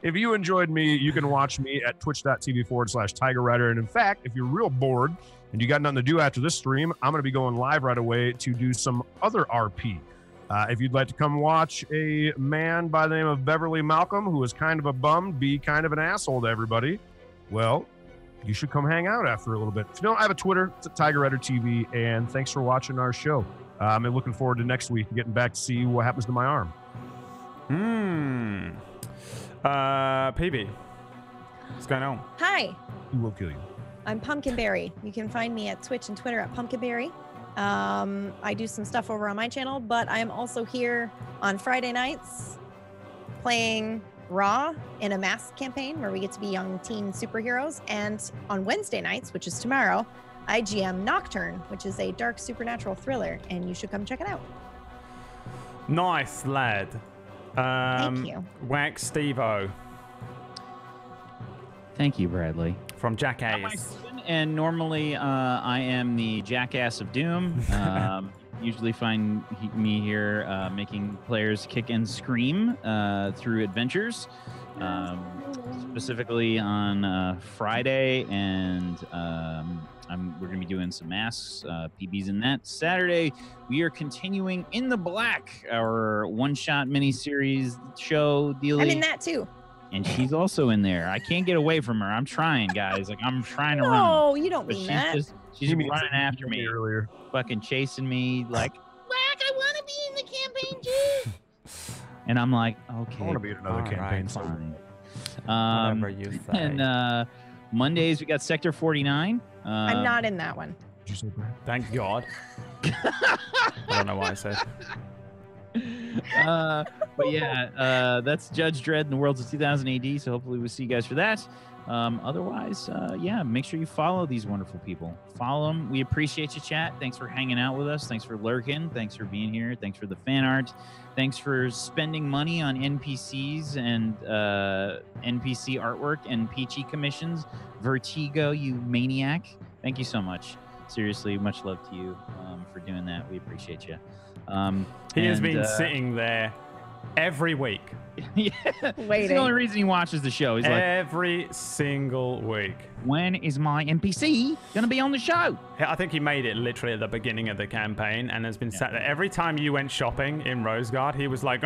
Speaker 4: if you enjoyed me, you can watch me at twitch.tv/Tiger Rider. And in fact, if you're real bored and you got nothing to do after this stream, I'm going to be going live right away to do some other RP. If you'd like to come watch a man by the name of Beverly Malcolm, who is kind of a bum, be kind of an asshole to everybody, well, you should come hang out after a little bit. If you don't have a Twitter, it's at Tiger Rider TV. And thanks for watching our show. I'm looking forward to next week getting back to see what happens to my arm.
Speaker 2: PB, what's going on?
Speaker 3: Hi,
Speaker 4: Who will kill you?
Speaker 3: I'm Pumpkinberry. You can find me at Twitch and Twitter at Pumpkinberry. I do some stuff over on my channel, but I'm also here on Friday nights playing Raw in a mask campaign where we get to be young teen superheroes. And on Wednesday nights, which is tomorrow, I GM Nocturne, which is a dark supernatural thriller, and you should come check it out.
Speaker 2: Nice, lad.
Speaker 3: Thank you.
Speaker 2: Wax Steve-O
Speaker 7: Thank you, Bradley.
Speaker 2: from Jackass.
Speaker 7: And normally I am the Jackass of Doom. Usually find me here making players kick and scream through adventures. Specifically on Friday, and we're going to be doing some masks, PBs in that. Saturday, we are continuing In the Black, our one-shot mini-series show dealie.
Speaker 3: I'm in that too.
Speaker 7: And she's also in there. I can't get away from her. I'm trying, guys. Like, I'm trying to run.
Speaker 3: No, you don't
Speaker 7: But
Speaker 3: mean that.
Speaker 7: She's
Speaker 4: You mean
Speaker 7: running after me,
Speaker 4: earlier.
Speaker 7: fucking chasing me, like, Black, I want to be in the campaign too. And I'm like, okay.
Speaker 4: I want to be in another
Speaker 2: All
Speaker 4: campaign.
Speaker 2: right,
Speaker 4: Fine.
Speaker 2: Whatever you say.
Speaker 7: And Mondays, we got Sector 49.
Speaker 3: I'm not in that one.
Speaker 4: Did you say Brad?
Speaker 2: Thank God. I don't know why I said.
Speaker 7: But yeah, that's Judge Dredd in the Worlds of 2000 AD. So hopefully we'll see you guys for that. Otherwise, yeah, make sure you follow these wonderful people. Follow them. We appreciate you, chat. Thanks for hanging out with us. Thanks for lurking. Thanks for being here. Thanks for the fan art. Thanks for spending money on NPCs and NPC artwork and peachy commissions. Vertigo, you maniac. Thank you so much. Seriously, much love to you for doing that. We appreciate you.
Speaker 2: He has been sitting there every week.
Speaker 7: Yeah, that's
Speaker 3: Waiting.
Speaker 7: the only reason he watches the show. He's like,
Speaker 2: Every single week.
Speaker 7: when is my NPC gonna be on the show?
Speaker 2: I think he made it literally at the beginning of the campaign and has been sat there. Every time you went shopping in Rosegard, he was like,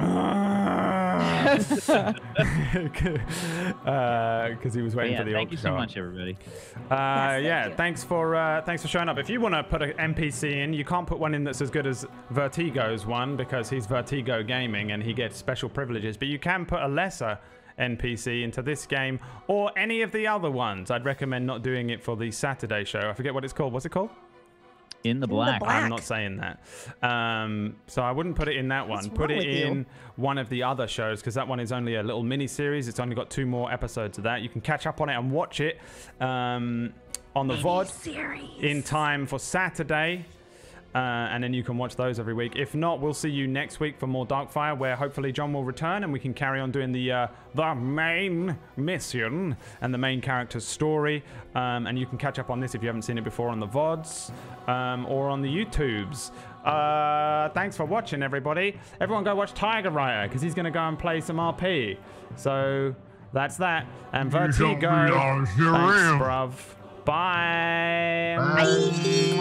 Speaker 2: because he was waiting
Speaker 7: Yeah,
Speaker 2: for the
Speaker 7: thank
Speaker 2: orc
Speaker 7: you
Speaker 2: to
Speaker 7: so
Speaker 2: show up.
Speaker 7: much, everybody.
Speaker 2: Yeah,
Speaker 3: you.
Speaker 2: thanks for showing up. If you want to put an NPC in, you can't put one in that's as good as Vertigo's one because he's Vertigo Gaming and he gets special privileges. But you can put a lesser NPC into this game or any of the other ones. I'd recommend not doing it for the Saturday show. I forget what it's called. What's it called?
Speaker 7: In the Black.
Speaker 3: Black.
Speaker 2: I'm not saying that. So I wouldn't put it in that one.
Speaker 3: What's
Speaker 2: Put
Speaker 3: wrong
Speaker 2: it
Speaker 3: with you?
Speaker 2: in one of the other shows because that one is only a little mini series. It's only got 2 more episodes of that. You can catch up on it and watch it on the VOD in time for Saturday. And then you can watch those every week. If not, we'll see you next week for more Darkfire, where hopefully John will return and we can carry on doing the main mission and the main character's story. And you can catch up on this if you haven't seen it before on the VODs or on the YouTubes. Thanks for watching, everybody. Everyone go watch Tiger Rider because he's going to go and play some RP. So that's that. And Vertigo. Thanks, bruv. Bye.
Speaker 3: Bye.